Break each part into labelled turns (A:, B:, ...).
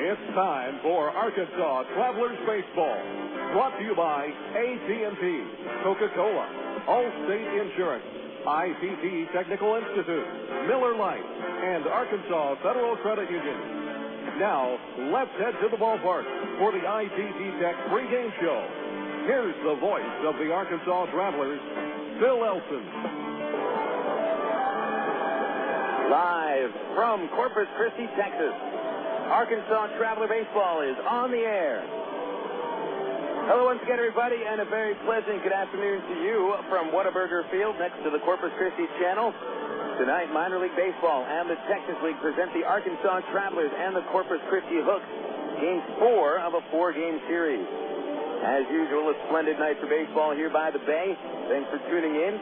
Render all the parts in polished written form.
A: It's time for Arkansas Travelers Baseball. Brought to you by AT&T, Coca-Cola, Allstate Insurance, ITT Technical Institute, Miller Lite, and Arkansas Federal Credit Union. Now, let's head to the ballpark for the ITT Tech pregame show. Here's the voice of the Arkansas Travelers, Phil Elson.
B: Live from Corpus Christi, Texas, Arkansas Traveler Baseball is on the air. Hello once again, everybody, and a very pleasant good afternoon to you from Whataburger Field next to the Corpus Christi Channel. Tonight, Minor League Baseball and the Texas League present the Arkansas Travelers and the Corpus Christi Hooks, Game 4 of a 4-game series. As usual, a splendid night for baseball here by the Bay. Thanks for tuning in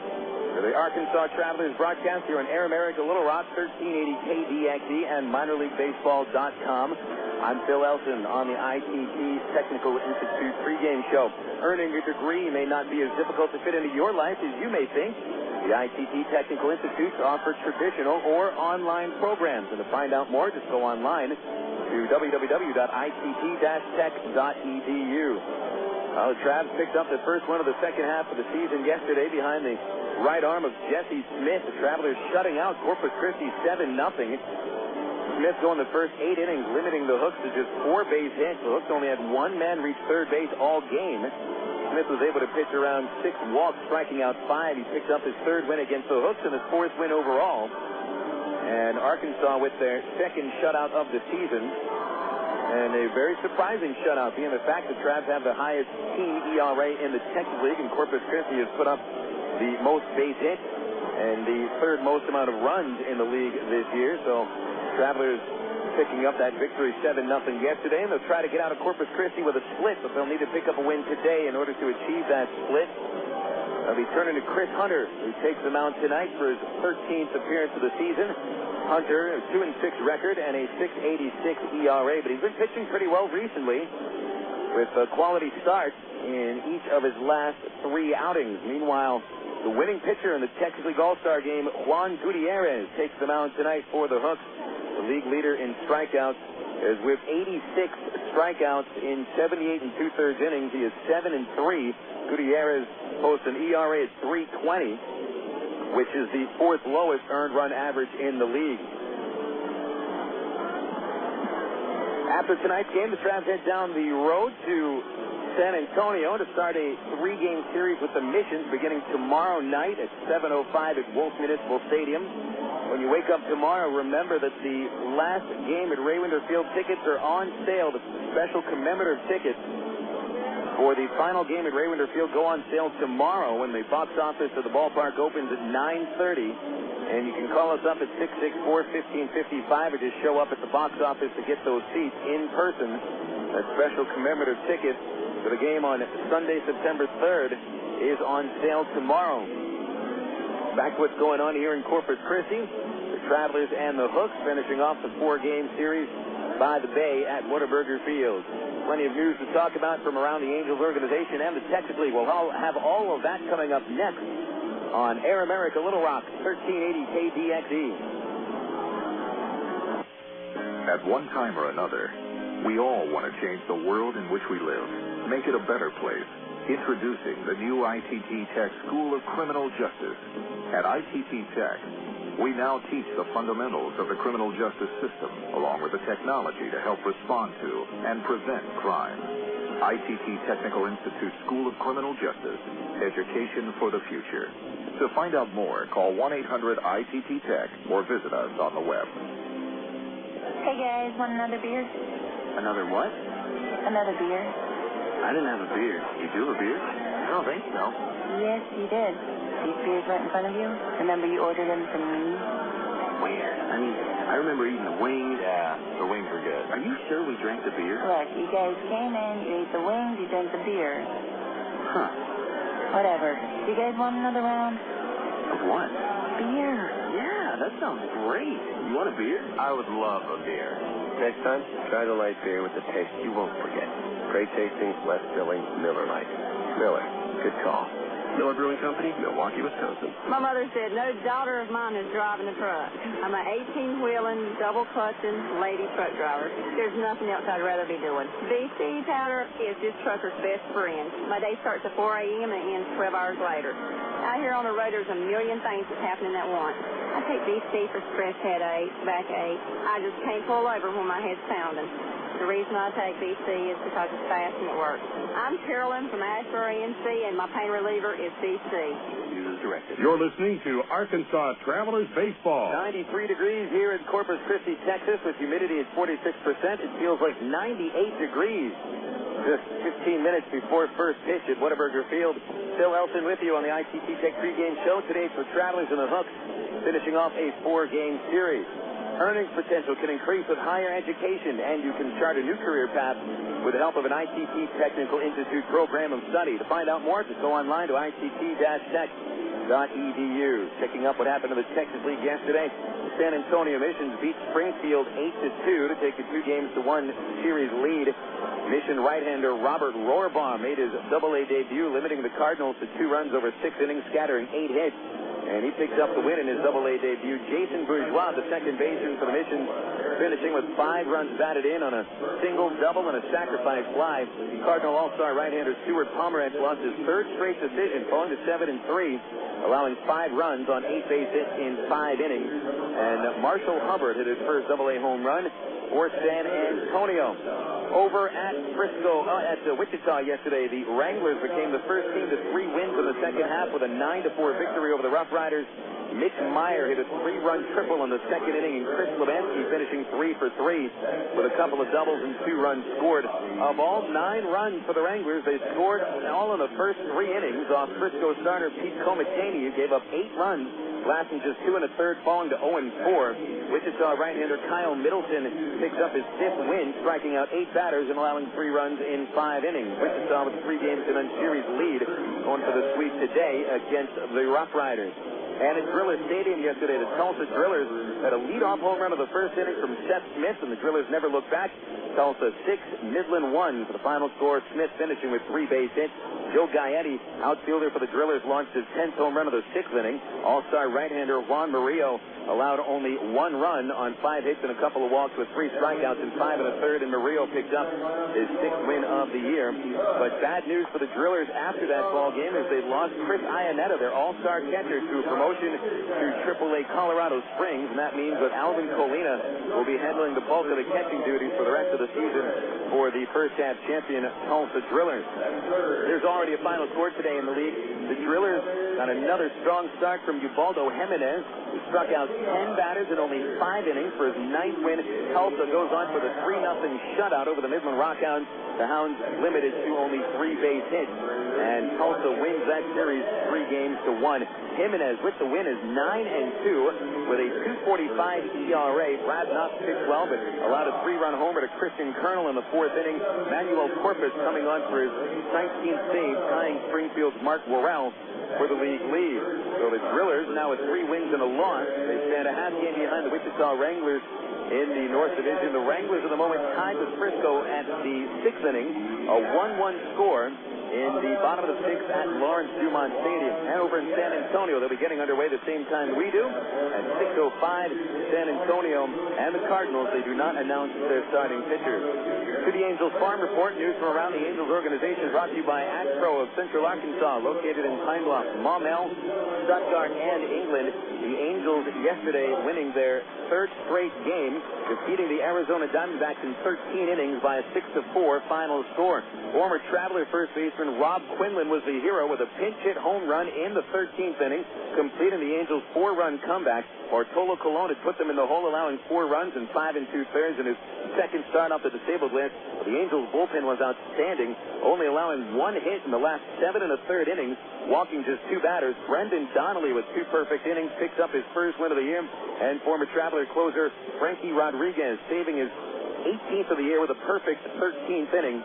B: for the Arkansas Travelers broadcast here on Air America Little Rock, 1380 KDXE, and minorleaguebaseball.com. I'm Phil Elson on the ITT Technical Institute pregame show. Earning a degree may not be as difficult to fit into your life as you may think. The ITT Technical Institutes offer traditional or online programs. And to find out more, just go online to www.itt-tech.edu. The Travs picked up the first one of the second half of the season yesterday behind the right arm of Jesse Smith. The Travelers shutting out Corpus Christi 7-0. Smith going the first 8 innings, limiting the Hooks to just 4 base hits. The Hooks only had one man reach third base all game. Smith was able to pitch around 6 walks, striking out 5. He picked up his third win against the Hooks and his 4th win overall. And Arkansas with their second shutout of the season. And a very surprising shutout, being the fact that Travs have the highest team ERA in the Texas League, and Corpus Christi has put up the most base hits and the third most amount of runs in the league this year. So Travelers picking up that victory 7-0 yesterday, and they'll try to get out of Corpus Christi with a split, but they'll need to pick up a win today in order to achieve that split. They'll be turning to Chris Hunter, who takes the mound tonight for his 13th appearance of the season. Hunter, a 2-6 record and a 6.86 ERA, but he's been pitching pretty well recently with quality starts in each of his last 3 outings. Meanwhile, the winning pitcher in the Texas League All-Star game, Juan Gutiérrez, takes the mound tonight for the Hooks. The league leader in strikeouts is with 86 strikeouts in 78 2/3 innings. He is 7-3. Gutiérrez posts an ERA at 3.20. which is the 4th lowest earned run average in the league. After tonight's game, the Travs head down the road to San Antonio to start a 3-game series with the Missions beginning tomorrow night at 7:05 at Wolf Municipal Stadium. When you wake up tomorrow, remember that the last game at Raywinder Field tickets are on sale. The special commemorative tickets for the final game at Raywinder Field go on sale tomorrow when the box office of the ballpark opens at 9:30. And you can call us up at 664-1555 or just show up at the box office to get those seats in person. That special commemorative ticket for the game on Sunday, September 3rd is on sale tomorrow. Back to what's going on here in Corpus Christi. The Travelers and the Hooks finishing off the 4-game series by the Bay at Whataburger Field. Plenty of news to talk about from around the Angels organization and the Texas League. We'll have all of that coming up next on Air America Little Rock, 1380 KDXE.
C: At one time or another, we all want to change the world in which we live, make it a better place. Introducing the new ITT Tech School of Criminal Justice. At ITT Tech, we now teach the fundamentals of the criminal justice system, along with the technology to help respond to and prevent crime. ITT Technical Institute School of Criminal Justice. Education for the future. To find out more, call 1-800-ITT-TECH or visit us on the web.
D: Hey guys, want another beer?
B: Another what?
D: Another beer.
B: I didn't have a beer. You do a beer? I don't think so.
D: Yes, you did. These beers right in front of you? Remember you ordered them from me?
B: Where? I mean, I remember eating the wings. Yeah, the wings were good. Are you sure we drank the beer?
D: Look, you guys came in, you ate the wings, you drank the beer.
B: Huh.
D: Whatever. Do you guys want another round?
B: Of what?
D: Beer.
B: Yeah, that sounds great. You want a beer? I would love a beer.
E: Next time, try the light beer with the taste you won't forget. Great tasting, less filling, Miller Lite. Miller, good call. Miller Brewing Company, Milwaukee, Wisconsin.
F: My mother said, no daughter of mine is driving a truck. I'm an 18-wheeling, double-clutching lady truck driver. There's nothing else I'd rather be doing. BC powder is this trucker's best friend. My day starts at 4 a.m. and ends 12 hours later. Out here on the road, there's a million things that's happening at once. I take BC for stress headaches, backache. I just can't pull over when my head's pounding. The reason I take BC is because it's fast and it works. I'm Carolyn from Asheboro, NC, and my pain reliever is BC.
B: Users directed.
G: You're listening to Arkansas Travelers Baseball.
B: 93 degrees here in Corpus Christi, Texas, with humidity at 46%. It feels like 98 degrees. Just 15 minutes before first pitch at Whataburger Field. Phil Elson with you on the ITT Tech pregame show. Today for Travelers in the Hooks, finishing off a 4-game series. Earnings potential can increase with higher education, and you can chart a new career path with the help of an ITT Technical Institute program of study. To find out more, just go online to ITT-tech.edu. Checking up what happened in the Texas League yesterday. San Antonio Missions beat Springfield 8-2 to take a 2-1 series lead. Mission right-hander Robert Rohrbaum made his AA debut, limiting the Cardinals to 2 runs over 6 innings, scattering 8 hits. And he picks up the win in his AA debut. Jason Bourgeois, the second baseman for the Mission, finishing with 5 runs batted in on a single, double, and a sacrifice fly. Cardinal All-Star right-hander Stuart Pomerantz lost his 3rd straight decision, falling to 7-3, allowing 5 runs on 8 base hits in 5 innings. And Marshall Hubbard hit his first AA home run for San Antonio. Over at Wichita yesterday, the Wranglers became the first team to 3 wins in the second half with a 9-4 victory over the Rough Riders. Mitch Meyer hit a 3-run triple in the second inning, and Chris Levansky finishing 3 for 3 with a couple of doubles and 2 runs scored. Of all 9 runs for the Wranglers, they scored all in the first 3 innings off Frisco starter Pete Comacini, who gave up 8 runs, lasting just 2 1/3, falling to 0-4. Wichita right-hander Kyle Middleton picks up his 5th win, striking out 8 batters and allowing 3 runs in 5 innings. Wichita with a 3-1 series lead, going for the sweep today against the Rough Riders. And at Driller Stadium yesterday, the Tulsa Drillers had a leadoff home run of the first inning from Seth Smith, and the Drillers never looked back. Tulsa 6, Midland 1 for the final score. Smith finishing with 3 base hits. Joe Gaetti, outfielder for the Drillers, launched his 10th home run of the 6th inning. All-star right-hander Juan Murillo allowed only 1 run on 5 hits and a couple of walks with 3 strikeouts in 5 1/3, and Murillo picked up his 6th win of the year. But bad news for the Drillers after that ball game is they lost Chris Iannetta, their all-star catcher, to promotion to AAA Colorado Springs, and that means that Alvin Colina will be handling the bulk of the catching duties for the rest of the season for the first-half champion Tulsa Drillers. There's already a final score today in the league. The Drillers got another strong start from Ubaldo Jimenez, who struck out 10 batters in only 5 innings for his 9th win. Tulsa goes on for the 3-0 shutout over the Midland Rockhounds. The Hounds limited to only 3 base hits, and Tulsa wins that series 3-1. Jimenez with the win is 9-2 with a 2.45 ERA. Brad Knopf pitched well, but allowed a 3-run homer to Christian Colonel in the 4th inning. Manuel Corpus coming on for his 19th save, tying Springfield's Mark Worrell for the league lead. So the Drillers now with 3 wins and a loss. They stand a half game behind the Wichita Wranglers in the North Division. The Wranglers at the moment tied with Frisco at the 6th inning, a 1-1 score in the bottom of the 6th at Lawrence Dumont Stadium. And over in San Antonio, they'll be getting underway the same time we do. At 6:05, San Antonio and the Cardinals, they do not announce their starting pitchers. To the Angels Farm Report, news from around the Angels organization brought to you by Acpro of Central Arkansas, located in Pine Bluff, Maumelle, Stuttgart, and England. The Angels yesterday winning their 3rd straight game, defeating the Arizona Diamondbacks in 13 innings by a 6-4 final score. Former Traveler first baseman Rob Quinlan was the hero with a pinch hit home run in the 13th inning, completing the Angels' 4-run comeback. Bartolo Colon had put them in the hole, allowing 4 runs in 5 2/3 in his second start off the disabled list. The Angels' bullpen was outstanding, only allowing 1 hit in the last 7 1/3 innings, walking just 2 batters. Brendan Donnelly with 2 perfect innings picks up his first win of the year, and former Traveler closer Frankie Rodriguez saving his 18th of the year with a perfect 13th inning.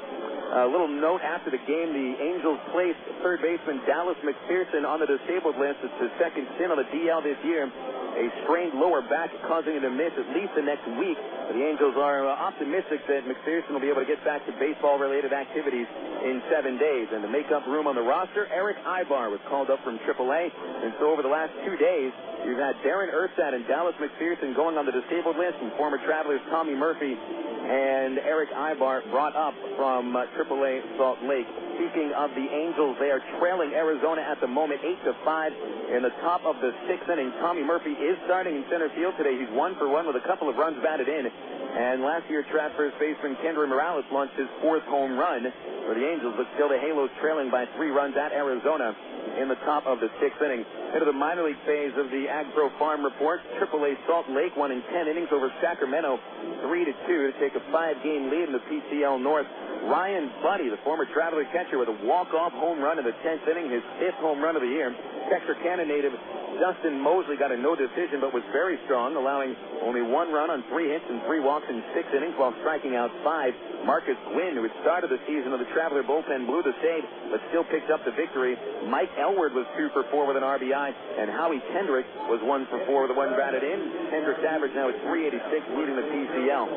B: A little note after the game, the Angels placed 3rd baseman Dallas McPherson on the disabled list. It's his 2nd stint on the DL this year. a strained lower back causing him to miss at least the next week. The Angels are optimistic that McPherson will be able to get back to baseball-related activities in 7 days. And to make up room on the roster, Eric Ibar was called up from AAA. And so over the last 2 days, you've had Darren Erstat and Dallas McPherson going on the disabled list, and former Travelers Tommy Murphy and Eric Ibar brought up from AAA Salt Lake. Speaking of the Angels, they are trailing Arizona at the moment 8-5 in the top of the 6th inning. Tommy Murphy is starting in center field today. He's 1 for 1 with a couple of runs batted in. And last year, Trav first baseman Kendry Morales launched his 4th home run for the Angels, but still the Halos trailing by 3 runs at Arizona in the top of the 6th inning. Into the minor league phase of the AgPro Farm Report, AAA Salt Lake won in 10 innings over Saccomanno 3-2 to take a 5-game lead in the PCL North. Ryan Buddy, the former Traveler catcher, with a walk-off home run in the 10th inning, his 5th home run of the year. Texarkana native Dustin Mosley got a no decision but was very strong, allowing only 1 run on 3 hits and 3 walks in 6 innings while striking out 5. Marcus Gwynn, who had started the season of the Traveler bullpen, blew the save but still picked up the victory. Mike Elward was 2 for 4 with an RBI, and Howie Kendrick was 1 for 4 with a 1 batted in. Kendrick's average now is .386, leading the PCL.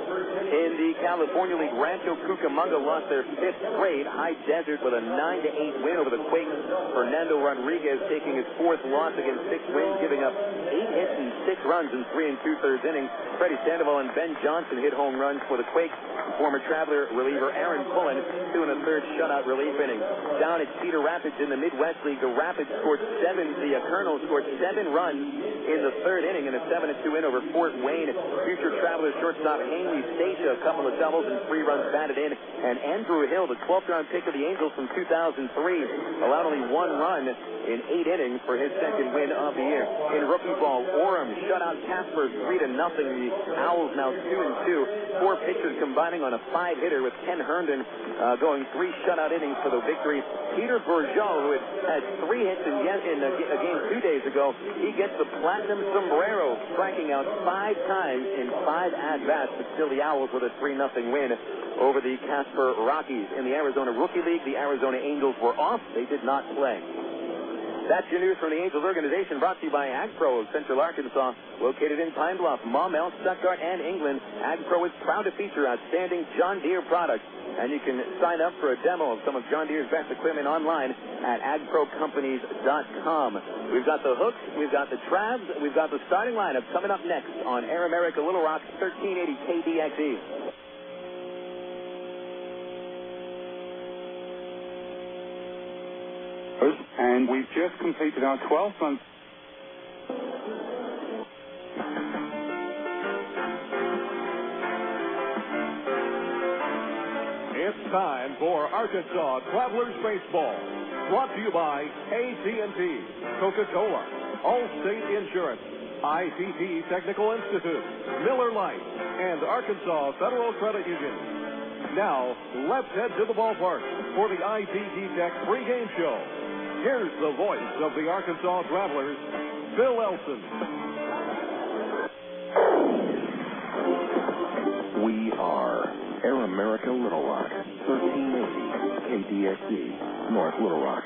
B: In the California League, Rancho Cucamonga lost their 5th straight. High Desert with a 9-8 win over the Quakes. Fernando Rodriguez taking his 4th loss against 6 wins, giving up 8 hits and 6 runs in 3 2/3 innings. Freddie Sandoval and Ben Johnson hit home runs for the Quakes. Former Traveler reliever Aaron Pullen 2 1/3 shutout relief inning. Down at Cedar Rapids in the Midwest League, the Rapids scored 7. The Colonels scored 7 runs in the 3rd inning in a 7-2 win over Fort Wayne. Future Travelers shortstop Haynes Stacia, a couple of doubles and 3 runs batted in. And Andrew Hill, the 12th round pick of the Angels from 2003, allowed only 1 run in 8 innings for his 2nd win of the year. In rookie ball, Orem shut out Casper 3-0. The Owls now 2-2. 4 pitchers combining on a 5-hitter with Ken Herndon going 3 shutout innings for the victory. Peter Bourgeau, who had 3 hits in a game 2 days ago, he gets the platinum sombrero, striking out 5 times in 5 at-bats, but still the Owls with a 3-0 win over the Casper Rockies. In the Arizona Rookie League, the Arizona Angels were off. They did not play. That's your news from the Angels organization, brought to you by AgPro of Central Arkansas, located in Pine Bluff, Maumelle, Stuttgart, and England. AgPro is proud to feature outstanding John Deere products, and you can sign up for a demo of some of John Deere's best equipment online at agprocompanies.com. We've got the hooks, we've got the Travs, we've got the starting lineup coming up next on Air America Little Rock, 1380 KDXE.
G: And we've just completed our 12th month.
A: It's time for Arkansas Travelers Baseball. Brought to you by AT&T, Coca-Cola, Allstate Insurance, ITT Technical Institute, Miller Lite, and Arkansas Federal Credit Union. Now, let's head to the ballpark for the ITT Tech pregame show. Here's the voice of the Arkansas Travelers, Phil Elson.
C: We are Air America Little Rock, 1380 KDXE, North Little Rock.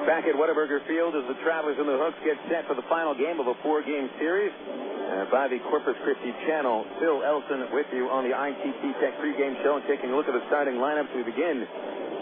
B: Back at Whataburger Field as the Travelers and the Hooks get set for the final game of a 4-game series by the Corpus Christi channel. Phil Elson with you on the ITT Tech pregame show and taking a look at the starting lineups. We begin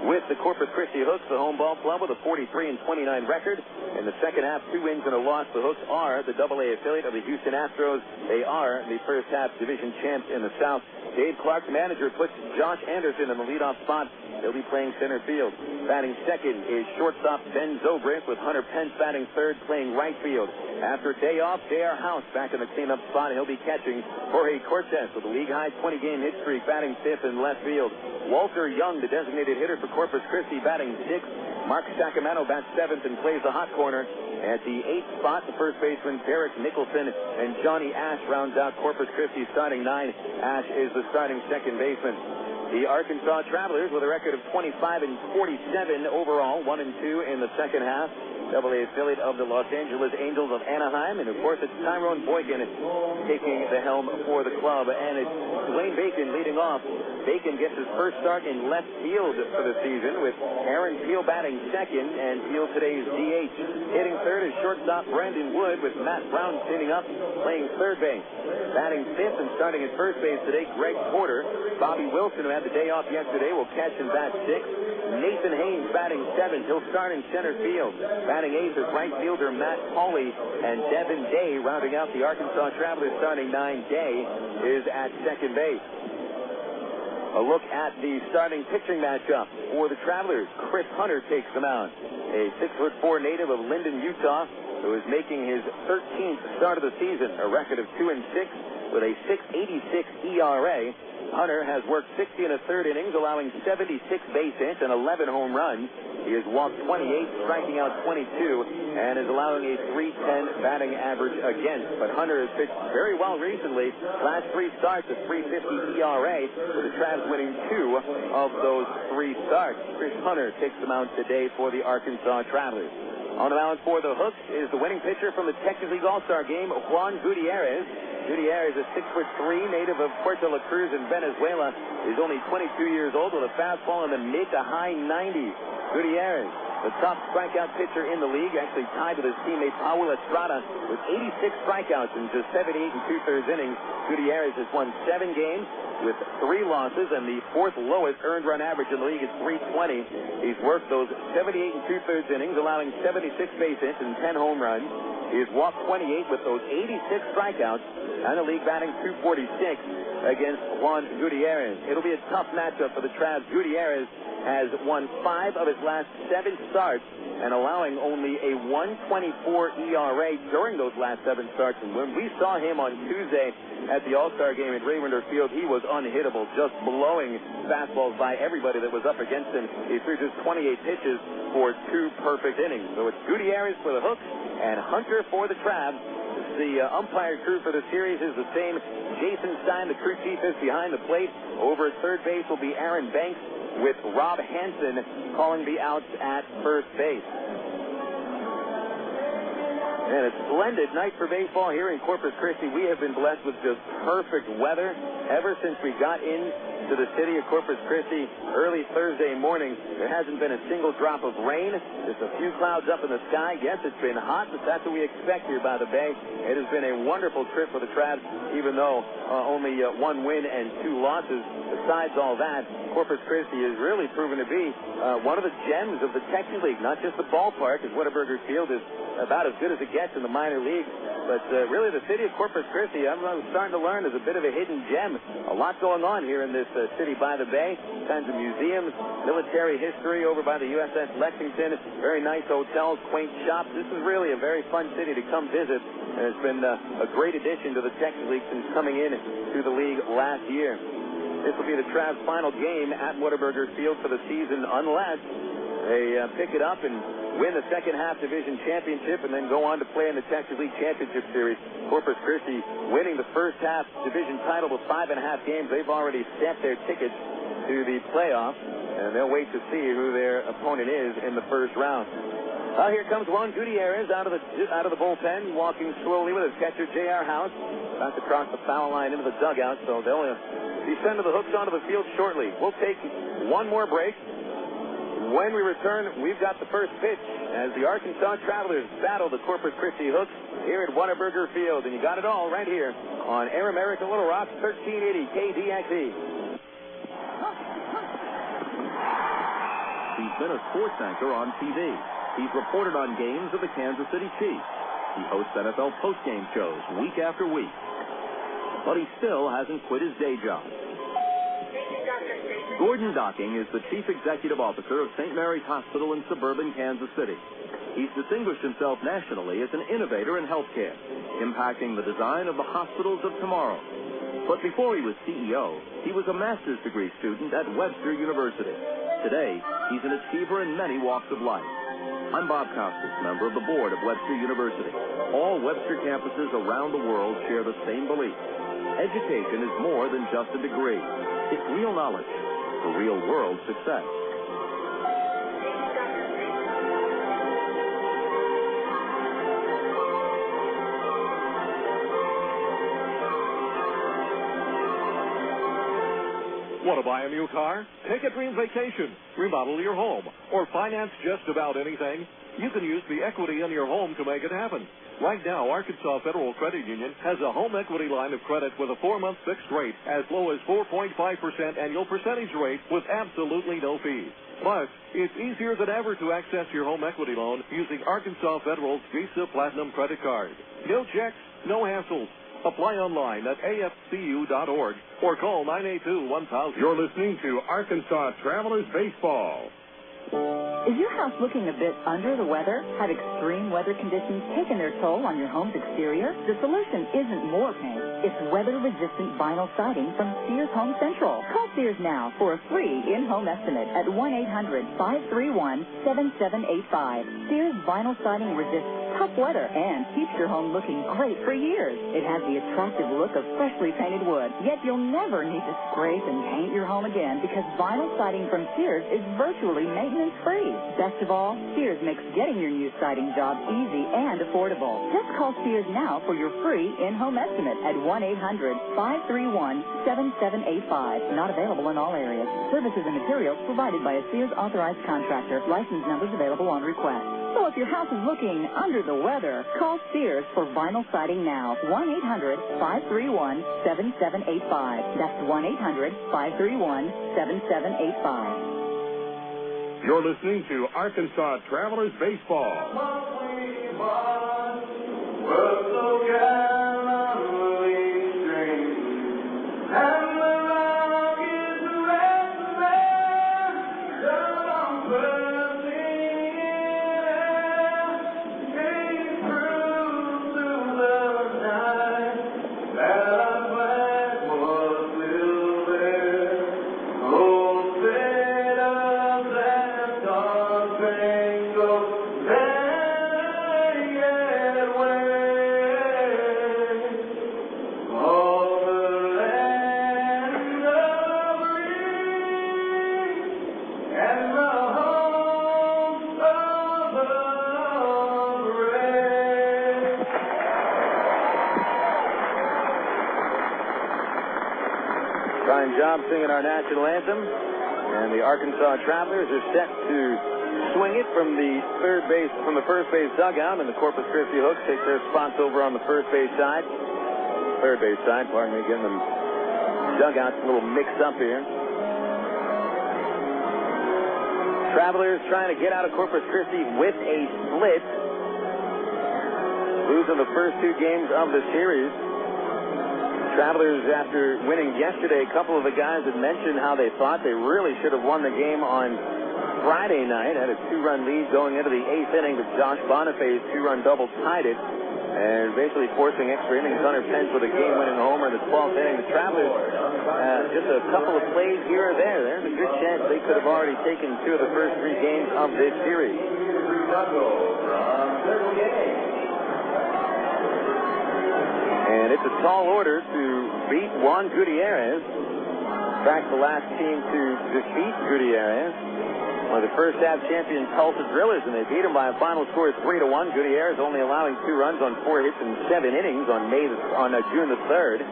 B: with the Corpus Christi Hooks, the home ball club with a 43-29 record. In the second half, 2 wins and a loss. The Hooks are the AA affiliate of the Houston Astros. They are the first half division champs in the South. Dave Clark's manager puts Josh Anderson in the leadoff spot. He'll be playing center field. Batting second is shortstop Ben Zobrist, with Hunter Pence batting third, playing right field. After a day off, J.R. House back in the cleanup spot. He'll be catching. Jorge Cortez with a league-high 20-game hit streak, batting fifth in left field. Walter Young, the designated hitter for Corpus Christi, batting sixth. Mark Saccomanno bats 7th and plays the hot corner. At the 8th spot, the first baseman, Derek Nicholson, and Johnny Ash rounds out Corpus Christi's starting 9. Ash is the starting second baseman. The Arkansas Travelers with a record of 25-47 overall, 1-2 in the second half. AA affiliate of the Los Angeles Angels of Anaheim. And, of course, it's Tyrone Boykin taking the helm for the club. And it's Dwayne Bacon leading off. Bacon gets his first start in left field for the season with Aaron Peel batting second and Peel today's DH. Hitting third is shortstop Brandon Wood with Matt Brown standing up playing third base. Batting fifth and starting at first base today, Greg Porter. Bobby Wilson, who had the day off yesterday, will catch and bat sixth. Nathan Haynes batting seventh. He'll start in center field. Batting eighth is right fielder Matt Pauley, and Devin Day rounding out the Arkansas Travelers starting 9. Day is at second base. A look at the starting pitching matchup for the Travelers. Chris Hunter takes them out. A 6'4" native of Linden, Utah, who is making his 13th start of the season, a record of 2-6 with a 6.86 ERA. Hunter has worked 60 1/3 innings, allowing 76 base hits and 11 home runs. He has walked 28, striking out 22, and is allowing a .310 batting average against. But Hunter has pitched very well recently. Last 3 starts, a .350 ERA, with the Travs winning 2 of those 3 starts. Chris Hunter takes them out today for the Arkansas Travelers. On the mound for the Hooks is the winning pitcher from the Texas League All-Star game, Juan Gutiérrez. Gutiérrez, a 6'3", native of Puerto La Cruz in Venezuela, is only 22 years old with a fastball in the mid to high 90s. Gutiérrez, the top strikeout pitcher in the league, actually tied with his teammate Paul Estrada with 86 strikeouts in just 78 2/3 innings. Gutiérrez has won 7 games with 3 losses, and the 4th lowest earned run average in the league is .320. He's worked those 78 2/3 innings, allowing 76 base hits and 10 home runs. He has walked 28 with those 86 strikeouts, and the league batting .246 against Juan Gutiérrez. It'll be a tough matchup for the Travs. Gutiérrez has won 5 of his last 7 starts and allowing only a 1.24 ERA during those last 7 starts. And when we saw him on Tuesday at the All-Star game at Raymond Field, he was unhittable, just blowing fastballs by everybody that was up against him. He threw just 28 pitches for 2 perfect innings. So it's Gutiérrez for the Hooks and Hunter for the Travs. The umpire crew for the series is the same. Jason Stein, the crew chief, is behind the plate. Over at third base will be Aaron Banks, with Rob Hansen calling the outs at first base. And a splendid night for baseball here in Corpus Christi. We have been blessed with just perfect weather ever since we got into the city of Corpus Christi early Thursday morning. There hasn't been a single drop of rain. Just a few clouds up in the sky. Yes, it's been hot, but that's what we expect here by the bay. It has been a wonderful trip for the Travs, even though only 1 win and 2 losses. Besides all that, Corpus Christi has really proven to be one of the gems of the Texas League. Not just the ballpark, as Whataburger Field is about as good as it gets in the minor leagues, but really the city of Corpus Christi, I'm starting to learn, is a bit of a hidden gem. A lot going on here in this city by the bay. Kinds of museums, military history over by the USS Lexington, very nice hotels, quaint shops. This is really a very fun city to come visit, and it's been a great addition to the Texas League since coming in to the league last year. This will be the Travs' final game at Whataburger Field for the season, unless they pick it up and win the second half division championship and then go on to play in the Texas League Championship Series. Corpus Christi winning the first half division title with 5.5 games. They've already set their tickets to the playoffs, and they'll wait to see who their opponent is in the first round. Here comes Juan Gutiérrez out of the bullpen, walking slowly with his catcher J.R. House, about to cross the foul line into the dugout, so they'll be sending the Hooks onto the field shortly. We'll take one more break. When we return, we've got the first pitch as the Arkansas Travelers battle the Corpus Christi Hooks here at Whataburger Field. And you got it all right here on Air America Little Rock, 1380 KDXE.
H: He's been a sports anchor on TV. He's reported on games of the Kansas City Chiefs. He hosts NFL postgame shows week after week. But he still hasn't quit his day job. Gordon Docking is the Chief Executive Officer of St. Mary's Hospital in suburban Kansas City. He's distinguished himself nationally as an innovator in healthcare, impacting the design of the hospitals of tomorrow. But before he was CEO, he was a master's degree student at Webster University. Today, He's an achiever in many walks of life. I'm Bob Costas, member of the board of Webster University. All Webster campuses around the world share the same belief. Education is more than just a degree. It's real knowledge for real-world success.
A: Want to buy a new car? Take a dream vacation, remodel your home, or finance just about anything? You can use the equity in your home to make it happen. Right now, Arkansas Federal Credit Union has a home equity line of credit with a 4-month fixed rate as low as 4.5% annual percentage rate with absolutely no fees. Plus, it's easier than ever to access your home equity loan using Arkansas Federal's Visa Platinum credit card. No checks, no hassles. Apply online at afcu.org or call 982-1000.
I: You're listening to Arkansas Travelers Baseball.
J: Is your house looking a bit under the weather? Have extreme weather conditions taken their toll on your home's exterior? The solution isn't more paint. It's weather-resistant vinyl siding from Sears Home Central. Call Sears now for a free in-home estimate at 1-800-531-7785. Sears vinyl siding resists tough weather and keeps your home looking great for years. It has the attractive look of freshly painted wood, yet you'll never need to scrape and paint your home again because vinyl siding from Sears is virtually maintenance-free. Best of all, Sears makes getting your new siding job easy and affordable. Just call Sears now for your free in-home estimate at 1-800-531-7785. Not available in all areas. Services and materials provided by a Sears authorized contractor. License numbers available on request. So if your house is looking under the weather, call Sears for vinyl siding now. 1-800-531-7785. That's 1-800-531-7785.
I: You're listening to Arkansas Travelers Baseball.
B: Job singing our national anthem, and the Arkansas Travelers are set to swing it from the first base dugout, and the Corpus Christi Hooks take their spots over on the third base side, pardon me, getting them dugouts a little mixed up here. Travelers trying to get out of Corpus Christi with a split, losing the first two games of the series. Travelers, after winning yesterday, a couple of the guys had mentioned how they thought they really should have won the game on Friday night. Had a 2-run lead going into the 8th inning, but Josh Boniface 2-run double tied it, and basically forcing extra innings. Hunter Pence with a game-winning homer in the 12th inning. The Travelers, just a couple of plays here or there. There's a good chance they could have already taken 2 of the first 3 games of this series. And it's a tall order to beat Juan Gutiérrez. In fact, the last team to defeat Gutiérrez were the first half champion Tulsa Drillers, and they beat him by a final score of 3-1. Gutiérrez only allowing 2 runs on 4 hits in 7 innings on June the 3rd.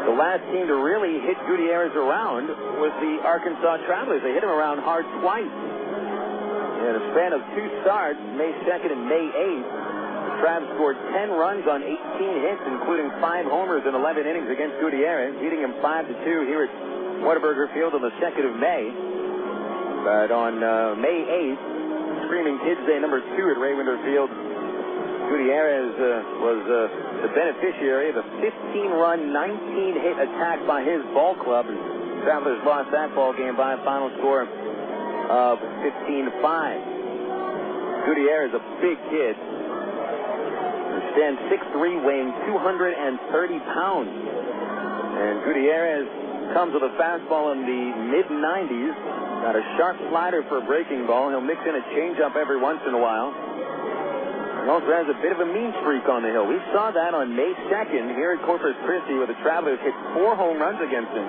B: The last team to really hit Gutiérrez around was the Arkansas Travelers. They hit him around hard twice. In a span of 2 starts, May 2nd and May 8th, Trav scored 10 runs on 18 hits, including 5 homers in 11 innings against Gutiérrez, beating him 5-2 here at Whataburger Field on the 2nd of May. But on May 8th, Screaming Kids Day number 2 at Raymonder Field, Gutiérrez was the beneficiary of a 15-run, 19-hit attack by his ball club. And Travelers lost that ball game by a final score of 15-5. Gutiérrez, a big kid. Stands 6'3", weighing 230 pounds. And Gutiérrez comes with a fastball in the mid-90s. Got a sharp slider for a breaking ball. He'll mix in a changeup every once in a while. He also has a bit of a mean streak on the hill. We saw that on May 2nd here at Corpus Christi, where the Travelers hit 4 home runs against him.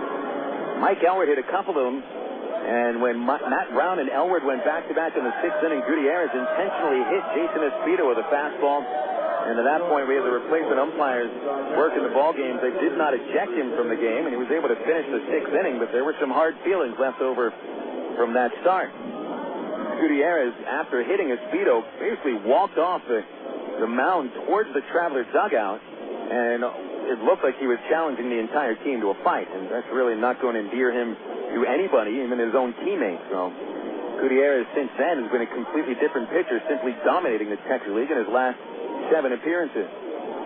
B: Mike Elward hit a couple of them, and when Matt Brown and Elward went back-to-back in the 6th inning, Gutiérrez intentionally hit Jason Espino with a fastball. And at that point, we had the replacement umpires work in the ball games. They did not eject him from the game, and he was able to finish the 6th inning, but there were some hard feelings left over from that start. Gutiérrez, after hitting Espino, basically walked off the mound towards the Traveler dugout, and it looked like he was challenging the entire team to a fight, and that's really not going to endear him to anybody, even his own teammates. So Gutiérrez, since then, has been a completely different pitcher, simply dominating the Texas League in his last 7 appearances.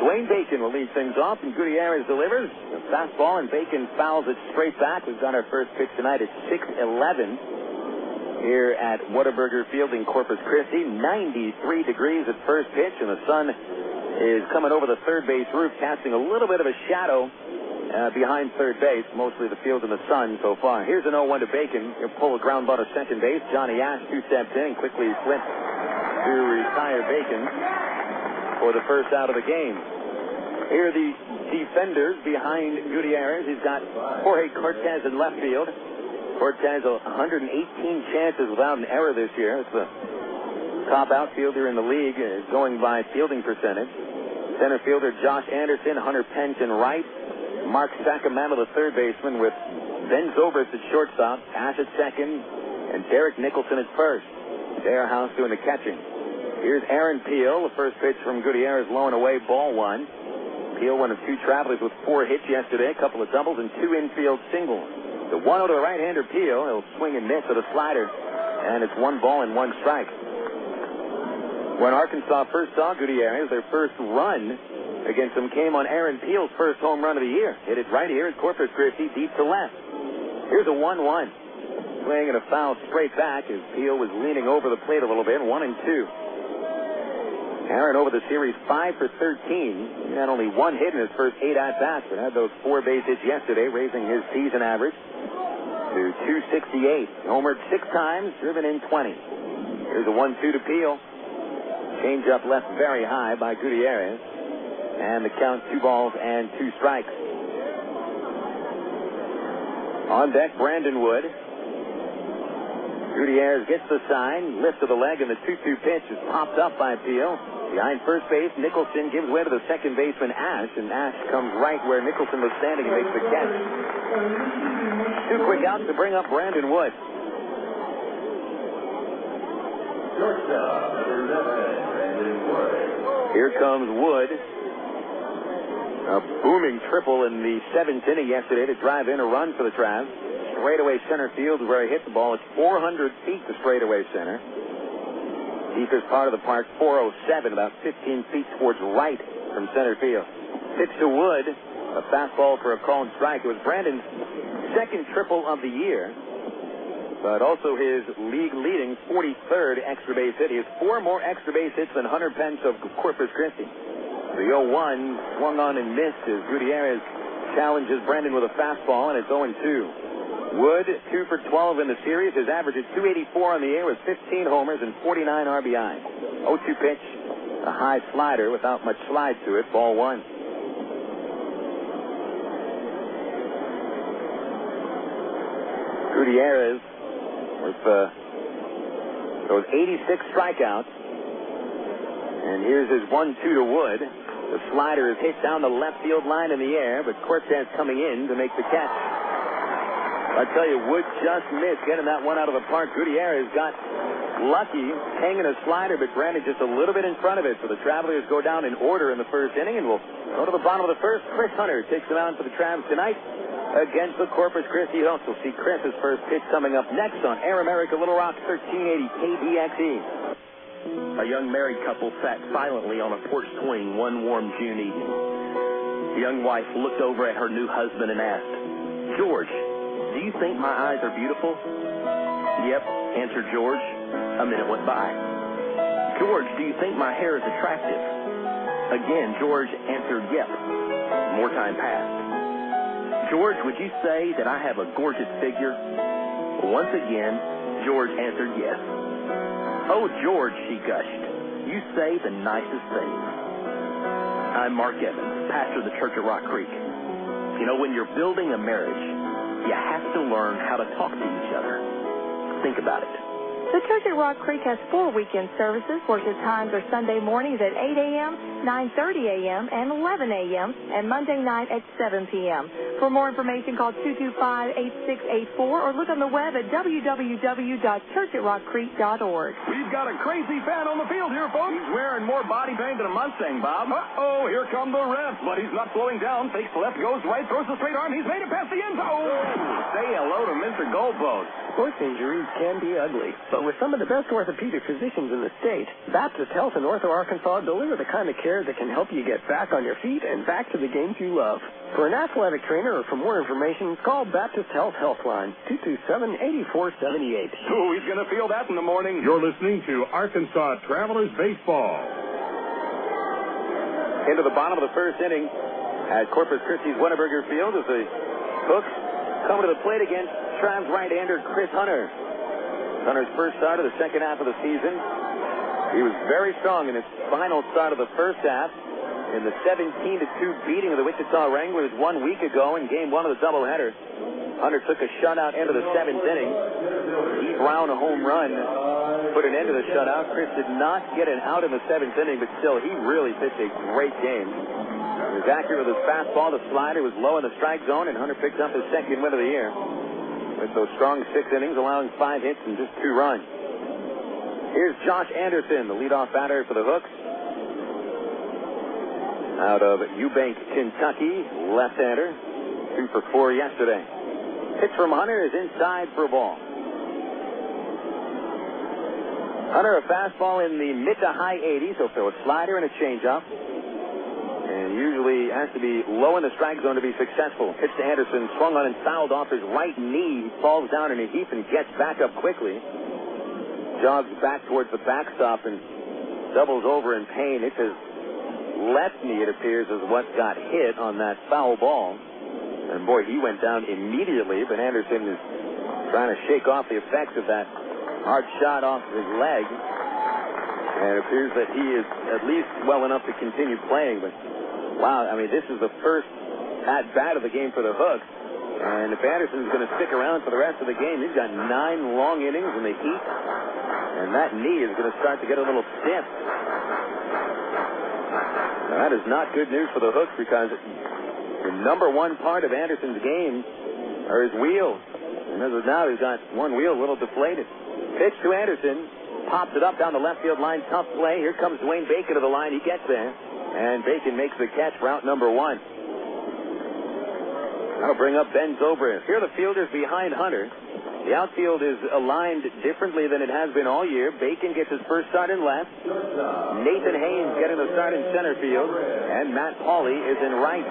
B: Dwayne Bacon will lead things off, and Gutiérrez delivers a fastball, and Bacon fouls it straight back. We've got our first pitch tonight at 6:11. Here at Whataburger Field in Corpus Christi. 93 degrees at first pitch, and the sun is coming over the third base roof, casting a little bit of a shadow behind third base. Mostly the field in the sun so far. Here's an 0-1 to Bacon. He'll pull a ground ball to second base. Johnny Ash 2 steps in and quickly flips to retire Bacon for the first out of the game. Here are the defenders behind Gutiérrez. He's got Jorge Cortez in left field. Cortez 118 chances without an error this year. It's the top outfielder in the league, going by fielding percentage. Center fielder Josh Anderson, Hunter Pence in right, Mark Saccomanno, the third baseman, with Ben Zobrist at shortstop, Ash at second, and Derek Nicholson at first. Dare House doing the catching. Here's Aaron Peel. The first pitch from Gutiérrez, low and away, ball 1. Peel, one of 2 Travelers with 4 hits yesterday, a couple of doubles and 2 infield singles. The 1-0 to the right-hander Peel. He'll swing and miss with a slider, and it's 1 ball and 1 strike. When Arkansas first saw Gutiérrez, their first run against him came on Aaron Peel's first home run of the year. Hit it right here at Corpus Christi, deep to left. Here's a 1-1. Swing and a foul straight back as Peel was leaning over the plate a little bit, 1-2. Aaron over the series 5 for 13. He had only 1 hit in his first 8 at-bats, but had those 4 base hits yesterday, raising his season average to 268. Homered 6 times, driven in 20. Here's a 1-2 to Peel. Changeup left very high by Gutiérrez. And the count 2 balls and 2 strikes. On deck, Brandon Wood. Gutiérrez gets the sign, lift of the leg, and the 2-2 pitch is popped up by Peel. Behind first base, Nicholson gives way to the second baseman, Ash, and Ash comes right where Nicholson was standing and makes the catch. 2 quick outs to bring up Brandon Wood. Here comes Wood. A booming triple in the 7th inning yesterday to drive in a run for the Travs. Straightaway center field where he hit the ball. It's 400 feet to straightaway center. Deepest part of the park, 407, about 15 feet towards right from center field. Pitch to Wood, a fastball for a called strike. It was Brandon's second triple of the year, but also his league-leading 43rd extra base hit. He has 4 more extra base hits than Hunter Pence of Corpus Christi. The 0-1 swung on and missed as Gutiérrez challenges Brandon with a fastball, and it's 0-2. Wood, 2 for 12 in the series. His average is 284 on the year with 15 homers and 49 RBI. 0-2 pitch, a high slider without much slide to it, ball 1. Gutiérrez with those 86 strikeouts. And here's his 1-2 to Wood. The slider is hit down the left field line in the air, but Cortez coming in to make the catch. I tell you, Wood just missed getting that one out of the park. Gutiérrez got lucky hanging a slider, but Brandon just a little bit in front of it. So the Travelers go down in order in the first inning, and we'll go to the bottom of the first. Chris Hunter takes the mound for the Travs tonight against the Corpus Christi Hawks. We'll see Chris's first pitch coming up next on Air America Little Rock 1380 KBXE.
K: A young married couple sat silently on a porch swing one warm June evening. The young wife looked over at her new husband and asked, "George, do you think my eyes are beautiful?" "Yep," answered George. A minute went by. "George, do you think my hair is attractive?" Again, George answered, "Yep." More time passed. "George, would you say that I have a gorgeous figure?" Once again, George answered yes. "Oh, George," she gushed, "you say the nicest things." I'm Mark Evans, pastor of the Church at Rock Creek. You know, when you're building a marriage, you have to learn how to talk to each other. Think about it.
L: The Church at Rock Creek has 4 weekend services. Worship times are Sunday mornings at 8 a.m., 9:30 a.m., and 11 a.m., and Monday night at 7 p.m. For more information, call 225-8684 or look on the web at www.churchatrockcreek.org.
H: We've got a crazy fan on the field here, folks. He's wearing more body paint than a Mustang, Bob.
A: Uh-oh, here come the refs, but he's not slowing down. Fakes left, goes right, throws the straight arm. He's made it past the end zone.
H: Say hello to Mr. Goalpost.
E: Sports injuries can be ugly, but with some of the best orthopedic physicians in the state, Baptist Health in Ortho, Arkansas deliver the kind of care that can help you get back on your feet and back to the games you love. For an athletic trainer or for more information, call Baptist Health Healthline, 227-8478.
A: Oh, he's going to feel that in the morning.
I: You're listening to Arkansas Travelers Baseball.
B: Into the bottom of the first inning at Corpus Christi's Whataburger Field as the Hooks come to the plate against Trav's right-hander Chris Hunter. Hunter's first start of the second half of the season. He was very strong in his final start of the first half in the 17-2 beating of the Wichita Wranglers 1 week ago in Game 1 of the doubleheader. Hunter took a shutout into the 7th inning. He ground a home run, put an end to the shutout. Chris did not get an out in the 7th inning, but still, he really pitched a great game. He was accurate with his fastball. The slider was low in the strike zone, and Hunter picked up his second win of the year with those strong 6 innings, allowing 5 hits and just 2 runs. Here's Josh Anderson, the leadoff batter for the Hooks. Out of Eubank, Kentucky, left-hander. 2 for 4 yesterday. Pitch from Hunter is inside for a ball. Hunter, a fastball in the mid to high 80s. He'll throw a slider and a changeup. And usually has to be low in the strike zone to be successful. Pitch to Anderson, swung on and fouled off his right knee. Falls down in a heap and gets back up quickly. Jogs back towards the backstop and doubles over in pain. It's his left knee, it appears, is what got hit on that foul ball. And boy, he went down immediately, but Anderson is trying to shake off the effects of that hard shot off his leg. And it appears that he is at least well enough to continue playing. But wow, I mean, this is the first at-bat of the game for the Hooks. And if Anderson's going to stick around for the rest of the game, he's got 9 long innings in the heat. And that knee is going to start to get a little stiff. Now, that is not good news for the Hooks because the number one part of Anderson's game are his wheels. And as of now, he's got one wheel a little deflated. Pitch to Anderson. Pops it up down the left field line. Tough play. Here comes Dwayne Bacon to the line. He gets there. And Bacon makes the catch for out number 1. That'll bring up Ben Zobrist. Here are the fielders behind Hunter. The outfield is aligned differently than it has been all year. Bacon gets his first start in left. Nathan Haynes getting the start in center field. And Matt Pauley is in right.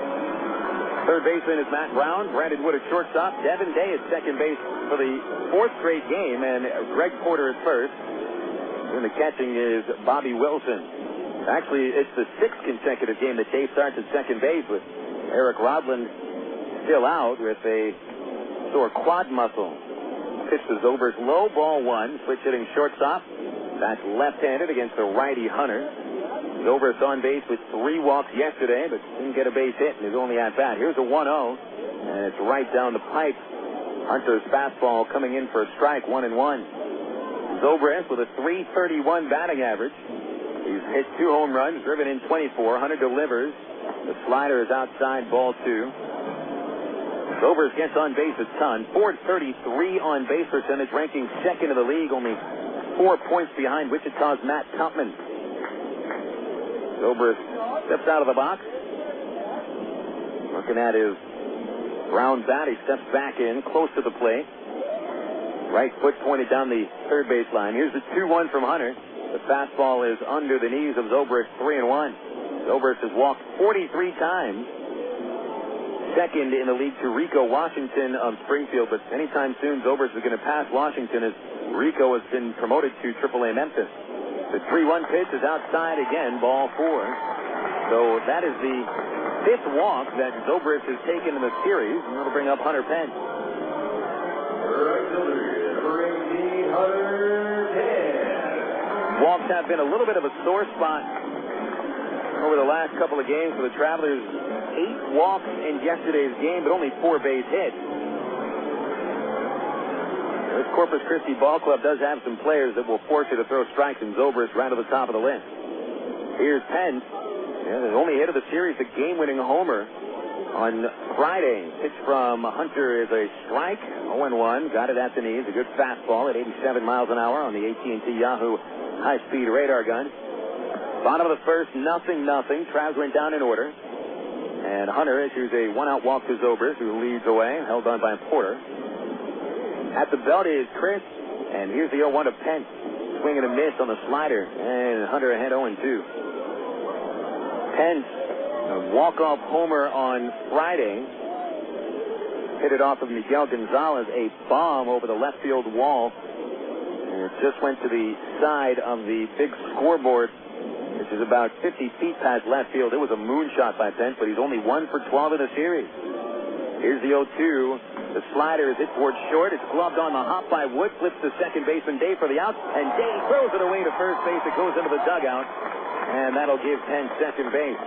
B: Third baseman is Matt Brown. Brandon Wood at shortstop. Devin Day at second base for the 4th straight game. And Greg Porter at first. And the catching is Bobby Wilson. Actually, it's the 6th consecutive game that Day starts at second base with Eric Rodland still out with a sore quad muscle. Pitch to Zobrist, low, ball 1. Switch hitting shortstop. That's left-handed against the righty Hunter. Zobrist on base with 3 walks yesterday, but didn't get a base hit in his only at-bat. Here's a 1-0, and it's right down the pipe. Hunter's fastball coming in for a strike, 1-1. Zobrist with a .331 batting average. He's hit 2 home runs, driven in 24. Hunter delivers. The slider is outside, ball 2. Zobrist gets on base a ton. .433 on base percentage, ranking 2nd in the league, only 4 points behind Wichita's Matt Tumpman. Zobrist steps out of the box. Looking at his round bat, he steps back in, close to the plate. Right foot pointed down the third base line. Here's the 2-1 from Hunter. The fastball is under the knees of Zobrist, 3-1. Zobrist has walked 43 times. Second in the league to Rico Washington of Springfield, but anytime soon Zobrist is going to pass Washington as Rico has been promoted to AAA Memphis. The 3-1 pitch is outside again, ball 4. So that is the 5th walk that Zobrist has taken in the series, and that'll bring up Hunter Pence.
M: Number 18, Hunter
B: Walks have been a little bit of a sore spot over the last couple of games for the Travelers. 8 walks in yesterday's game, but only 4 base hits. This Corpus Christi ball club does have some players that will force you to throw strikes, and Zobrist right to the top of the list. Here's Pence. The only hit of the series, the game-winning homer on Friday. Pitch from Hunter is a strike. 0-1. Got it at the knees. A good fastball at 87 miles an hour on the AT&T Yahoo high-speed radar gun. Bottom of the first, 0-0. Travs went down in order. And Hunter issues a 1-out walk to Zobrist, who leads away, held on by Porter. At the belt is Chris, and here's the 0-1 of Pence. Swing and a miss on the slider, and Hunter ahead 0-2. Pence, a walk-off homer on Friday. Hit it off of Miguel Gonzalez, a bomb over the left field wall. And it just went to the side of the big scoreboard, which is about 50 feet past left field. It was a moonshot by Pence, but he's only 1 for 12 in the series. Here's the 0-2. The slider is hit towards short. It's gloved on the hop by Wood. Flips to second baseman Day for the out. And Day throws it away to first base. It goes into the dugout. And that'll give Pence second base.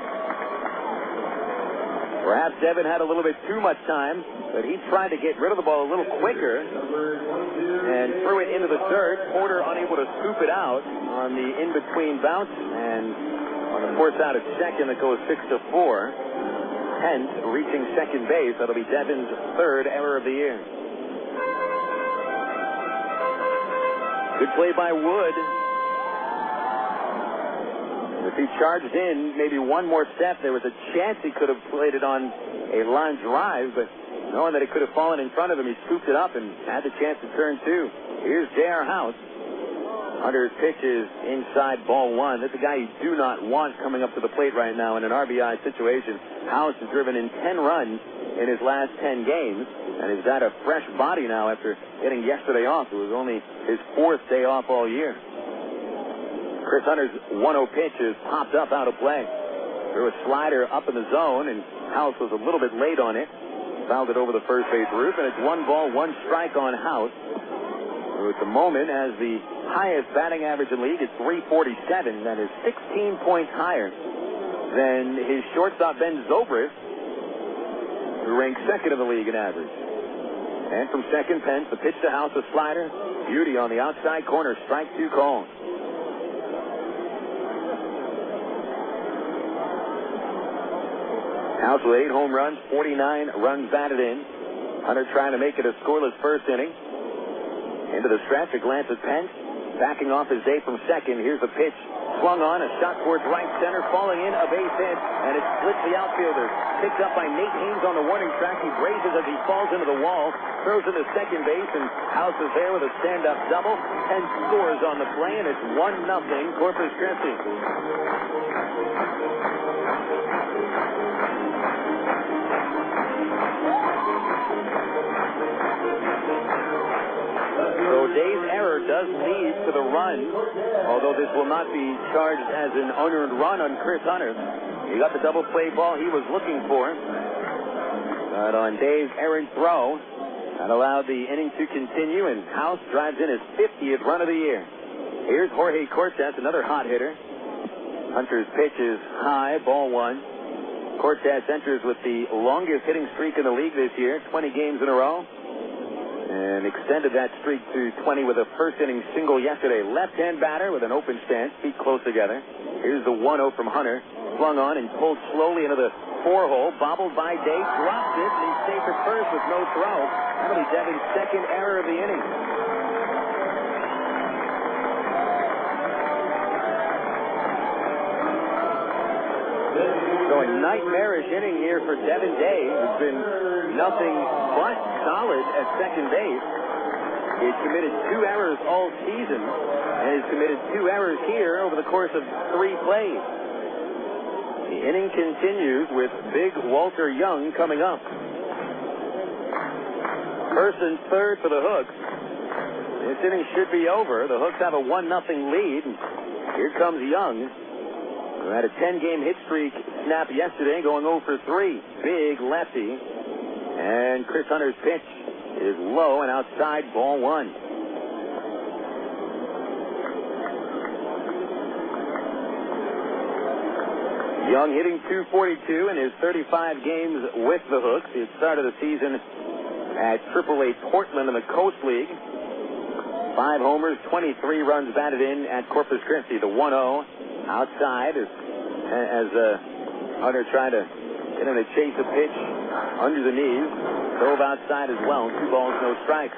B: Perhaps Devin had a little bit too much time, but he tried to get rid of the ball a little quicker and threw it into the dirt. Porter unable to scoop it out on the in-between bounce, and on the force out at second, it goes 6-4. Pence reaching second base. That'll be Devin's 3rd error of the year. Good play by Wood. If he charged in maybe one more step, there was a chance he could have played it on a line drive, but knowing that it could have fallen in front of him, he scooped it up and had the chance to turn 2. Here's J.R. House. Hunter's pitch is inside ball 1. That's a guy you do not want coming up to the plate right now in an RBI situation. House has driven in 10 runs in his last 10 games, and he's got a fresh body now after getting yesterday off. It was only his 4th day off all year. Chris Hunter's 1-0 pitch is popped up out of play. Threw a slider up in the zone, and House was a little bit late on it. Fouled it over the first base roof, and it's 1 ball, 1 strike on House, who at the moment has the highest batting average in the league. It's .347. That is 16 points higher than his shortstop, Ben Zobrist, who ranks 2nd in the league in average. And from second, Pence, the pitch to House, a slider. Beauty on the outside corner, strike 2 call. House with 8 home runs, 49 runs batted in. Hunter trying to make it a scoreless first inning. Into the stretch, a glance at Pence. Backing off his Day from second. Here's the pitch. Swung on, a shot towards right center, falling in, a base hit, and it splits the outfielder. Picked up by Nate Haynes on the warning track. He braces as he falls into the wall, throws into second base, and House is there with a stand-up double, and scores on the play, and it's 1-0 Corpus Christi. So Day's error does lead to the run, although this will not be charged as an unearned run on Chris Hunter. He got the double play ball he was looking for. But on Day's errant throw, that allowed the inning to continue, and House drives in his 50th run of the year. Here's Jorge Cortez, another hot hitter. Hunter's pitch is high, ball 1. Cortez enters with the longest hitting streak in the league this year, 20 games in a row. And extended that streak to 20 with a first-inning single yesterday. Left-hand batter with an open stance, feet close together. Here's the 1-0 from Hunter. Swung on and pulled slowly into the 4-hole. Bobbled by Day, drops it, and he's safe at first with no throw. That'll be Devin's 2nd error of the inning. So a nightmarish inning here for Devin Day, who's been nothing but solid at second base. He's committed 2 errors all season, and he's committed 2 errors here over the course of 3 plays. The inning continues with Big Walter Young coming up. First and third for the Hooks. This inning should be over. The Hooks have a 1-0 lead. Here comes Young, who had a 10-game hit streak snap yesterday, going 0 for 3. Big lefty. And Chris Hunter's pitch is low and outside, ball 1. Young hitting .242 in his 35 games with the Hooks. He started the season at AAA Portland in the Coast League. 5 homers, 23 runs batted in at Corpus Christi. The 1-0 outside as Hunter tried to get him to chase a pitch under the knees. Dove outside as well. 2 balls, no strikes.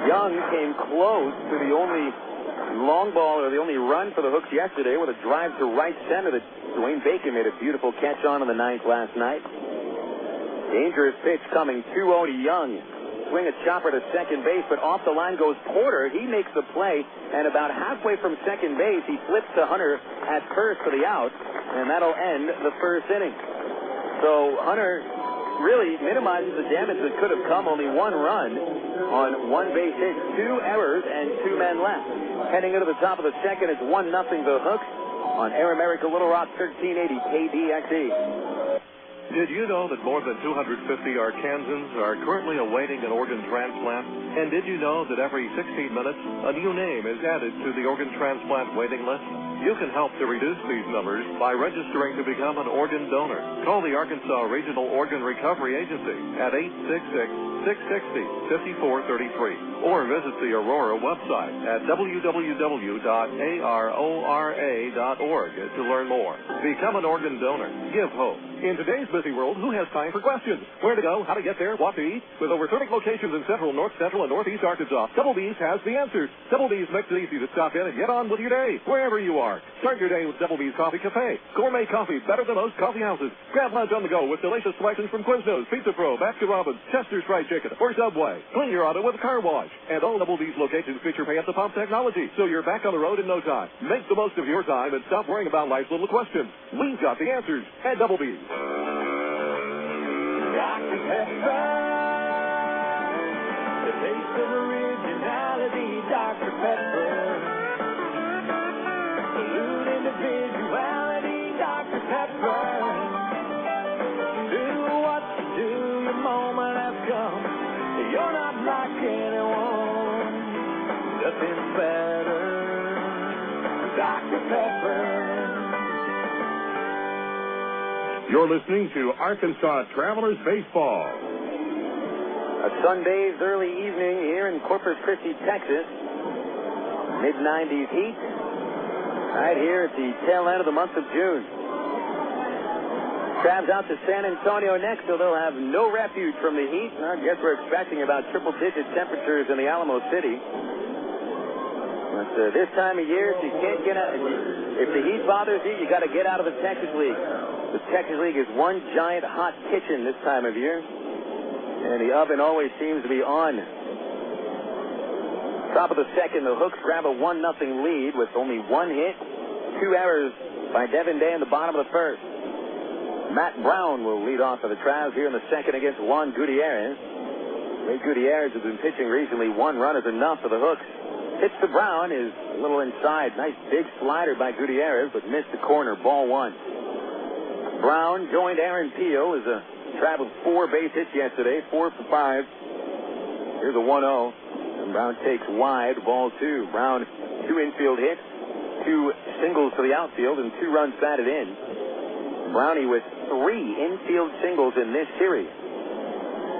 B: Young came close to the only long ball or the only run for the Hooks yesterday with a drive to right center that Dwayne Bacon made a beautiful catch on in the 9th last night. Dangerous pitch coming 2-0 to Young. Swing a chopper to second base, but off the line goes Porter. He makes the play, and about halfway from second base, he flips to Hunter at first for the out, and that'll end the first inning. So Hunter really minimizes the damage that could have come. Only 1 run on 1 base hit, 2 errors, and 2 men left. Heading into the top of the second, it's 1-0 the Hooks on Air America Little Rock 1380 KDXE.
A: Did you know that more than 250 Arkansans are currently awaiting an organ transplant? And did you know that every 16 minutes, a new name is added to the organ transplant waiting list? You can help to reduce these numbers by registering to become an organ donor. Call the Arkansas Regional Organ Recovery Agency at 866-660-5433 or visit the Aurora website at www.arora.org to learn more. Become an organ donor. Give hope. In today's busy world, who has time for questions? Where to go, how to get there, what to eat? With over 30 locations in central, north central, and northeast Arkansas, Double B's has the answers. Double B's makes it easy to stop in and get on with your day, wherever you are. Start your day with Double B's Coffee Cafe. Gourmet coffee, better than most coffee houses. Grab lunch on the go with delicious selections from Quiznos, Pizza Pro, Baskin Robbins, Chester's Fried Chicken, or Subway. Clean your auto with a car wash. And all Double B's locations feature pay-at-the-pump technology, so you're back on the road in no time. Make the most of your time and stop worrying about life's little questions. We've got the answers at Double B's.
M: Dr. Pepper, the taste of originality, Dr. Pepper. Salute individuality, Dr. Pepper. Do what you do, your moment has come. You're not like anyone, nothing better, Dr. Pepper.
I: You're listening to Arkansas Travelers Baseball.
B: A Sunday's early evening here in Corpus Christi, Texas. Mid-90s heat. Right here at the tail end of the month of June. Travs out to San Antonio next, so they'll have no refuge from the heat. I guess we're expecting about triple-digit temperatures in the Alamo City. But this time of year, if you can't get out, if the heat bothers you, you got to get out of the Texas League. The Texas League is one giant hot kitchen this time of year, and the oven always seems to be on. Top of the second, the Hooks grab a 1-0 lead with only 1 hit, 2 errors by Devin Day in the bottom of the first. Matt Brown will lead off for the Travs here in the second against Juan Gutiérrez. Ray Gutiérrez has been pitching recently. 1 run is enough for the Hooks. Pitch to Brown is a little inside. Nice big slider by Gutiérrez, but missed the corner. Ball 1. Brown joined Aaron Peel as a traveled 4 base hits yesterday, 4 for 5. Here's a 1-0. And Brown takes wide, ball 2. Brown, 2 infield hits, 2 singles to the outfield, and 2 runs batted in. Brownie with 3 infield singles in this series.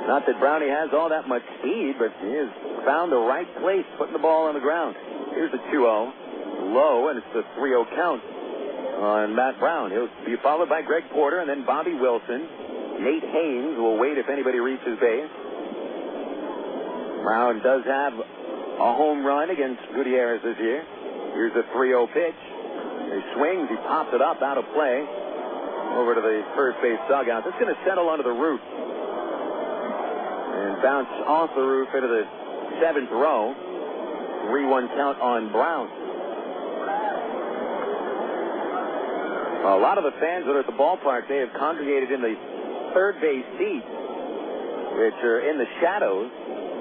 B: Not that Brownie has all that much speed, but he has found the right place, putting the ball on the ground. Here's the 2-0. Low, and it's the 3-0 count on Matt Brown. He'll be followed by Greg Porter and then Bobby Wilson. Nate Haynes will wait if anybody reaches base. Brown does have a home run against Gutiérrez this year. Here's a 3-0 pitch. He swings, he pops it up, out of play, over to the first base dugout. It's going to settle under the roof and bounce off the roof into the 7th row. 3-1 count on Brown. A lot of the fans that are at the ballpark, they have congregated in the third base seats, which are in the shadows.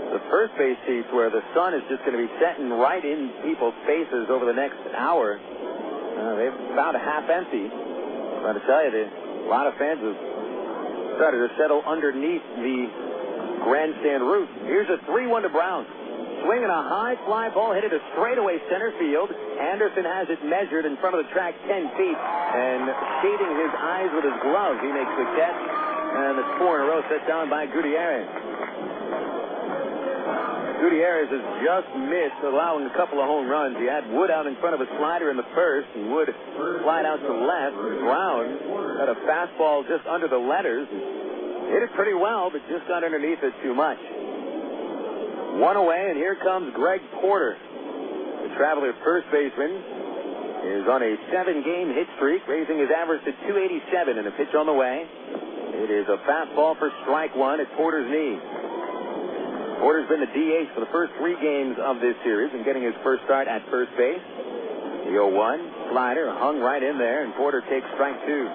B: The first base seats where the sun is just going to be setting right in people's faces over the next hour. They've about half empty. But I tell you, a lot of fans have started to settle underneath the grandstand roof. Here's a 3-1 to Brown. swing and a high fly ball hit it to straightaway center field. Anderson has it measured in front of the track 10 feet, and shading his eyes with his glove, he makes the catch, and it's 4 in a row set down by Gutiérrez. Gutiérrez has just missed allowing a couple of home runs. He had Wood out in front of a slider in the first, and Wood slide out to left. Brown had a fastball just under the letters. Hit it pretty well, but just got underneath it too much. 1 away, and here comes Greg Porter. The Travelers' first baseman is on a 7-game hit streak, raising his average to 287, and a pitch on the way. It is a fastball for strike 1 at Porter's knee. Porter's been the DH for the first 3 games of this series and getting his first start at first base. The 0-1 slider hung right in there, and Porter takes strike 2.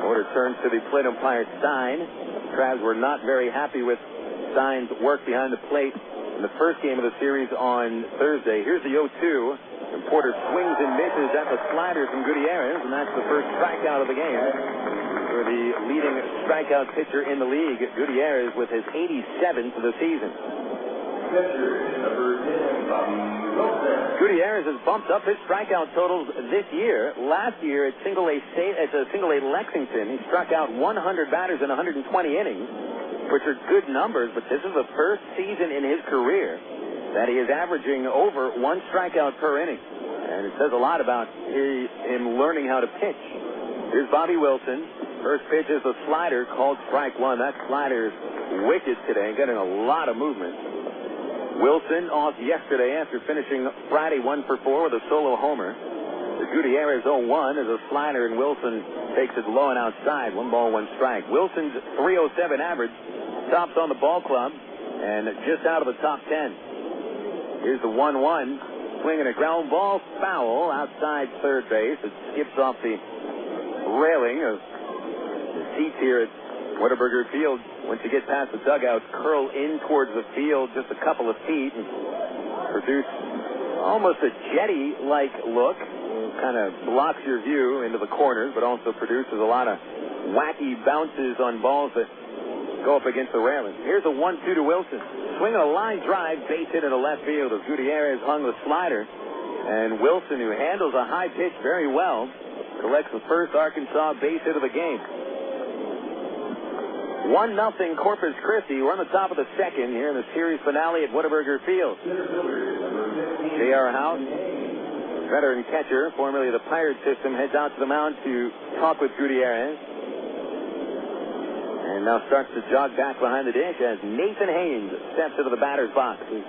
B: Porter turns to the plate umpire Stein. Travs were not very happy with Stein's work behind the plate in the first game of the series on Thursday. Here's the 0-2, and Porter swings and misses at the slider from Gutiérrez, and that's the first strikeout of the game for the leading strikeout pitcher in the league, Gutiérrez, with his 87th of the season. Gutiérrez has bumped up his strikeout totals this year. Last year at Single A Lexington, he struck out 100 batters in 120 innings, which are good numbers, but this is the first season in his career that he is averaging over 1 strikeout per inning. And it says a lot about him learning how to pitch. Here's Bobby Wilson. First pitch is the slider, called strike 1. That slider is wicked today, getting a lot of movement. Wilson off yesterday after finishing Friday 1 for 4 with a solo homer. The Gutiérrez 0-1 is a slider, and Wilson takes it low and outside. 1 ball, 1 strike. Wilson's .307 average tops on the ball club and just out of the top 10. Here's the 1-1. Swinging a ground ball foul outside third base. It skips off the railing of seats here at Whataburger Field. Once you get past the dugout, curl in towards the field just a couple of feet and produce almost a jetty-like look. Kind of blocks your view into the corners, but also produces a lot of wacky bounces on balls that go up against the railing. Here's a 1-2 to Wilson. Swinging a line drive, base hit into left field as Gutiérrez hung the slider. And Wilson, who handles a high pitch very well, collects the first Arkansas base hit of the game. 1-0 Corpus Christi. We're on the top of the second here in the series finale at Whataburger Field. J.R. House, veteran catcher, formerly of the Pirate system, heads out to the mound to talk with Gutiérrez. And now starts to jog back behind the dish as Nathan Haynes steps into the batter's box. His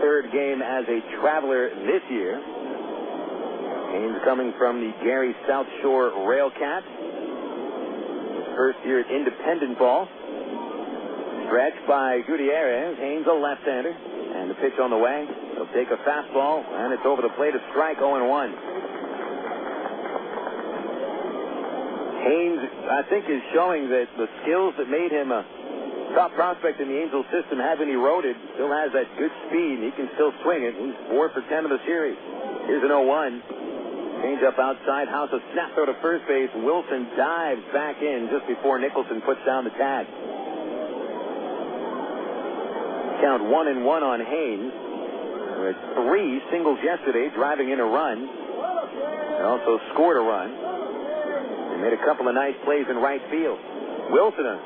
B: 3rd game as a Traveler this year. Haynes coming from the Gary South Shore Railcats. First year at independent ball. Stretched by Gutiérrez. Haynes a left-hander. And the pitch on the way. He'll take a fastball, and it's over the plate. A strike, 0-1. Haynes, I think, is showing that the skills that made him a top prospect in the Angels system haven't eroded. Still has that good speed. He can still swing it. He's 4 for 10 of the series. Here's an 0-1. Change up outside. House a snap throw to first base. Wilson dives back in just before Nicholson puts down the tag. Count 1-1 on Haynes. Who had 3 singles yesterday, driving in a run. And also scored a run. He made a couple of nice plays in right field. Wilson, a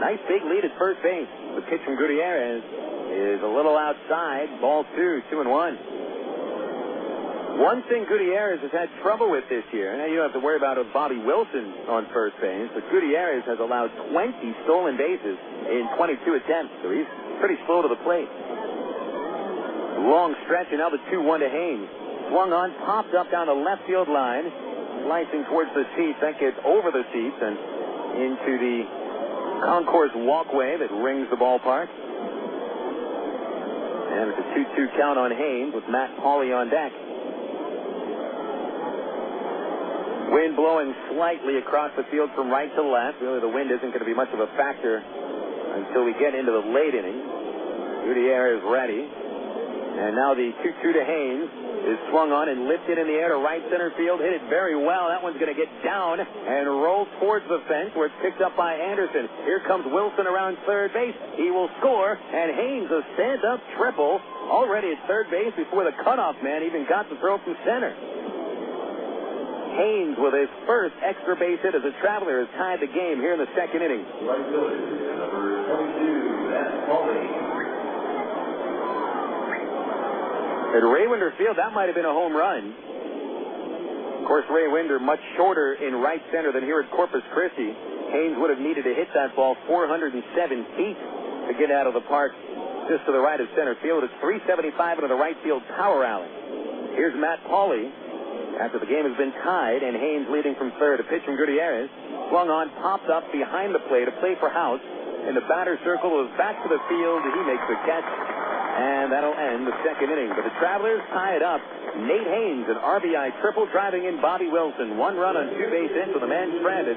B: nice big lead at first base. The pitch from Gutiérrez is a little outside. Ball 2, 2-1. One thing Gutiérrez has had trouble with this year, now you don't have to worry about Bobby Wilson on first base, but Gutiérrez has allowed 20 stolen bases in 22 attempts, so he's pretty slow to the plate. Long stretch, and now the 2-1 to Haynes. Swung on, popped up down the left field line, slicing towards the seats. That gets over the seats and into the concourse walkway that rings the ballpark. And it's a 2-2 count on Haynes with Matt Pauley on deck. Wind blowing slightly across the field from right to left. Really, the wind isn't going to be much of a factor until we get into the late innings. Gutiérrez ready. And now the 2-2 to Haynes. is swung on and lifted in the air to right center field. Hit it very well. That one's going to get down and roll towards the fence where it's picked up by Anderson. Here comes Wilson around third base. He will score, and Haynes, a stand-up triple, already at third base before the cutoff man even got the throw from center. Haynes with his first extra base hit as a Traveler has tied the game here in the second inning.
C: Right fielder, number 22, that's Paulie.
B: At Ray Winder Field, that might have been a home run. Of course, Ray Winder much shorter in right center than here at Corpus Christi. Haynes would have needed to hit that ball 407 feet to get out of the park just to the right of center field. It's 375 into the right field power alley. Here's Matt Paulie after the game has been tied and Haynes leading from third. A pitch from Gutiérrez. Swung on, popped up behind the plate. A play for House. In the batter circle, was back to the field. He makes the catch. And that'll end the second inning. But the Travelers tie it up. Nate Haynes, an RBI triple, driving in Bobby Wilson. One run on two base hits with a man stranded.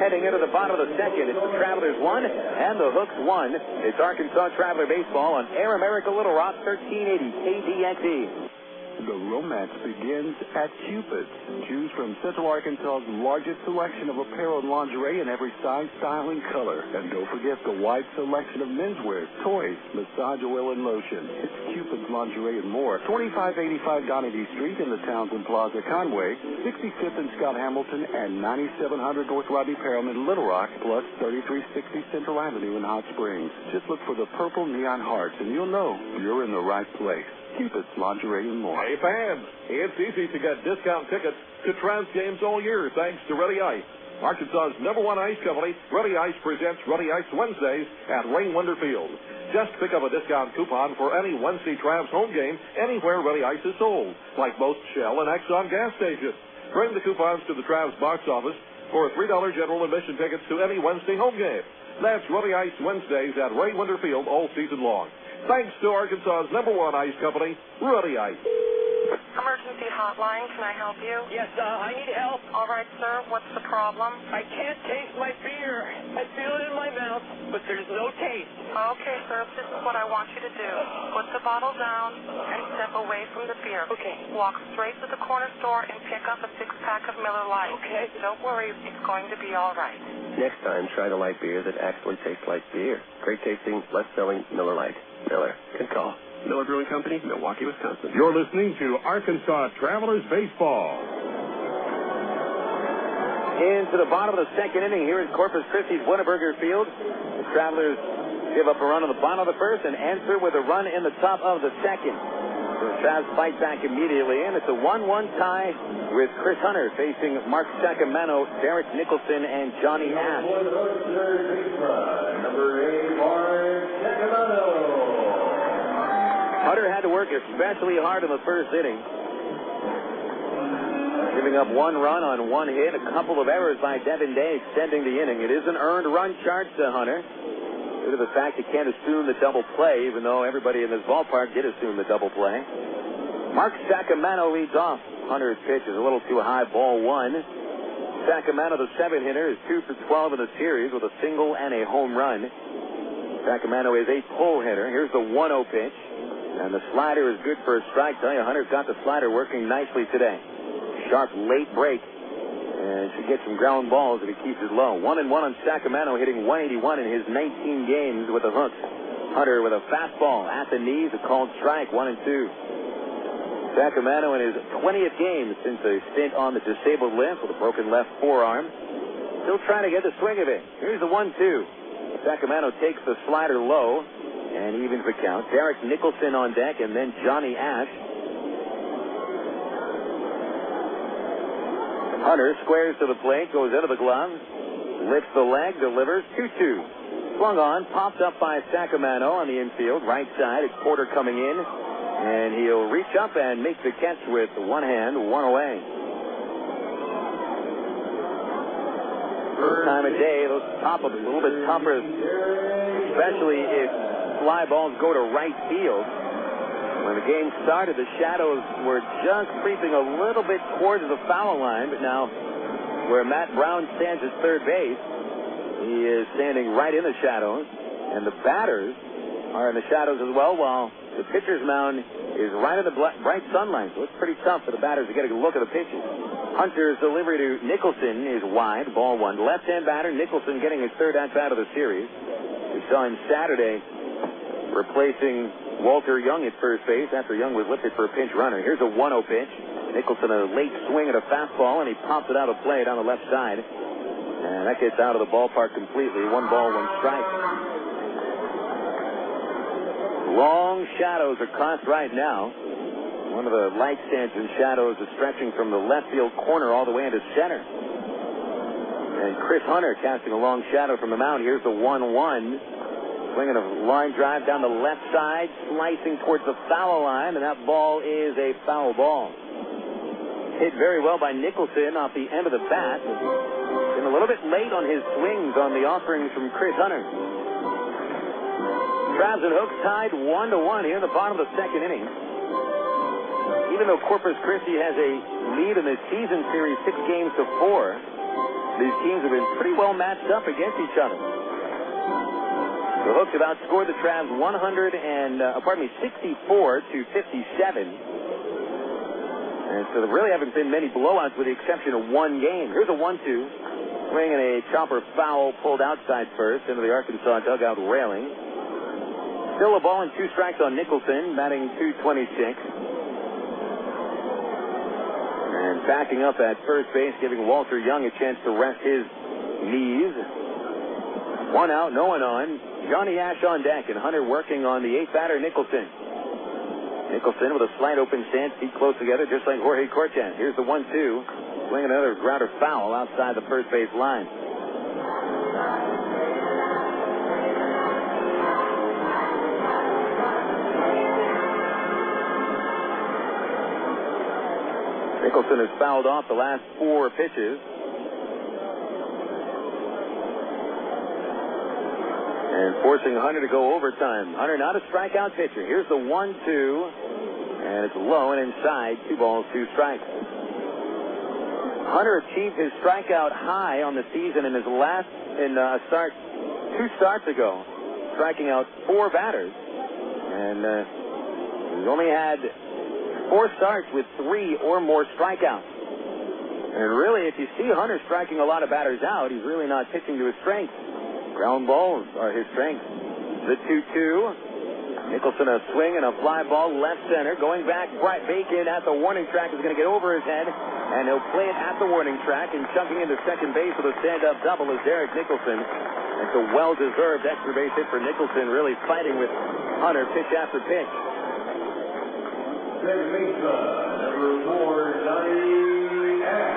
B: Heading into the bottom of the second, it's the Travelers 1 and the Hooks 1. It's Arkansas Traveler Baseball on Air America Little Rock, 1380 KDXE.
N: The romance begins at Cupid's. Choose from Central Arkansas's largest selection of apparel and lingerie in every size, style, and color. And don't forget the wide selection of menswear, toys, massage oil, and lotion. It's Cupid's Lingerie and more. 2585 Donaghy Street in the Townsend Plaza, Conway, 65th and Scott Hamilton, and 9700 North Rodney Perelman in Little Rock, plus 3360 Central Avenue in Hot Springs. Just look for the purple neon hearts, and you'll know you're in the right place. Cupid's Lingerie and more.
A: Hey, fans, it's easy to get discount tickets to Trans games all year thanks to Ready Ice. Arkansas's #1 ice company, Ready Ice presents Ready Ice Wednesdays at Wayne Winder Field. Just pick up a discount coupon for any Wednesday Travs home game anywhere Ready Ice is sold, like most Shell and Exxon gas stations. Bring the coupons to the Travs box office for $3 general admission tickets to any Wednesday home game. That's Ready Ice Wednesdays at Wayne Winder Field all season long. Thanks to Arkansas's #1 ice company, Ready Ice.
O: Emergency hotline, can I help you?
P: Yes, I need help.
O: All right, sir, what's the problem?
P: I can't taste my beer. I feel it in my mouth, but there's no taste.
O: Okay, sir, this is what I want you to do. Put the bottle down and step away from the beer.
P: Okay.
O: Walk straight to the corner store and pick up a 6-pack of Miller Lite.
P: Okay.
O: Don't worry, it's going to be all right.
K: Next time, try the light beer that actually tastes like beer. Great tasting, less selling Miller Lite. Miller can call. Miller Brewing Company, Milwaukee, Wisconsin.
I: You're listening to Arkansas Travelers Baseball.
B: Into the bottom of the second inning here at Corpus Christi's Whataburger Field. The Travelers give up a run on the bottom of the first and answer with a run in the top of the second. So the Travs fight back immediately, and it's a 1-1 tie with Chris Hunter facing Mark Saccomanno, Derek Nicholson, and Johnny Ash.
C: Number 8, Mark Saccomanno.
B: Hunter had to work especially hard in the first inning, giving up one run on one hit, a couple of errors by Devin Day extending the inning. It is an earned run charge to Hunter due to the fact he can't assume the double play, even though everybody in this ballpark did assume the double play. Mark Saccomanno leads off. Hunter's pitch is a little too high, ball one. Saccomanno, the 7-hitter, is 2 for 12 in the series with a single and a home run. Saccomanno is a pull hitter. Here's the 1-0 pitch. And the slider is good for a strike. Tell you, Hunter's got the slider working nicely today. Sharp late break. And should get some ground balls if he keeps it low. 1-1 on Saccomanno, hitting 181 in his 19 games with the hooks. Hunter with a fastball at the knees, a called strike, 1-2. Saccomanno in his 20th game since a stint on the disabled list with a broken left forearm. Still trying to get the swing of it. Here's the 1-2. Saccomanno takes the slider low and evens the count. Derek Nicholson on deck, and then Johnny Ash. Hunter squares to the plate, goes into the glove, lifts the leg, delivers 2-2. Swung on, popped up by Saccomanno on the infield, right side. It's Porter coming in, and he'll reach up and make the catch with one hand, one away. First time of day, those top of a little bit tougher, especially if fly balls go to right field. When the game started, the shadows were just creeping a little bit towards the foul line, but now where Matt Brown stands at third base, he is standing right in the shadows, and the batters are in the shadows as well, while the pitcher's mound is right in the bright sunlight, so it's pretty tough for the batters to get a look at the pitches. Hunter's delivery to Nicholson is wide, ball one. Left-hand batter, Nicholson getting his third at-bat of the series. We saw him Saturday replacing Walter Young at first base after Young was lifted for a pinch runner. Here's a 1-0 pitch. Nicholson a late swing at a fastball, and he pops it out of play down the left side. And that gets out of the ballpark completely. 1 ball, 1 strike. Long shadows are cast right now. One of the light stands and shadows is stretching from the left field corner all the way into center. And Chris Hunter casting a long shadow from the mound. Here's the 1-1. Swinging a line drive down the left side, slicing towards the foul line, and that ball is a foul ball. Hit very well by Nicholson off the end of the bat. Been a little bit late on his swings on the offerings from Chris Hunter. Travs and Hooks tied 1-1 here in the bottom of the second inning. Even though Corpus Christi has a lead in the season series 6-4, these teams have been pretty well matched up against each other. The Hooks have outscored the Travs 64 to 57. And so there really haven't been many blowouts with the exception of one game. Here's a 1-2. Swing and a chopper foul pulled outside first into the Arkansas dugout railing. Still a ball and 2 strikes on Nicholson, batting .226. And backing up at first base, giving Walter Young a chance to rest his knees. 1 out, no one on. Johnny Ash on deck, and Hunter working on the 8th batter, Nicholson. Nicholson with a slight open stance, feet close together, just like Jorge Cortez. Here's the 1-2. Swing another grounder foul outside the first base line. Nicholson has fouled off the last 4 pitches. And forcing Hunter to go overtime. Hunter not a strikeout pitcher. Here's the 1-2. And it's low and inside. 2 balls, 2 strikes. Hunter achieved his strikeout high on the season in his last 2 starts ago, striking out 4 batters. And he's only had 4 starts with 3 or more strikeouts. And really, if you see Hunter striking a lot of batters out, he's really not pitching to his strengths. Ground balls are his strength. The 2-2. Nicholson a swing and a fly ball left center. Going back, Bright Bacon at the warning track is going to get over his head, and he'll play it at the warning track. And chunking into second base with a stand-up double is Derek Nicholson. It's a well-deserved extra base hit for Nicholson, really fighting with Hunter pitch after pitch.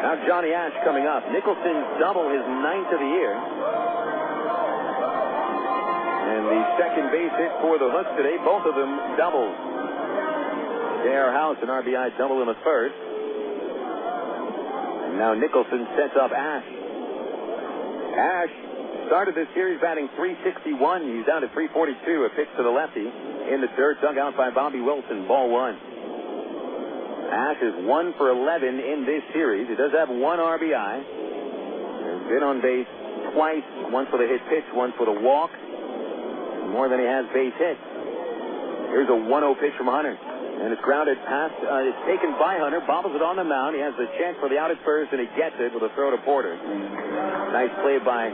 B: Now Johnny Ash coming up. Nicholson's double, his 9th of the year. And the second base hit for the Hooks today, both of them doubles. J.R. House, an RBI double in the first. And now Nicholson sets up Ash. Ash started this series batting .361. He's down to .342, a pitch to the lefty. In the dirt, dug out by Bobby Wilson, ball 1. Ash is 1 for 11 in this series. He does have 1 RBI. He's been on base twice, once for the hit pitch, once for the walk. More than he has base hits. Here's a 1-0 pitch from Hunter. And it's grounded past, it's taken by Hunter, bobbles it on the mound. He has the chance for the out at first, and he gets it with a throw to Porter. Nice play by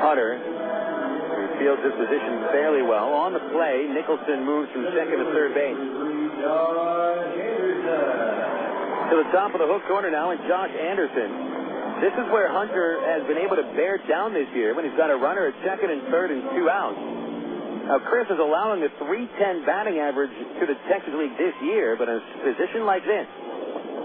B: Hunter. He fields his position fairly well. On the play, Nicholson moves from second to third base. To the top of the hook corner now, and Josh Anderson. This is where Hunter has been able to bear down this year when he's got a runner at second and third and 2 outs. Now, Chris is allowing a .310 batting average to the Texas League this year, but in a position like this,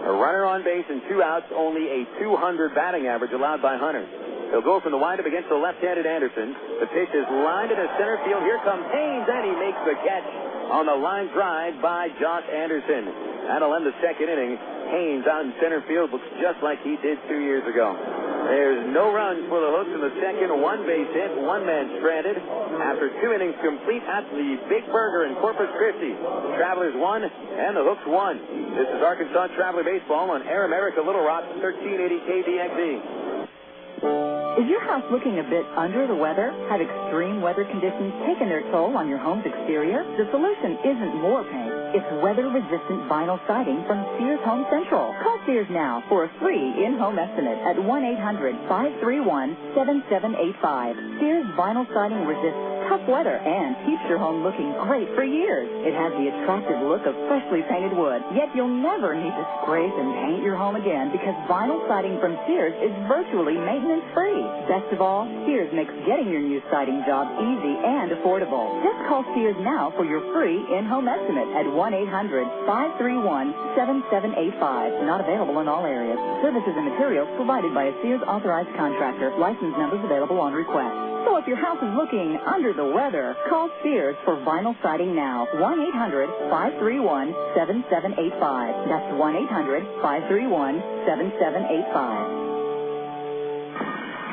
B: a runner on base and 2 outs, only a .200 batting average allowed by Hunter. He'll go from the windup against the left-handed Anderson. The pitch is lined into center field. Here comes Haynes, and he makes the catch on the line drive by Josh Anderson. That'll end the second inning. Haynes out in center field looks just like he did 2 years ago. There's no runs for the Hooks in the second. 1 base hit, 1 man stranded. After 2 innings complete at the Big Burger in Corpus Christi. The Travelers won, and the Hooks won. This is Arkansas Traveler Baseball on Air America Little Rock, 1380 KDXE.
J: Is your house looking a bit under the weather? Have extreme weather conditions taken their toll on your home's exterior? The solution isn't more paint. It's weather-resistant vinyl siding from Sears Home Central. Call Sears now for a free in-home estimate at 1-800-531-7785. Sears vinyl siding resists tough weather and keeps your home looking great for years. It has the attractive look of freshly painted wood, yet you'll never need to scrape and paint your home again because vinyl siding from Sears is virtually maintenance-free. Best of all, Sears makes getting your new siding job easy and affordable. Just call Sears now for your free in-home estimate at 1-800-531-7785. Not available in all areas. Services and materials provided by a Sears authorized contractor. License numbers available on request. So if your house is looking under the weather, call Sears for vinyl siding now. 1-800-531-7785. That's 1-800-531-7785.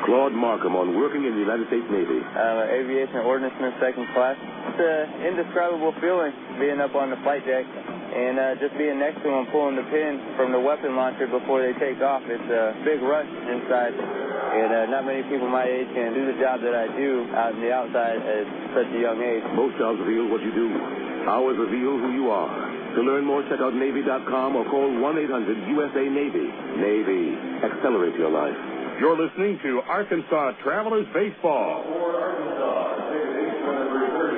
Q: Claude Markham on working in the United States Navy.
R: I'm an aviation ordnanceman, second class. It's an indescribable feeling being up on the flight deck and just being next to them, pulling the pin from the weapon launcher before they take off. It's a big rush inside, and not many people my age can do the job that I do out in the outside at such a young age.
Q: Most jobs reveal what you do. Ours reveal who you are. To learn more, check out Navy.com or call 1-800-USA-NAVY. Navy. Accelerate your life.
I: You're listening to Arkansas Travelers Baseball.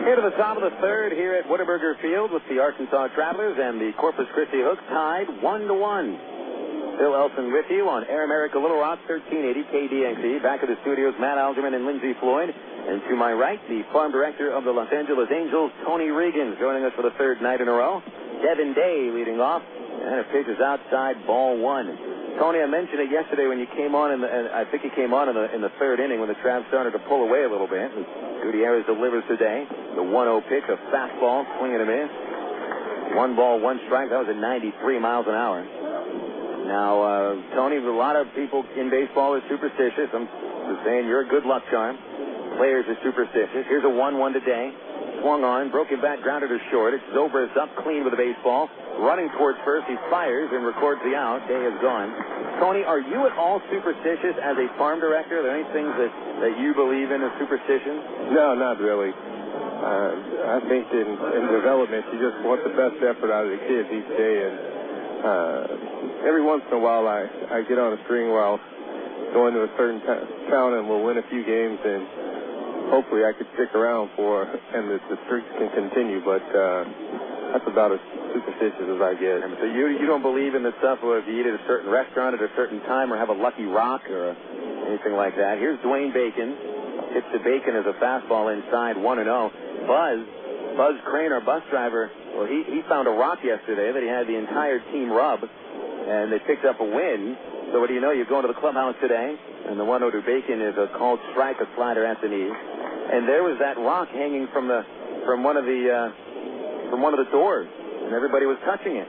B: Here to the top of the third here at Whataburger Field with the Arkansas Travelers and the Corpus Christi Hooks tied 1-1. Phil Elson with you on Air America Little Rock, 1380 KDXE. Back at the studios, Matt Algerman and Lindsey Floyd. And to my right, the farm director of the Los Angeles Angels, Tony Regan, joining us for the third night in a row. Devin Day leading off, and a pitch is outside, ball one. Tony, I mentioned it yesterday when you came on, and I think you came on in the third inning when the Travs started to pull away a little bit. Gutiérrez delivers today. The 1-0 pitch, a fastball, swing and a miss. 1 ball, 1 strike. That was at 93 miles an hour. Now, Tony, a lot of people in baseball are superstitious. I'm just saying you're a good luck charm. Players are superstitious. Here's a 1-1 today. Swung on, broken bat, grounded to short. It's Zobrist up clean with the baseball. Running towards first, he fires and records the out. Day is gone. Tony, are you at all superstitious as a farm director? Are there any things that you believe in as superstition?
S: No, not really. I think in development, you just want the best effort out of the kids each day. And every once in a while, I get on a string where I'll go into a certain town and we'll win a few games, and hopefully I could stick around and the streaks can continue. But that's about as superstitious as I get.
B: So you don't believe in the stuff where if you eat at a certain restaurant at a certain time or have a lucky rock or anything like that. Here's Dwayne Bacon. Hits to Bacon as a fastball inside, 1-0. Buzz Crane, our bus driver, well, he found a rock yesterday that he had the entire team rub, and they picked up a win. So what do you know? You go into the clubhouse today, and the 1-0 to Bacon is a called strike, a slider at the knee. And there was that rock hanging from one of the doors, and everybody was touching it.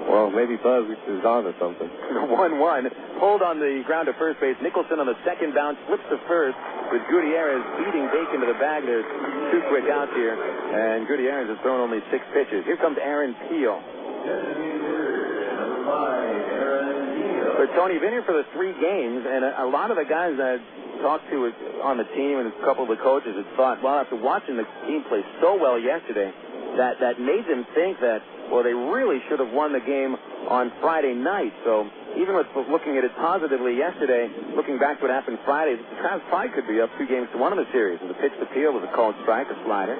S: Well, maybe Buzz is on to something.
B: 1-1. Pulled on the ground to first base. Nicholson on the second bounce, flips to first with Gutiérrez beating Bacon to the bag. There's 2 quick outs here, and Gutiérrez has thrown only 6 pitches. Here comes Aaron Peel. But Tony, you've been here for the 3 games, and a lot of the guys that I talked to on the team and a couple of the coaches had thought, well, after watching the team play so well yesterday, that made them think that, well, they really should have won the game on Friday night. So even with looking at it positively yesterday, looking back to what happened Friday, the Travs probably could be up 2-1 in the series. And the pitch to Peel was a called strike, a slider.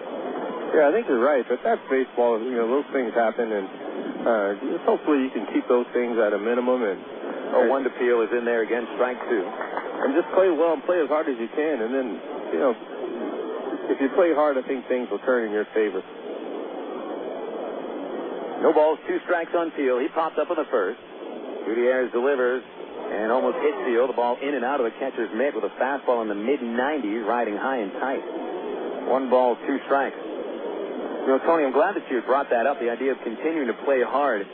S: Yeah, I think you're right, but that's baseball. You know, those things happen, and hopefully you can keep those things at a minimum. And
B: 1 to Peel is in there again, strike 2.
S: And just play well and play as hard as you can, and then, you know, if you play hard, I think things will turn in your favor.
B: No balls, 2 strikes on Peel. He popped up in the first. Gutiérrez delivers and almost hits Peel. The ball in and out of the catcher's mitt with a fastball in the mid-90s, riding high and tight. 1 ball, 2 strikes. You know, Tony, I'm glad that you brought that up, the idea of continuing to play hard.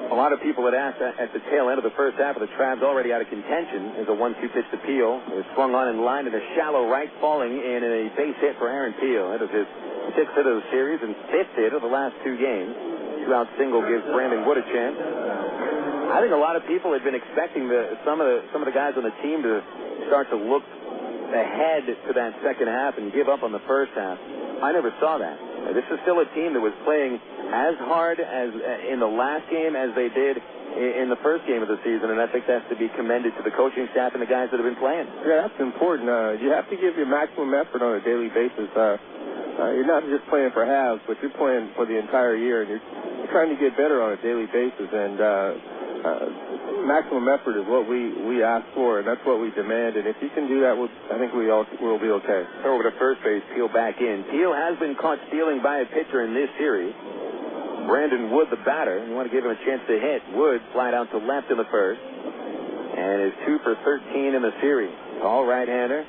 B: A lot of people had asked at the tail end of the first half of the Travs already out of contention. There's a 1-2 pitch to Peel. It was swung on in line to the shallow right, falling in a base hit for Aaron Peel. That was his 6th hit of the series and 5th hit of the last 2 games. 2-out single gives Brandon Wood a chance. I think a lot of people had been expecting some of the guys on the team to start to look ahead to that second half and give up on the first half. I never saw that. This is still a team that was playing as hard as in the last game as they did in the first game of the season, and I think that's to be commended to the coaching staff and the guys that have been playing.
S: Yeah, that's important. You have to give your maximum effort on a daily basis. You're not just playing for halves, but you're playing for the entire year, and you're trying to get better on a daily basis, and maximum effort is what we ask for, and that's what we demand, and if you can do that, I think we'll be okay.
B: Over to first base, Peel back in. Peel has been caught stealing by a pitcher in this series. Brandon Wood, the batter. You want to give him a chance to hit. Wood flied out to left in the first, and is 2 for 13 in the series. Tall right-hander.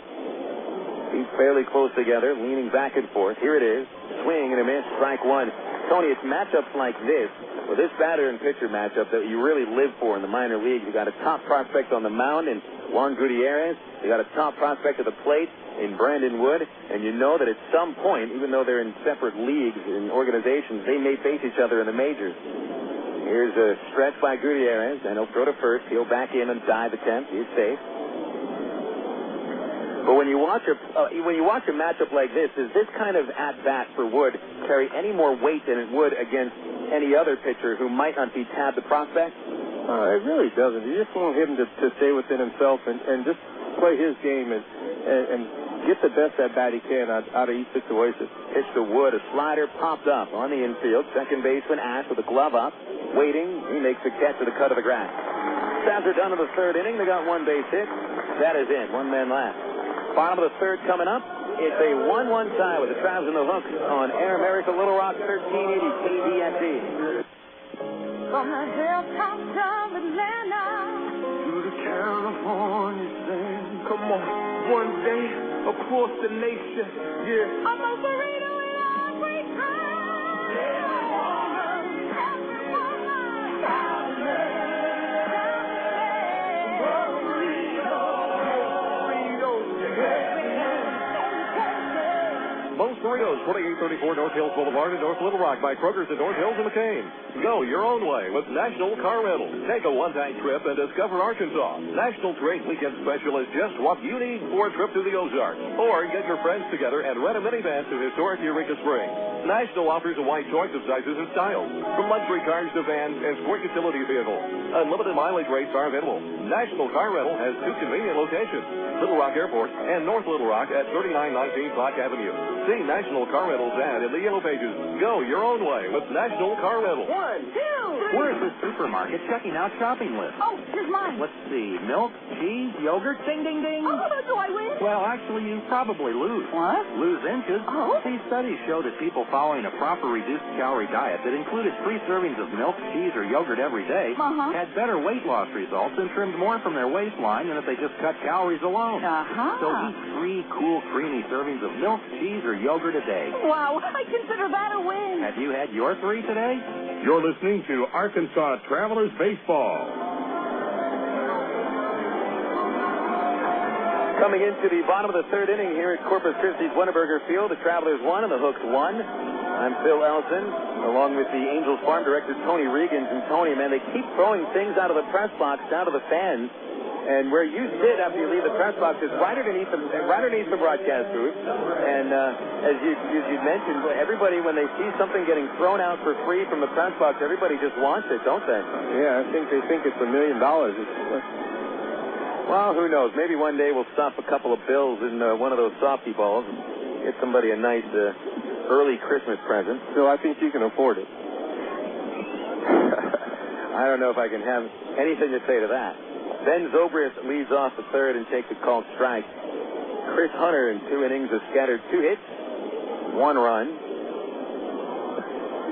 B: He's fairly close together, leaning back and forth. Here it is. Swing and a miss, strike one. Tony, it's matchups like this, or this batter and pitcher matchup that you really live for in the minor leagues. You got a top prospect on the mound in Juan Gutiérrez. You got a top prospect at the plate in Brandon Wood, and you know that at some point, even though they're in separate leagues and organizations, they may face each other in the majors. Here's a stretch by Gutiérrez, and he'll throw to first. He'll back in and dive attempt. He's safe. But when you watch a matchup like this, does this kind of at-bat for Wood carry any more weight than it would against any other pitcher who might not be tabbed the prospect?
S: It really doesn't. You just want him to stay within himself and just play his game and get the best at-bat he can out of each situation.
B: Pitch to Wood. A slider popped up on the infield. Second baseman Ash with a glove up, waiting. He makes the catch with the cut of the grass. Stabs are done in the third inning. They got one base hit. That is it. One man left. Bottom of the third coming up. It's a 1-1 tie with the Travs and the Hooks on Air America Little Rock 1380 KDSE.
M: From the hilltops of Atlanta to the California sand. Come on, one day across the nation, yeah. I'm a burrito in every time.
A: Most Burritos, 2834 North Hills Boulevard in North Little Rock by Kroger's in North Hills and McCain. Go your own way with National Car Rental. Take a one-time trip and discover Arkansas. National's great weekend special is just what you need for a trip to the Ozarks. Or get your friends together and rent a minivan to historic Eureka Springs. National offers a wide choice of sizes and styles, from luxury cars to vans and sport utility vehicles. Unlimited mileage rates are available. National Car Rental has 2 convenient locations, Little Rock Airport and North Little Rock at 3919 Clark Avenue. See National Car Rental's ad in the Yellow Pages. Go your own way with National Car Rental.
M: 1, 2, 3.
T: We're at the supermarket checking out shopping lists.
J: Oh, here's mine.
T: Let's see. Milk, cheese, yogurt, ding, ding, ding.
J: Oh, do I win?
T: Well, actually, you probably lose.
J: What?
T: Lose inches.
J: Oh.
T: These studies show that people following a proper reduced calorie diet that included 3 servings of milk, cheese, or yogurt every day had better weight loss results and trimmed more from their waistline than if they just cut calories alone. So eat 3 cool, creamy servings of milk, cheese, or yogurt a day.
J: Wow, I consider that a win.
T: Have you had your 3 today?
I: You're listening to Arkansas Travelers Baseball.
B: Coming into the bottom of the third inning here at Corpus Christi's Wienerberger Field, the Travelers won and the Hooks won. I'm Phil Elson, along with the Angels farm director Tony Regans. And Tony, man, they keep throwing things out of the press box down to the fans. And where you sit after you leave the press box is right underneath the broadcast booth. And as you mentioned, everybody, when they see something getting thrown out for free from the press box, everybody just wants it, don't they?
S: Yeah, I think they think it's $1 million.
B: Well, who knows? Maybe one day we'll stuff a couple of bills in one of those softy balls and get somebody a nice early Christmas present.
S: So I think you can afford it.
B: I don't know if I can have anything to say to that. Then Zobrist leads off the third and takes a called strike. Chris Hunter in 2 innings has scattered 2 hits, 1 run.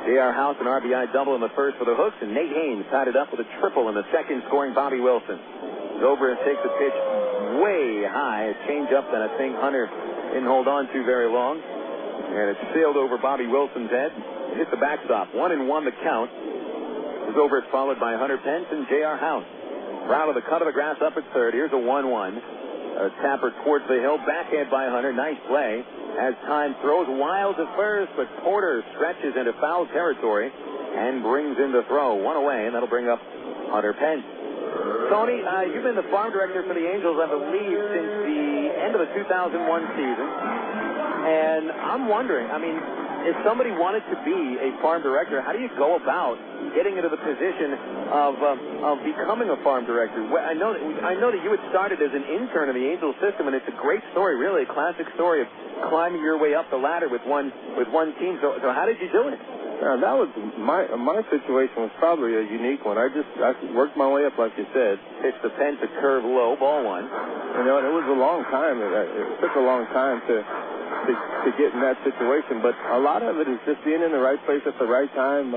B: J.R. House an RBI double in the first for the Hooks, and Nate Haynes tied it up with a triple in the second, scoring Bobby Wilson. Zobrist takes a pitch way high, a change-up that I think Hunter didn't hold on to very long, and it sailed over Bobby Wilson's head. It hit the backstop. 1-1 the count. Zobrist followed by Hunter Pence and J.R. House. Proud of the cut of the grass up at third. Here's a 1-1. A tapper towards the hill. Backhand by Hunter. Nice play. As time throws wild to first, but Porter stretches into foul territory and brings in the throw. 1 away, and that'll bring up Hunter Pence. Tony, you've been the farm director for the Angels, I believe, since the end of the 2001 season. And I'm wondering, I mean, if somebody wanted to be a farm director, how do you go about getting into the position of becoming a farm director? Well, I know that you had started as an intern in the Angel system, and it's a great story, really, a classic story of climbing your way up the ladder with one team. So how did you do it?
S: That was my situation was probably a unique one. I worked my way up, like you said.
B: Pitched the Pence, a curve low, ball one.
S: You know, and it was a long time. It took a long time to get in that situation, but a lot of it is just being in the right place at the right time,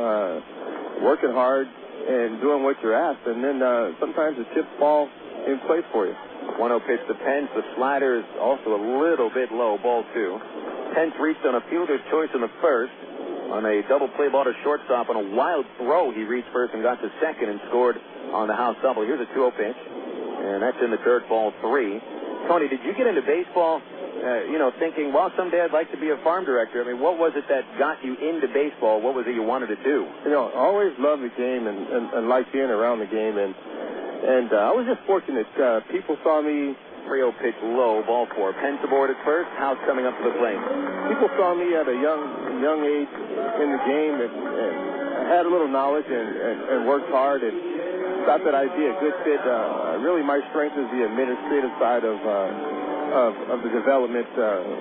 S: working hard and doing what you're asked, and then sometimes the chips fall in place for you.
B: 1-0 pitch to Pence. The slider is also a little bit low, ball two. Pence reached on a fielder's choice in the first. On a double play ball to shortstop on a wild throw, he reached first and got to second and scored on the house double. Here's a 2-0 pitch, and that's in the dirt, ball three. Tony, did you get into baseball, thinking, well, someday I'd like to be a farm director? I mean, what was it that got you into baseball? What was it you wanted to do?
S: Always loved the game and liked being around the game, and I was just fortunate. People saw me.
B: 3-0 pitch low, ball four. Pence aboard at first, House coming up to the plate.
S: People saw me at a young age in the game, and I had a little knowledge and worked hard and thought that I'd be a good fit. Really, my strength is the administrative side of the development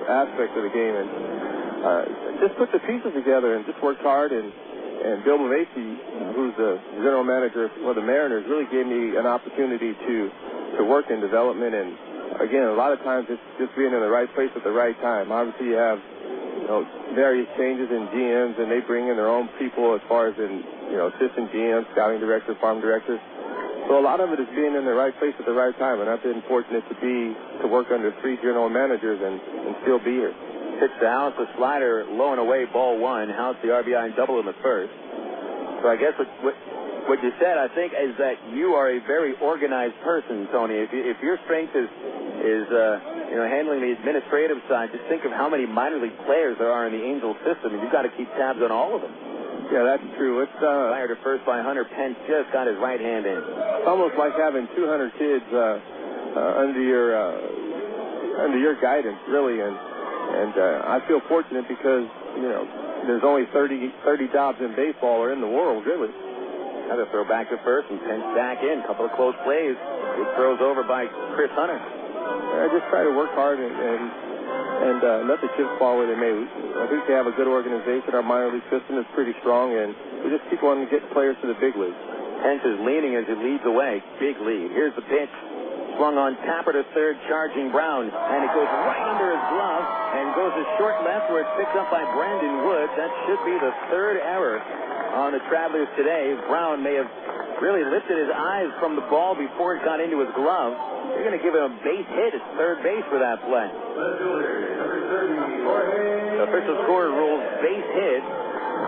S: aspect of the game, and just put the pieces together and just worked hard. And Bill Bavasi, who's the general manager for the Mariners, really gave me an opportunity to work in development. And again, a lot of times it's just being in the right place at the right time. Obviously, you have various changes in GMs, and they bring in their own people as far as in assistant GMs, scouting directors, farm directors. So a lot of it is being in the right place at the right time, and I've been fortunate to work under 3 general managers and still be here.
B: Pitch to House, the slider low and away, ball one. House the RBI and double in the first. So I guess what you said, I think, is that you are a very organized person, Tony. If your strength is handling the administrative side, just think of how many minor league players there are in the Angel system, and you've got to keep tabs on all of them.
S: Yeah, that's true. It's
B: fired to first by Hunter. Pence just got his right hand in.
S: It's almost like having 200 kids under your guidance, really, and I feel fortunate because there's only 30 jobs in baseball or in the world, really.
B: Another throw back to first, and Pence back in. Couple of close plays. It throws over by Chris Hunter.
S: I just try to work hard and let the chips fall where they may. I think they have a good organization. Our minor league system is pretty strong, and we just keep wanting to get players to the big leagues.
B: Pence is leaning as he leads away. Big lead. Here's the pitch. Swung on Tapper to third, charging Brown, and it goes right under his glove and goes to short left where it's picked up by Brandon Woods. That should be the third error on the Travelers today. Brown may have really lifted his eyes from the ball before it got into his glove. They're going to give him a base hit at third base for that play. The official score rules base hit,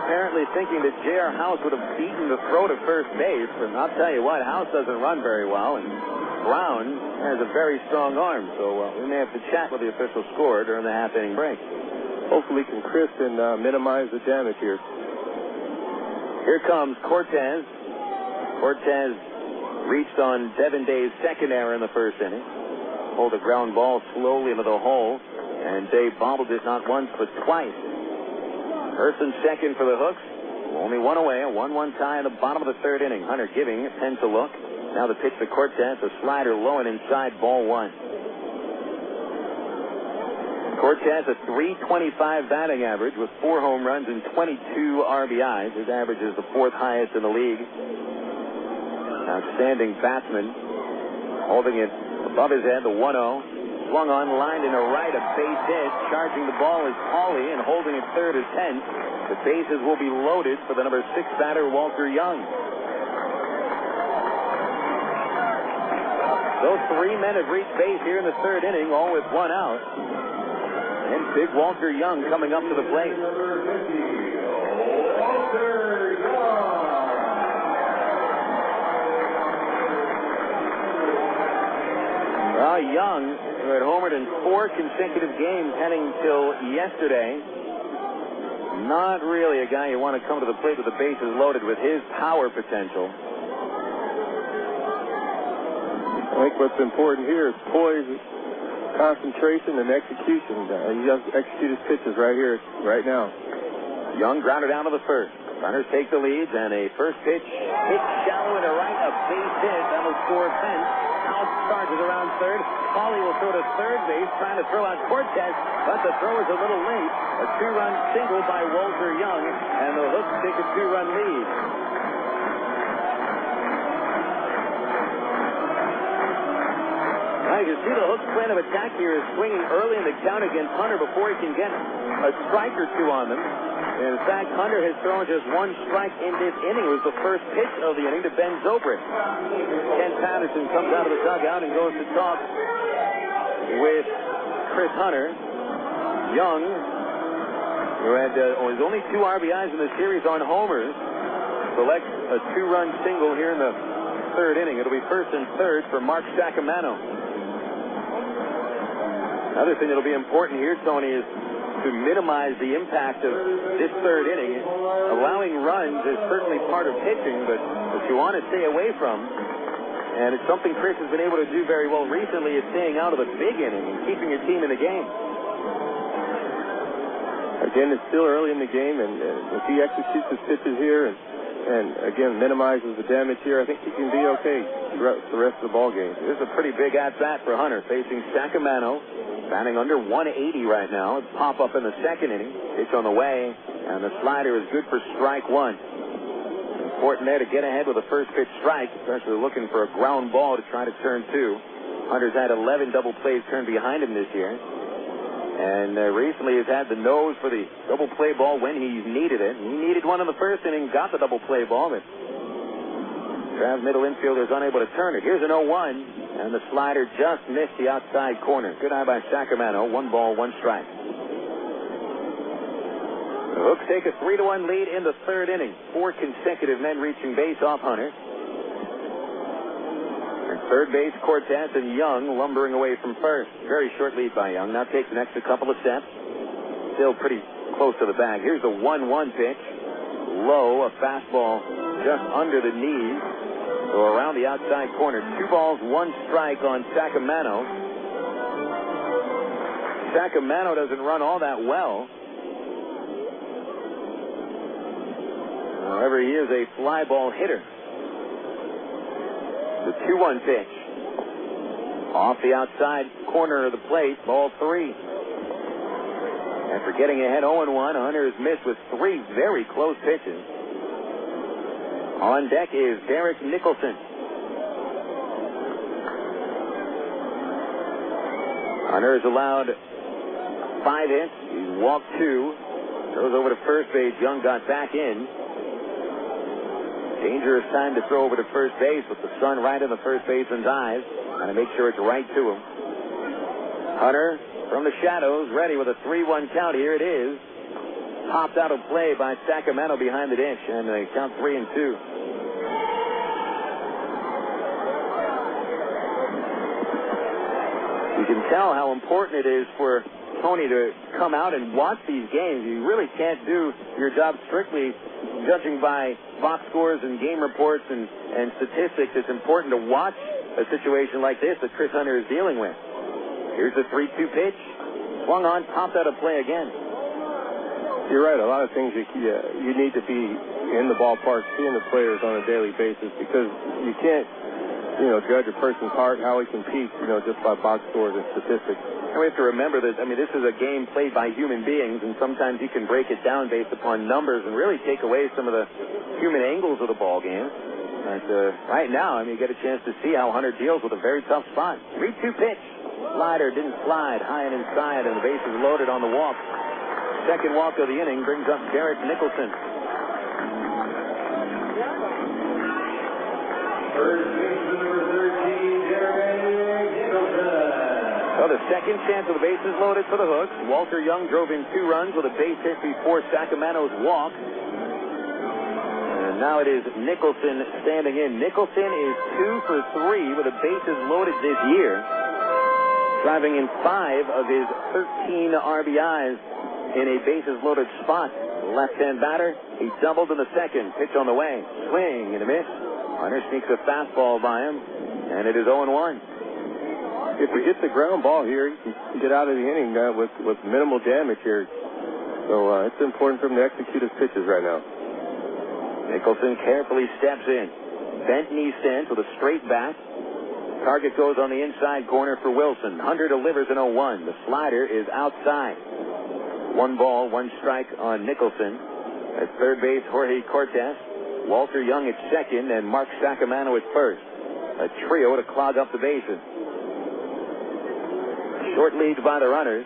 B: apparently thinking that J.R. House would have beaten the throw to first base. But I'll tell you what, House doesn't run very well, and Brown has a very strong arm, so we may have to chat with the official score during the half-inning break.
S: Hopefully can Chris and minimize the damage here.
B: Here comes Cortez. Cortez reached on Devin Day's second error in the first inning. Pulled a ground ball slowly into the hole, and Day bobbled it not once but twice. Person second for the Hooks. Only one away, a 1-1 tie in the bottom of the third inning. Hunter giving Pence a look. Now the pitch to Cortez, a slider low and inside, ball one. Cortez, a .325 batting average with 4 home runs and 22 RBIs. His average is the 4th highest in the league. Outstanding batsman. Holding it above his head, the 1-0. Swung on, lined into right, a base hit. Charging the ball is Hawley, and holding it third is Pence. The bases will be loaded for the number 6 batter, Walter Young. Those 3 men have reached base here in the third inning, all with 1 out. And big Walter Young coming up to the plate. Well, Young, who had homered in 4 consecutive games heading till yesterday, not really a guy you want to come to the plate with the bases loaded with his power potential.
S: I think what's important here is poise, concentration, and execution. He just execute his pitches right here, right now.
B: Young grounded down to the first. Runners take the leads, and a first pitch hit shallow into right, a base hit. That will score Pence. Out charges around third. Pauly will throw to third base, trying to throw out Cortez, but the throw is a little late. A two-run single by Walter Young, and the Hooks take a two-run lead. Now you can see the Hooks' plan of attack here is swinging early in the count against Hunter before he can get a strike or two on them. In fact, Hunter has thrown just one strike in this inning. It was the first pitch of the inning to Ben Zobrist. Ken Patterson comes out of the dugout and goes to talk with Chris Hunter. Young, who had his only 2 RBIs in the series on homers, selects a 2-run single here in the third inning. It'll be first and third for Mark Saccomanno. Another thing that'll be important here, Tony, is to minimize the impact of this third inning. Allowing runs is certainly part of pitching, but what you want to stay away from, and it's something Chris has been able to do very well recently, is staying out of the big inning and keeping your team in the game.
S: Again, it's still early in the game, and if he executes his pitches here and again minimizes the damage here, I think he can be okay throughout the rest of the ball game.
B: This is a pretty big at-bat for Hunter, facing Saccomanno, batting under 180 right now. Pop up in the second inning. Pitch on the way, and the slider is good for strike one. Important there to get ahead with a first pitch strike, especially looking for a ground ball to try to turn 2. Hunter's had 11 double plays turned behind him this year. And recently has had the nose for the double play ball when he's needed it. He needed one in the first inning, got the double play ball, but Trav's middle infielder is unable to turn it. Here's an 0-1, and the slider just missed the outside corner. Good eye by Saccomanno. 1 ball, 1 strike. The Hooks take a 3-1 lead in the third inning. 4 consecutive men reaching base off Hunter. Third base, Cortez and Young lumbering away from first. Very short lead by Young. Now takes an extra couple of steps. Still pretty close to the bag. Here's the 1-1 pitch. Low, a fastball just under the knees. So around the outside corner. 2 balls, 1 strike on Saccomanno. Saccomanno doesn't run all that well. However, he is a fly ball hitter. The 2-1 pitch. Off the outside corner of the plate, ball 3. After getting ahead 0-1, Hunter is missed with 3 very close pitches. On deck is Derek Nicholson. Hunter is allowed 5 hits. He's walked 2. Goes over to first base. Young got back in. Dangerous time to throw over to first base with the sun right in the first baseman's eyes. Trying to make sure it's right to him. Hunter from the shadows, ready with a 3-1 count. Here it is. Popped out of play by Saccomanno behind the dish, and they count 3-2. You can tell how important it is for Tony to come out and watch these games. You really can't do your job strictly judging by box scores and game reports and statistics. It's important to watch a situation like this that Chris Hunter is dealing with. Here's the 3-2 pitch. Swung on, popped out of play again.
S: You're right. A lot of things you need to be in the ballpark, seeing the players on a daily basis, because you can't, judge a person's heart, how he competes, just by box scores and statistics.
B: And we have to remember that, this is a game played by human beings, and sometimes you can break it down based upon numbers and really take away some of the human angles of the ball game. But right now, you get a chance to see how Hunter deals with a very tough spot. 3-2 pitch. Slider didn't slide, high and inside, and the base is loaded on the walk. Second walk of the inning brings up Derek Nicholson.
M: First baseman number 13, Derek Nicholson.
B: So the second chance of the bases loaded for the Hooks. Walter Young drove in 2 runs with a base hit before Saccomanno's walk. And now it is Nicholson standing in. Nicholson is 2 for 3 with the bases loaded this year, driving in 5 of his 13 RBIs in a bases-loaded spot. Left-hand batter, he doubled in the second. Pitch on the way. Swing and a miss. Hunter sneaks a fastball by him, and it is 0-1.
S: If he gets the ground ball here, he can get out of the inning with minimal damage here. So it's important for him to execute his pitches right now.
B: Nicholson carefully steps in. Bent knee stance with a straight bat. Target goes on the inside corner for Wilson. Hunter delivers an 0-1. The slider is outside. 1 ball, 1 strike on Nicholson. At third base, Jorge Cortez. Walter Young at second, and Mark Saccomanno at first. A trio to clog up the bases. Short lead by the runners.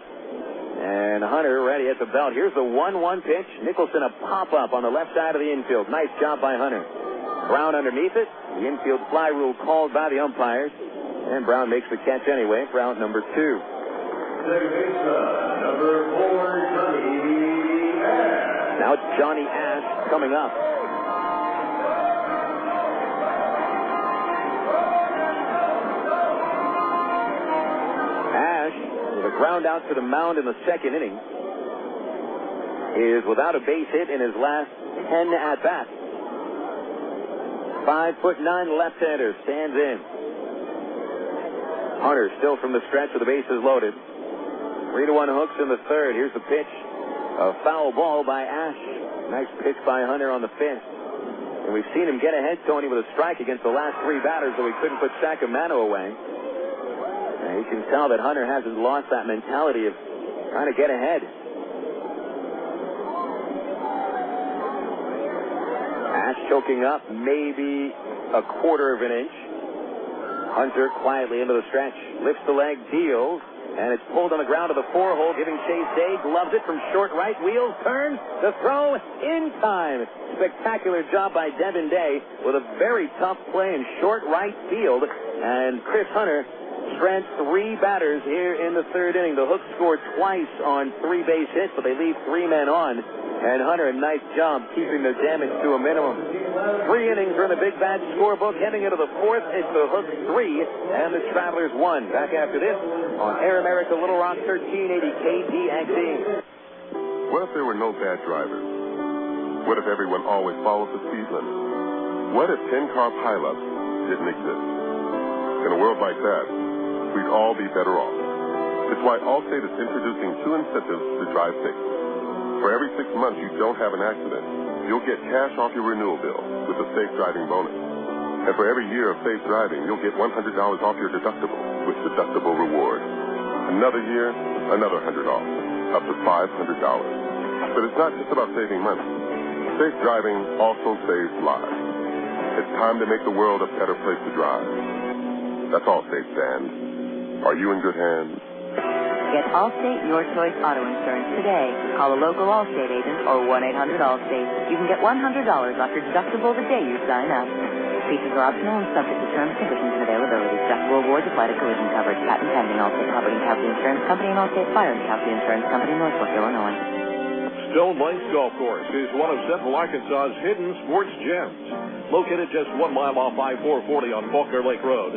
B: And Hunter ready at the belt. Here's the 1-1 pitch. Nicholson a pop-up on the left side of the infield. Nice job by Hunter. Brown underneath it. The infield fly rule called by the umpires. And Brown makes the catch anyway for out number 2.
A: Second baseman, number 4, Johnny Ash.
B: Now it's Johnny Ash coming up. Ash, with a ground out to the mound in the second inning, is without a base hit in his last 10 at-bats. 5'9" left-hander stands in. Hunter still from the stretch with the bases loaded. 3-1 hooks in the third. Here's the pitch. A foul ball by Ash. Nice pitch by Hunter on the fifth. And we've seen him get ahead, Tony, with a strike against the last 3 batters, though he couldn't put Saccomanno away. And you can tell that Hunter hasn't lost that mentality of trying to get ahead. Ash choking up maybe a quarter of an inch. Hunter quietly into the stretch, lifts the leg, deals, and it's pulled on the ground to the 4-hole, giving Chase Day. Gloves it from short right, wheels, turns, the throw in time. Spectacular job by Devin Day with a very tough play in short right field. And Chris Hunter shreds 3 batters here in the third inning. The Hooks scored twice on 3 base hits, but they leave 3 men on. And Hunter, a nice job keeping the damage to a minimum. 3 innings are in the Big Bad scorebook. Heading into the 4th, it's the Hooks 3 and the Travelers 1. Back after this on Air America Little Rock 1380 KDXE.
Q: What if there were no bad drivers? What if everyone always followed the speed limit? What if 10-car pileups didn't exist? In a world like that, we'd all be better off. It's why Allstate is introducing 2 incentives to drive safe. For every 6 months you don't have an accident, you'll get cash off your renewal bill with the Safe Driving bonus. And for every year of safe driving, you'll get $100 off your deductible with Deductible Reward. Another year, another $100 off, up to $500. But it's not just about saving money. Safe driving also saves lives. It's time to make the world a better place to drive. That's Allstate, Dan. Are you in good hands?
D: Get Allstate Your Choice Auto Insurance today. Call a local Allstate agent or 1-800-ALLSTATE. You can get $100 off your deductible the day you sign up. Features are optional and subject to terms, conditions, and availability. Deductible rewards apply to collision coverage. Patent pending. Allstate Property and Casualty Insurance Company and Allstate Fire and Casualty Insurance Company, Northbrook, Illinois.
A: Stone Lakes Golf Course is one of Central Arkansas's hidden sports gems. Located just 1 mile off I-440 on Faulkner Lake Road,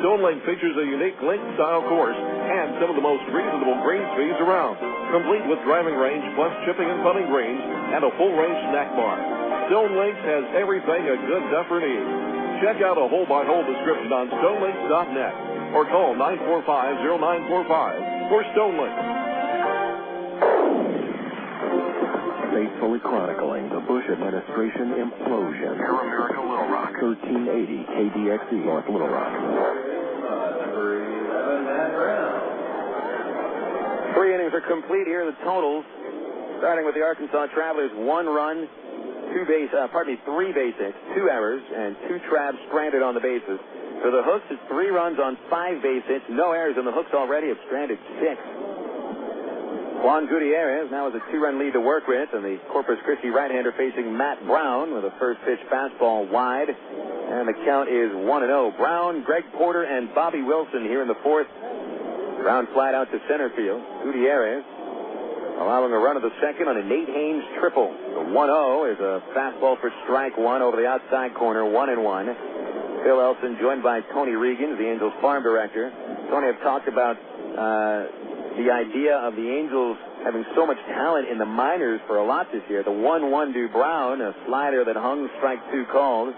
A: Stone Lake features a unique link-style course and some of the most reasonable green fees around, complete with driving range plus chipping and putting greens and a full-range snack bar. Stone Lakes has everything a good duffer needs. Check out a hole-by-hole description on stonelakes.net or call 945-0945 for Stone Lakes.
C: Faithfully chronicling the Bush administration implosion. Air America Little Rock. 1380 KDXE North Little Rock.
B: 3 innings are complete here. The totals, starting with the Arkansas Travelers, 1 run, 3 base hits, 2 errors, and 2 traps stranded on the bases. For the Hooks, it's 3 runs on 5 base hits, no errors, and the Hooks already have stranded 6. Juan Gutiérrez now has a 2-run lead to work with, and the Corpus Christi right-hander facing Matt Brown with a first pitch fastball wide, and the count is 1-0. Brown, Greg Porter, and Bobby Wilson here in the 4th. Brown flat out to center field. Gutiérrez allowing a run of the second on a Nate Haynes triple. The 1-0 is a fastball for strike 1 over the outside corner, 1-1. Phil Elson joined by Tony Regan, the Angels farm director. Tony, I've talked about the idea of the Angels having so much talent in the minors for a lot this year. The 1-1 to Brown, a slider that hung, strike 2 called.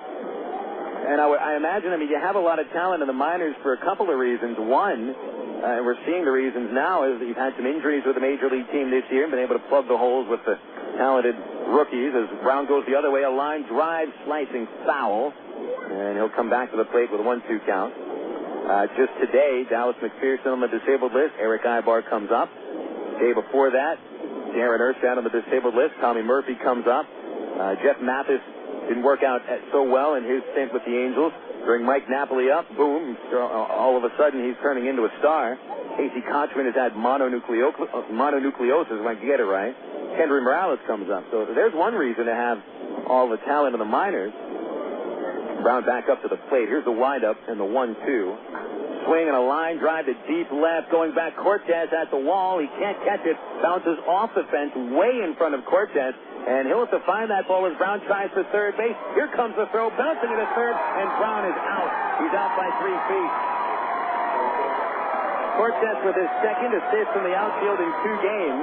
B: And I imagine, you have a lot of talent in the minors for a couple of reasons. One, and we're seeing the reasons now, is that you've had some injuries with the Major League team this year and been able to plug the holes with the talented rookies. As Brown goes the other way, a line drive, slicing foul. And he'll come back to the plate with a 1-2 count. Just today, Dallas McPherson on the disabled list. Eric Ibar comes up. Day before that, Darren Erstad on the disabled list. Tommy Murphy comes up. Jeff Mathis didn't work out so well in his stint with the Angels. Bring Mike Napoli up. Boom. All of a sudden, he's turning into a star. Casey Kochman has had mononucleosis, if I can get it right. Kendry Morales comes up. So there's one reason to have all the talent in the minors. Brown back up to the plate. Here's the windup and the 1-2. Swing and a line drive to deep left. Going back, Cortez at the wall. He can't catch it. Bounces off the fence way in front of Cortez. And he'll have to find that ball as Brown tries for third base. Here comes the throw. Bouncing into third. And Brown is out. He's out by 3 feet. Cortez with his second assist in the outfield in 2 games.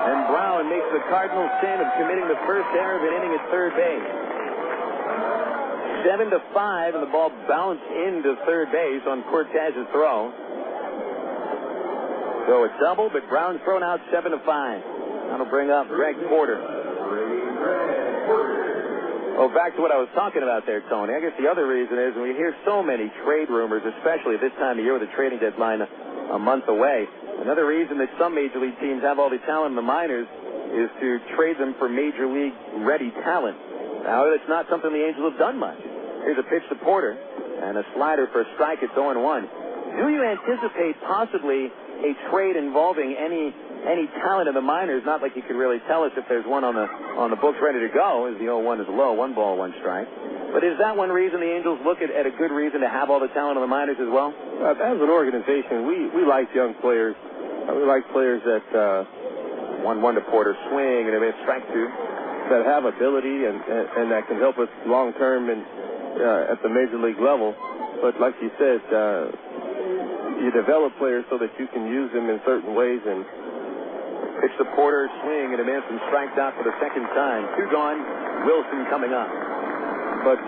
B: And Brown makes the cardinal sin of committing the first error of an inning at third base. 7-5, and the ball bounced into third base on Cortez's throw. So a double, but Brown's thrown out 7-5. That'll bring up Greg Porter. Oh, back to what I was talking about there, Tony. I guess the other reason is we hear so many trade rumors, especially this time of year with the trading deadline a month away. Another reason that some Major League teams have all the talent in the minors is to trade them for Major League ready talent. However, it's not something the Angels have done much. Here's a pitch to Porter, and a slider for a strike. It's 0-1. Do you anticipate possibly a trade involving any talent in the minors? Not like you could really tell us if there's one on the books ready to go, as the 0-1 is low, 1 ball, 1 strike. But is that one reason the Angels look at a good reason to have all the talent in the minors as well?
S: As an organization, we like young players. We like players that
B: 1-1 to Porter, swing and a miss, strike 2.
S: That have ability and that can help us long term and at the Major League level. But like you said, you develop players so that you can use them in certain ways. And
B: pitch to Porter, swing and a miss, and strikes out for the second time. 2 gone. Wilson coming up.
S: But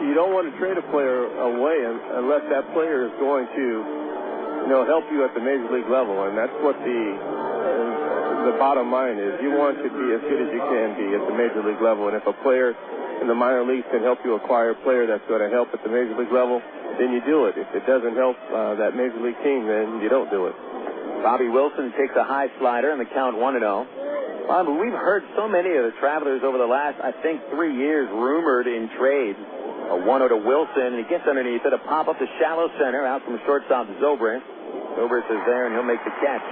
S: you don't want to trade a player away unless that player is going to, help you at the Major League level, and that's what the bottom line is. You want to be as good as you can be at the Major League level, and if a player in the minor leagues can help you acquire a player that's going to help at the Major League level, then you do it. If it doesn't help that Major League team, then you don't do it.
B: Bobby Wilson takes a high slider, and the count 1-0. But we've heard so many of the Travelers over the last, 3 years, rumored in trades. A 1-0 to Wilson, and he gets underneath it. A pop up to shallow center, out from shortstop Zobrist. Zobrist is there, and he'll make the catch.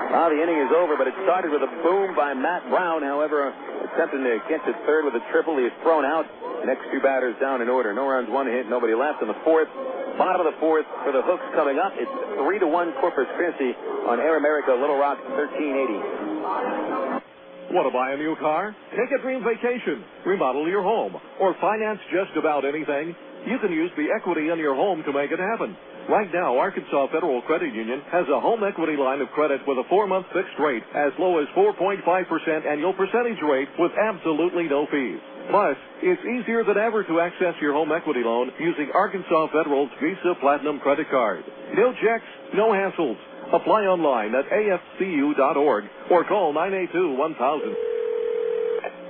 B: Well, the inning is over, but it started with a boom by Matt Brown. However, attempting to get to third with a triple, he is thrown out. Next 2 batters down in order. No runs, 1 hit, nobody left in the 4th. Bottom of the 4th for the Hooks coming up. It's 3-1 Corpus Christi on Air America, Little Rock, 1380.
A: Want to buy a new car? Take a dream vacation, remodel your home, or finance just about anything? You can use the equity in your home to make it happen. Right now, Arkansas Federal Credit Union has a home equity line of credit with a 4-month fixed rate as low as 4.5% annual percentage rate with absolutely no fees. Plus, it's easier than ever to access your home equity loan using Arkansas Federal's Visa Platinum credit card. No checks, no hassles. Apply online at afcu.org or call 982-1000.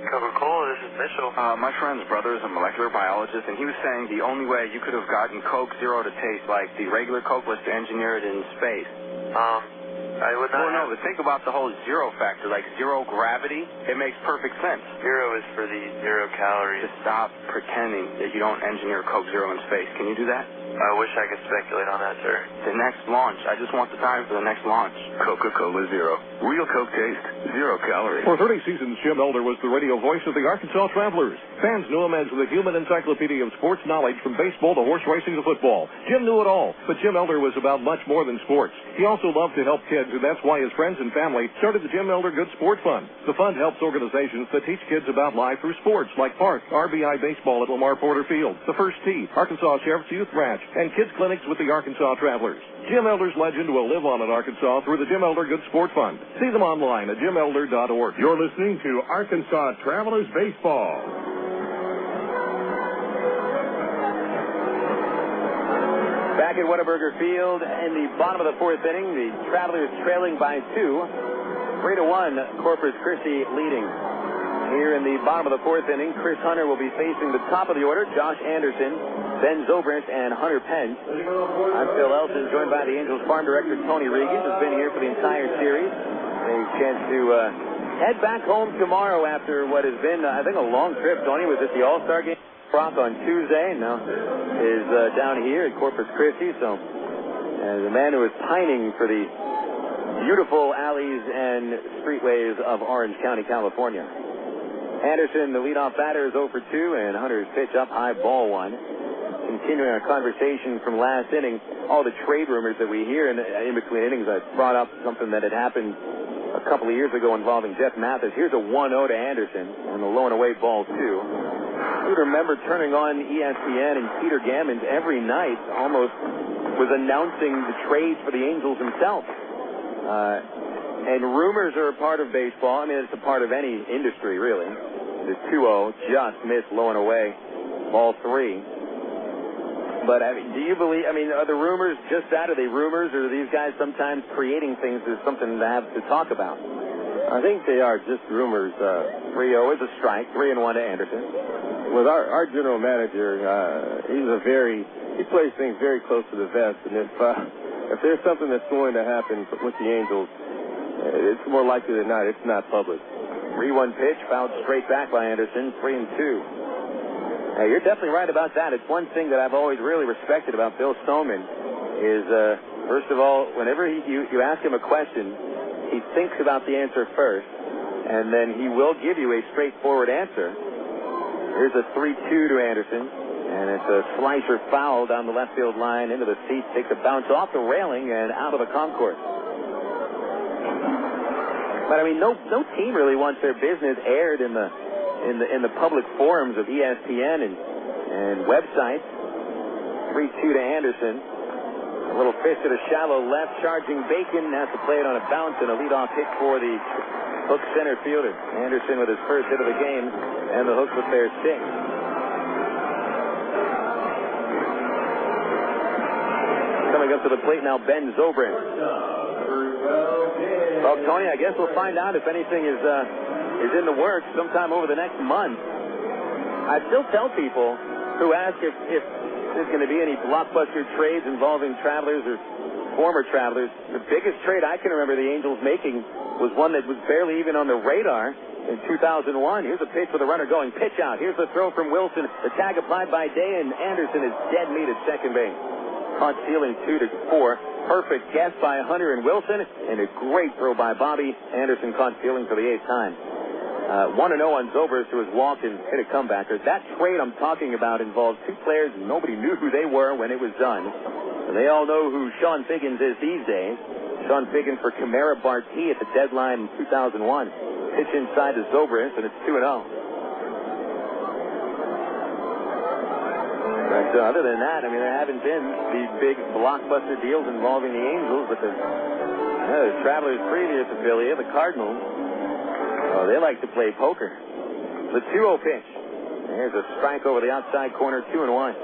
U: Coca-Cola, this is Mitchell. My friend's brother is a molecular biologist, and he was saying the only way you could have gotten Coke Zero to taste like the regular Coke was to engineer it in space. I would not. Well, no, but think about the whole zero factor, like zero gravity. It makes perfect sense. Zero is for the 0 calories. Just stop pretending that you don't engineer Coke Zero in space. Can you do that? I wish I could speculate on that, sir. The next launch. I just want the time for the next launch.
C: Coca-Cola Zero. Real Coke taste. 0 calories.
A: For 30 seasons, Jim Elder was the radio voice of the Arkansas Travelers. Fans knew him as the human encyclopedia of sports knowledge from baseball to horse racing to football. Jim knew it all, but Jim Elder was about much more than sports. He also loved to help kids, and that's why his friends and family started the Jim Elder Good Sport Fund. The fund helps organizations that teach kids about life through sports, like Park, RBI Baseball at Lamar Porter Field, the First Tee, Arkansas Sheriff's Youth Ranch, and kids clinics with the Arkansas Travelers. Jim Elder's legend will live on in Arkansas through the Jim Elder Good Sport Fund. See them online at jimelder.org.
I: You're listening to Arkansas Travelers Baseball.
B: Back at Whataburger Field in the bottom of the fourth inning, the Travelers trailing by 2. 3-1, Corpus Christi leading. Here in the bottom of the fourth inning, Chris Hunter will be facing the top of the order, Josh Anderson, Ben Zobrist, and Hunter Pence. I'm Phil Elson, joined by the Angels farm director, Tony Regan, who's been here for the entire series. A chance to head back home tomorrow after what has been, I think, a long trip. Tony was at the All-Star game on Tuesday, and now is down here at Corpus Christi. So, as a man who is pining for the beautiful alleys and streetways of Orange County, California. Anderson, the leadoff batter, is 0 for 2, and Hunter's pitch up high, ball 1. Continuing our conversation from last inning, all the trade rumors that we hear in between innings, I brought up something that had happened a couple of years ago involving Jeff Mathis. Here's a 1-0 to Anderson, and the low and away ball 2. I would remember turning on ESPN, and Peter Gammons every night almost was announcing the trades for the Angels himself. And rumors are a part of baseball. I mean, it's a part of any industry, really. The 2-0 just missed low and away, ball 3. But, I mean, do you believe, are the rumors just that? Are they rumors, or are these guys sometimes creating things as something to have to talk about?
S: I think they are just rumors.
B: 3-0 is a strike, 3-1 to Anderson.
S: With our general manager, he plays things very close to the vest, and if there's something that's going to happen with the Angels, it's more likely than not it's not public.
B: 3-1 pitch, fouled straight back by Anderson, 3-2. Hey, you're definitely right about that. It's one thing that I've always really respected about Bill Stoneman is, first of all, whenever you ask him a question, he thinks about the answer first, and then he will give you a straightforward answer. Here's a 3-2 to Anderson, and it's a slicer foul down the left field line into the seats, takes a bounce off the railing and out of the concourse. But no team really wants their business aired in the public forums of ESPN and websites. 3-2 to Anderson. A little fist to the shallow left, charging Bacon, has to play it on a bounce and a leadoff hit for the hook center fielder. Anderson with his first hit of the game, and the Hooks with their 6th. Coming up to the plate now, Ben Zobrist. Well, Tony, I guess we'll find out if anything is in the works sometime over the next month. I still tell people who ask if there's going to be any blockbuster trades involving Travelers or former Travelers. The biggest trade I can remember the Angels making was one that was barely even on the radar in 2001. Here's a pitch with a runner going, pitch out. Here's the throw from Wilson. The tag applied by Day, and Anderson is dead meat at second base. Caught stealing 2-4. Perfect guess by Hunter and Wilson, and a great throw by Bobby. Anderson caught stealing for the 8th time. 1-0 on Zobrist, who has walked and hit a comebacker. That trade I'm talking about involved 2 players, and nobody knew who they were when it was done. And they all know who Sean Figgins is these days. Sean Figgins for Camara Barti at the deadline in 2001. Pitch inside to Zobrist, and it's 2-0. But other than that, there haven't been these big blockbuster deals involving the Angels, but the Travelers' previous affiliate, the Cardinals, they like to play poker. The 2-0 pitch. There's a strike over the outside corner, 2-1.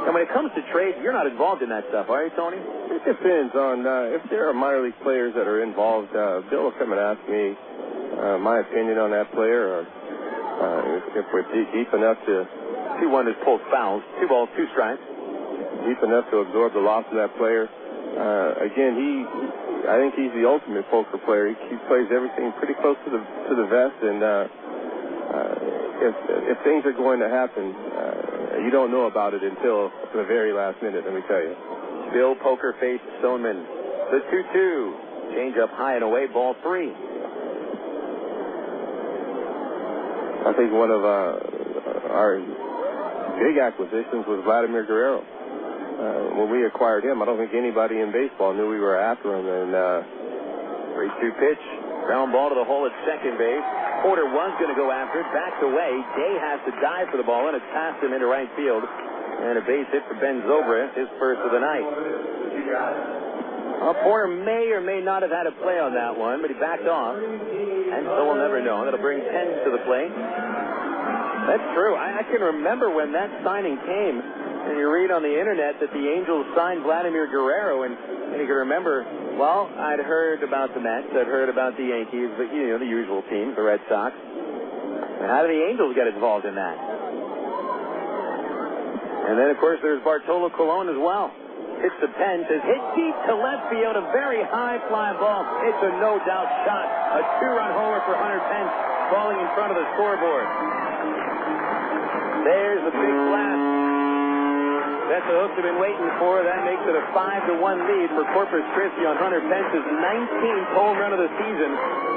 B: And when it comes to trades, you're not involved in that stuff, are you, Tony?
S: It depends on if there are minor league players that are involved. Bill will come and ask me my opinion on that player, or if we're deep enough to...
B: 2-1 is pulled fouls. 2 balls, 2 strikes.
S: Deep enough to absorb the loss of that player. Again, I think he's the ultimate poker player. He plays everything pretty close to the vest, and if things are going to happen, you don't know about it until the very last minute, let me tell you.
B: Bill Poker faced Stoneman. The 2-2. Change up high and away, ball 3.
S: I think one of our big acquisitions was Vladimir Guerrero. When we acquired him, I don't think anybody in baseball knew we were after him. And
B: 3-2 pitch, ground ball to the hole at second base. Porter was going to go after it, backs away. Day has to dive for the ball, and it's past him into right field. And a base hit for Ben Zobrist, his first of the night. Porter may or may not have had a play on that one, but he backed off. And so we'll never know. That'll bring Pence to the plate. That's true. I can remember when that signing came, And you read on the internet that the Angels signed Vladimir Guerrero, and you can remember, well, I'd heard about the Mets, I'd heard about the Yankees, but, you know, the usual teams, the Red Sox. And how do the Angels get involved in that? And then, of course, there's Bartolo Colon as well. Hits to Pence, is hit deep to left field, a very high fly ball. It's a no-doubt shot. A two-run homer for Hunter Pence, falling in front of the scoreboard. There's the big blast that the Hooks have been waiting for. That makes it a 5-1 lead for Corpus Christi on Hunter Pence's 19th home run of the season,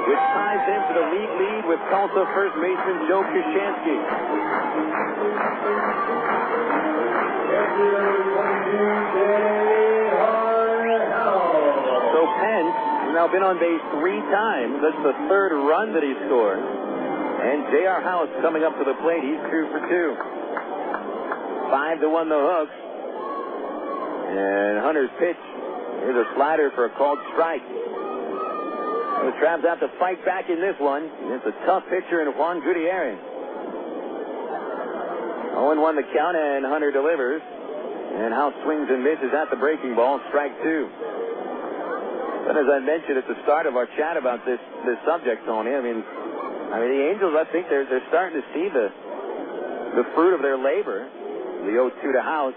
B: which ties him to the lead with Tulsa first baseman Joe Kishansky. So Pence has now been on base 3 times. That's the 3rd run that he scored. And J.R. House coming up to the plate. He's 2 for 2. 5-1 the Hooks. And Hunter's pitch is a slider for a called strike. The Travs have to fight back in this one. It's a tough pitcher in Juan Gutiérrez. 0-1 the count, and Hunter delivers. And House swings and misses at the breaking ball. Strike 2. But as I mentioned at the start of our chat about this subject, Tony, I mean the Angels, I think they're starting to see the fruit of their labor. The 0-2 to House,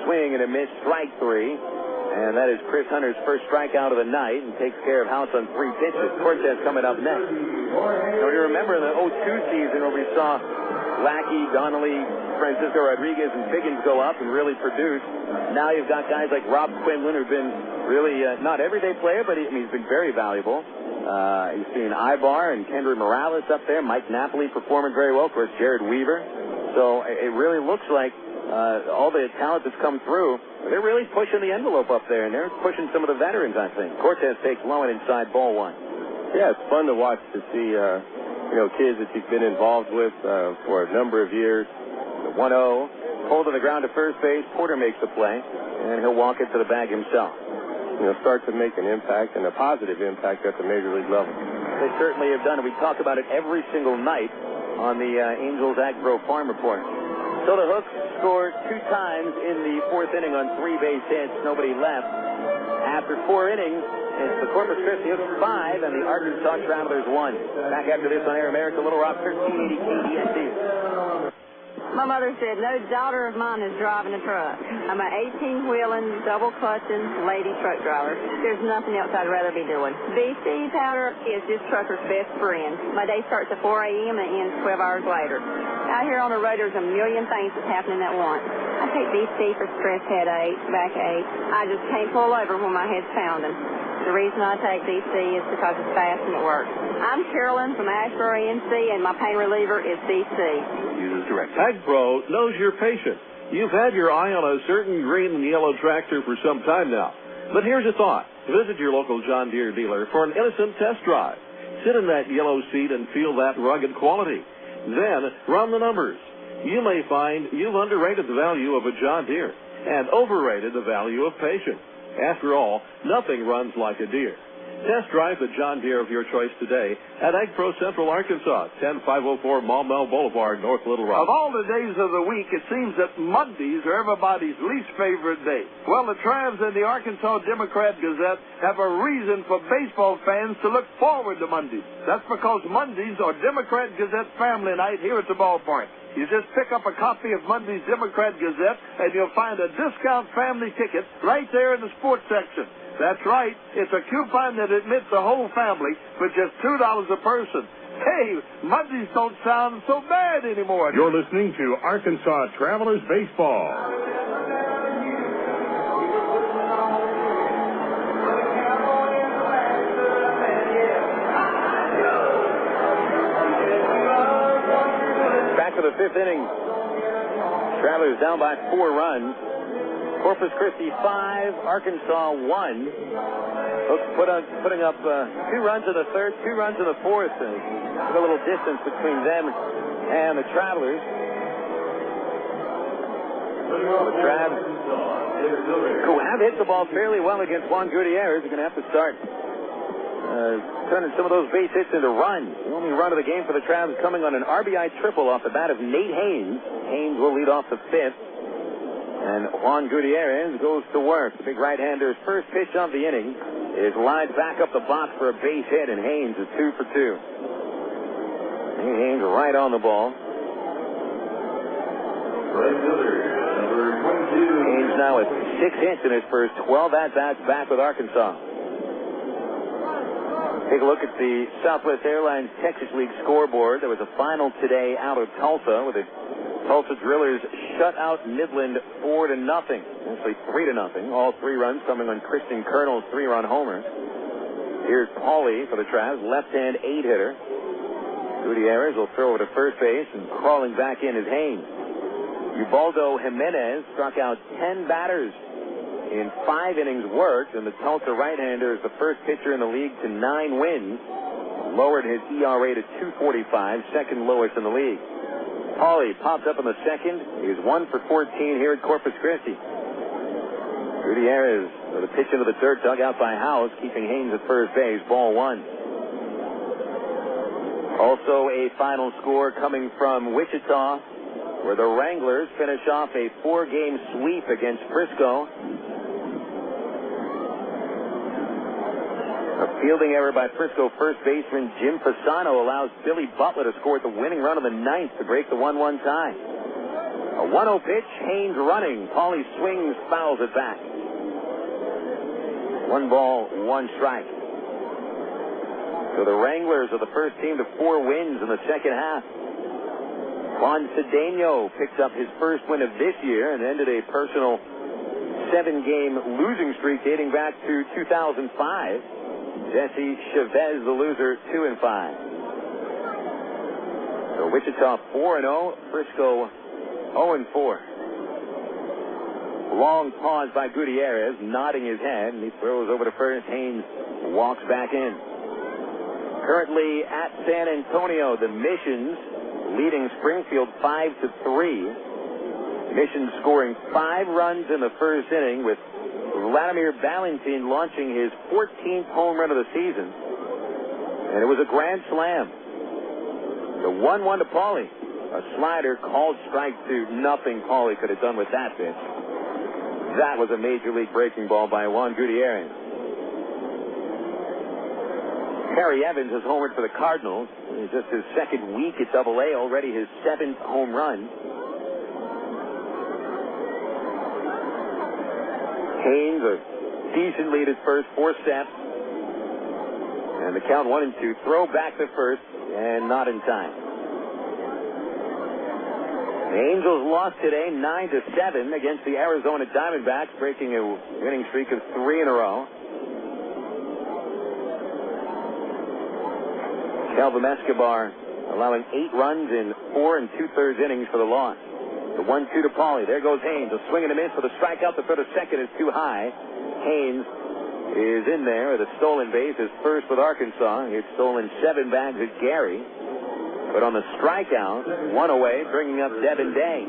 B: swing and a miss, strike 3. And that is Chris Hunter's first strikeout of the night, and takes care of House on 3 pitches. Cortez coming up next. Now, you remember in the 0-2 season where we saw Lackey, Donnelly, Francisco Rodriguez, and Biggins go up and really produce. Now you've got guys like Rob Quinlan who've been really not everyday player, but he's been very valuable. You've seen Ibar and Kendry Morales up there. Mike Napoli performing very well. Of course, Jared Weaver. So it really looks like all the talent that's come through, they're really pushing the envelope up there, and they're pushing some of the veterans, I think. Cortez takes low and inside, ball 1.
S: Yeah, it's fun to watch, to see kids that you've been involved with for a number of years. The 1-0, pulled to the ground to first base. Porter makes the play, and he'll walk it to the bag himself. Start to make an impact, and a positive impact at the major league level.
B: They certainly have done it. We talk about it every single night on the Angels Ag-Pro Farm Report. So the Hooks scored 2 times in the 4th inning on 3 base hits. Nobody left. After 4 innings, it's the Corpus Christi Hooks 5 and the Arkansas Travelers 1. Back after this on Air America, Little Rock, 1380 KDSC.
F: My mother said, no daughter of mine is driving a truck. I'm an 18-wheeling, double-clutching lady truck driver. There's nothing else I'd rather be doing. VC powder is this trucker's best friend. My day starts at 4 a.m. and ends 12 hours later. Out here on the road, there's a million things that's happening at once. I take VC for stress headache, backache. I just can't pull over when my head's pounding. The reason I take VC is because it's fast and it works. I'm Carolyn from Asheboro, NC, and my pain reliever is VC.
A: Uses direct. Ag-Pro knows your patient. You've had your eye on a certain green and yellow tractor for some time now. But here's a thought. Visit your local John Deere dealer for an innocent test drive. Sit in that yellow seat and feel that rugged quality. Then run the numbers. You may find you've underrated the value of a John Deere and overrated the value of patience. After all, nothing runs like a Deere. Test drive the John Deere of your choice today at Ag-Pro Central Arkansas, 10504 Maumelle Boulevard, North Little Rock.
V: Of all the days of the week, it seems that Mondays are everybody's least favorite day. Well, the Travs and the Arkansas Democrat-Gazette have a reason for baseball fans to look forward to Mondays. That's because Mondays are Democrat-Gazette family night here at the ballpark. You just pick up a copy of Monday's Democrat-Gazette, and you'll find a discount family ticket right there in the sports section. That's right. It's a coupon that admits the whole family for just $2 a person. Hey, Mondays don't sound so bad anymore.
I: You're listening to Arkansas Travelers Baseball.
B: Back to the 5th inning. Travelers down by 4 runs. Corpus Christi 5, Arkansas 1. Hooks putting up 2 runs in the 3rd, 2 runs in the 4th. A little distance between them and the Travelers. The Travs, who have hit the ball fairly well against Juan Gutiérrez, are going to have to start turning some of those base hits into runs. The only run of the game for the Travs coming on an RBI triple off the bat of Nate Haynes. Haynes will lead off the 5th. And Juan Gutiérrez goes to work. The big right-hander's first pitch of the inning is lined back up the box for a base hit, and Haynes is 2 for 2. Haynes right on the ball. Haynes now with 6 hits in his first 12 at-bats back with Arkansas. Take a look at the Southwest Airlines Texas League scoreboard. There was a final today out of Tulsa with the Tulsa Drillers shut out Midland 4-0. Actually 3-0. All 3 runs coming on Kristen Colonel's 3-run homer. Here's Pauly for the Travs, left-hand 8-hitter. Gutiérrez will throw over to first base, and crawling back in is Haynes. Ubaldo Jimenez struck out 10 batters in 5 innings worked, and the Tulsa right-hander is the first pitcher in the league to 9 wins. Lowered his ERA to 2.45, second lowest in the league. Pauly popped up in the second. He is 1 for 14 here at Corpus Christi. Gutiérrez with a pitch into the dirt dug out by House, keeping Haynes at first base. Ball 1. Also a final score coming from Wichita, where the Wranglers finish off a 4-game sweep against Frisco. A fielding error by Frisco first baseman Jim Fasano allows Billy Butler to score the winning run in the 9th to break the 1-1 tie. A 1-0 pitch, Haynes running. Pauly swings, fouls it back. 1 ball, 1 strike. So the Wranglers are the first team to 4 wins in the second half. Juan Cedeno picked up his first win of this year and ended a personal 7-game losing streak dating back to 2005. Jesse Chavez, the loser, 2-5. So Wichita 4-0, Frisco 0-4. Long pause by Gutiérrez, nodding his head, and he throws over to first. Haynes walks back in. Currently at San Antonio, the Missions leading Springfield 5-3. Missions scoring 5 runs in the first inning with Vladimir Valentin launching his 14th home run of the season. And it was a grand slam. The 1-1 to Pauly. A slider called strike 2. Nothing Pauly could have done with that pitch. That was a major league breaking ball by Juan Gutiérrez. Harry Evans has homered for the Cardinals. It's just his second week at Double-A, already his 7th home run. Haynes, a decent lead his first 4 steps. And the count 1-2. Throw back to first, and not in time. The Angels lost today 9-7 against the Arizona Diamondbacks, breaking a winning streak of 3 in a row. Calvin Escobar allowing 8 runs in 4 2/3 innings for the loss. The 1-2 to Pauly. There goes Haynes. A swing and a miss for the strikeout. The throw to second is too high. Haynes is in there with a stolen base. His first with Arkansas. He had stolen 7 bags at Gary. But on the strikeout, 1 away, bringing up Devin Day.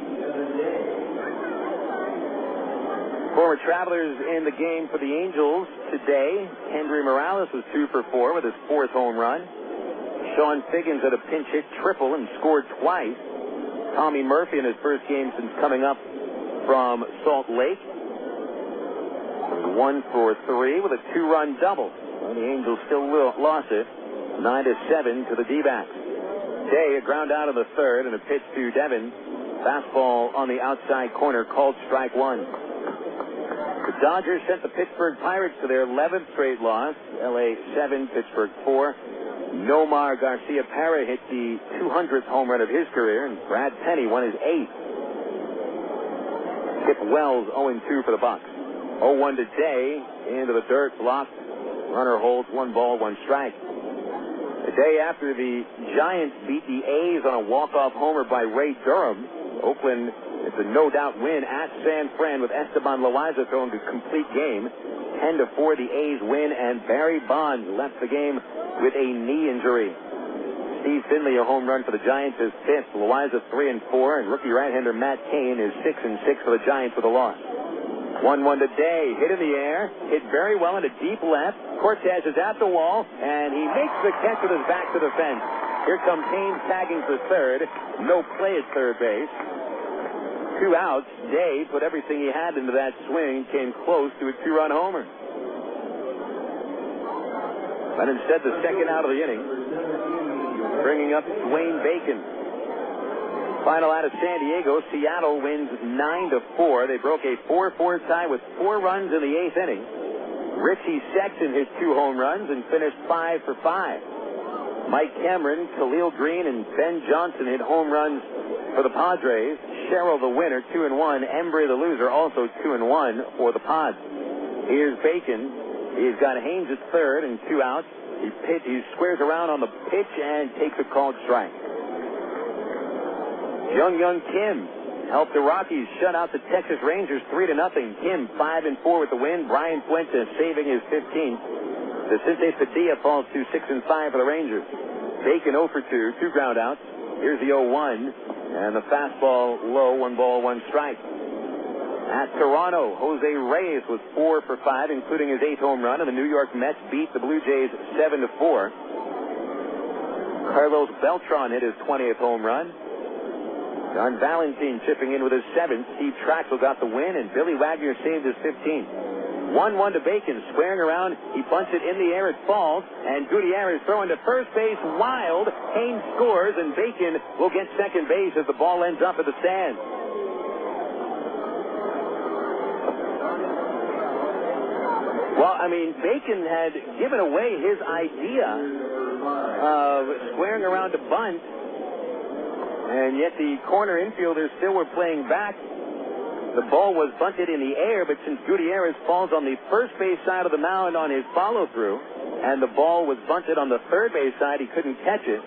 B: Former Travelers in the game for the Angels today. Kendry Morales was 2 for 4 with his 4th home run. Sean Figgins had a pinch hit triple and scored twice. Tommy Murphy in his first game since coming up from Salt Lake was 1 for 3 with a 2-run double. And the Angels still lost it 9-7 to the D-backs. Day, a ground out of the 3rd and a pitch to Devin. Fastball on the outside corner, called strike 1. The Dodgers sent the Pittsburgh Pirates to their 11th straight loss. LA 7, Pittsburgh 4. Nomar Garcia-Parra hit the 200th home run of his career, and Brad Penny won his 8th. Skip Wells 0-2 for the Bucks. 0-1 to Day, into the dirt, blocked. Runner holds, 1 ball, 1 strike. The day after the Giants beat the A's on a walk-off homer by Ray Durham, Oakland, it's a no-doubt win at San Fran with Esteban Loaiza throwing the complete game. 10-4, the A's win, and Barry Bonds left the game with a knee injury. Steve Finley, a home run for the Giants, is 5th. Loaiza 3-4, and rookie right-hander Matt Cain is 6-6 for the Giants with a loss. 1-1 to Day, hit in the air, hit very well into deep left. Cortez is at the wall, and he makes the catch with his back to the fence. Here comes Haynes tagging for third. No play at third base. 2 outs, Day put everything he had into that swing, came close to a 2-run homer. But instead, the second out of the inning, bringing up Dwayne Bacon. Final out of San Diego, Seattle wins 9-4. They broke a 4-4 tie with 4 runs in the 8th inning. Richie Sexton hit 2 home runs and finished 5 for 5. Mike Cameron, Khalil Green, and Ben Johnson hit home runs for the Padres. Sherrill, the winner, 2-1. Embry, the loser, also 2-1 for the Pods. Here's Bacon. He's got Haynes at third and 2 outs. He squares around on the pitch and takes a called strike. Young Kim helped the Rockies shut out the Texas Rangers 3-0. Kim 5-4 with the win. Brian Fuentes saving his 15th. Vicente Padilla falls to 6-5 for the Rangers. Bacon 0 for 2, 2 ground outs. Here's the 0-1, and the fastball low, 1 ball, 1 strike. At Toronto, Jose Reyes was 4 for 5, including his 8th home run, and the New York Mets beat the Blue Jays 7-4. Carlos Beltran hit his 20th home run. John Valentin chipping in with his 7th. Steve Traxel got the win, and Billy Wagner saved his 15th. 1-1 to Bacon, squaring around. He bunts it in the air. It falls, and Gutiérrez throwing to first base wild. Haynes scores, and Bacon will get second base as the ball ends up at the stands. Well, I mean, Bacon had given away his idea of squaring around to bunt, and yet the corner infielders still were playing back. The ball was bunted in the air, but since Gutiérrez falls on the first base side of the mound on his follow-through, and the ball was bunted on the third base side, he couldn't catch it.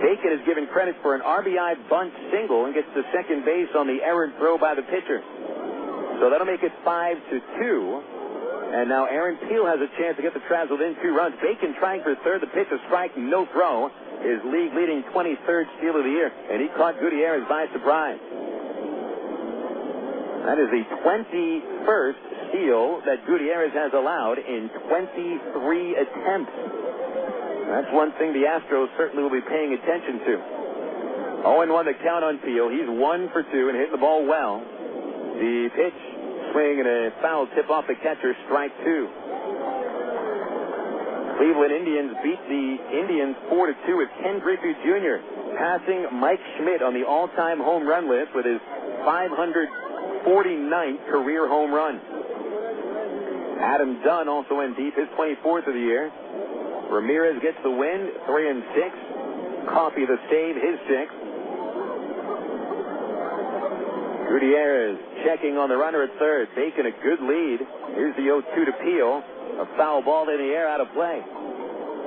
B: Bacon is given credit for an RBI bunt single and gets to second base on the errant throw by the pitcher. So that'll make it 5-2. And now Aaron Peel has a chance to get the Travs within 2 runs. Bacon trying for third. The pitch, a strike, no throw. His league-leading 23rd steal of the year, and he caught Gutiérrez by surprise. That is the 21st steal that Gutiérrez has allowed in 23 attempts. That's one thing the Astros certainly will be paying attention to. 0-1 the count on Peel. He's 1 for 2 and hitting the ball well. The pitch, swing, and a foul tip off the catcher, strike 2. Cleveland Indians beat the Indians 4-2 with Ken Griffey Jr. passing Mike Schmidt on the all-time home run list with his 549th career home run. Adam Dunn also went deep, his 24th of the year. Ramirez gets the win, 3-6. Coffey the save, his 6th. Gutiérrez checking on the runner at third. Bacon a good lead. Here's the 0-2 to Peel. A foul ball in the air, out of play.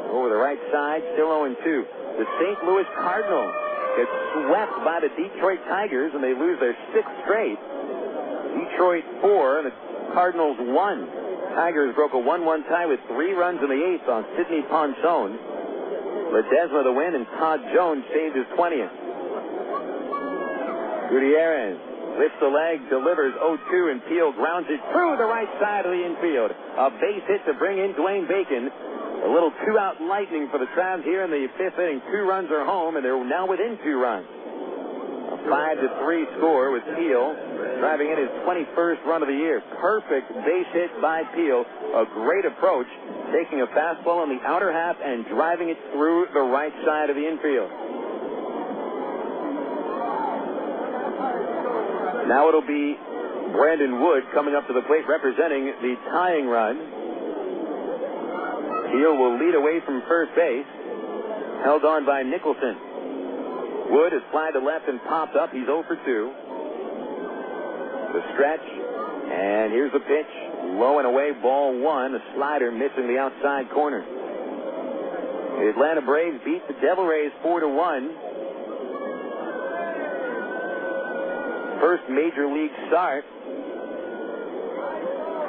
B: Over the right side, still 0-2. The St. Louis Cardinals get swept by the Detroit Tigers, and they lose their 6th straight. Detroit 4, and the Cardinals 1. Tigers broke a 1-1 tie with 3 runs in the 8th on Sidney Ponson. Ledesma the win, and Todd Jones saved his 20th. Gutiérrez lifts the leg, delivers 0-2, and Peel grounds it through the right side of the infield. A base hit to bring in Dwayne Bacon. A little 2-out lightning for the Travs here in the 5th inning. 2 runs are home, and they're now within 2 runs. A 5-3 score with Peel driving in his 21st run of the year. Perfect base hit by Peel. A great approach, taking a fastball on the outer half and driving it through the right side of the infield. Now it'll be Brandon Wood coming up to the plate representing the tying run. Peel will lead away from first base, held on by Nicholson. Wood is fly to left and popped up. He's 0 for 2. The stretch, and here's the pitch. Low and away, ball 1. A slider missing the outside corner. The Atlanta Braves beat the Devil Rays 4-1. First major league start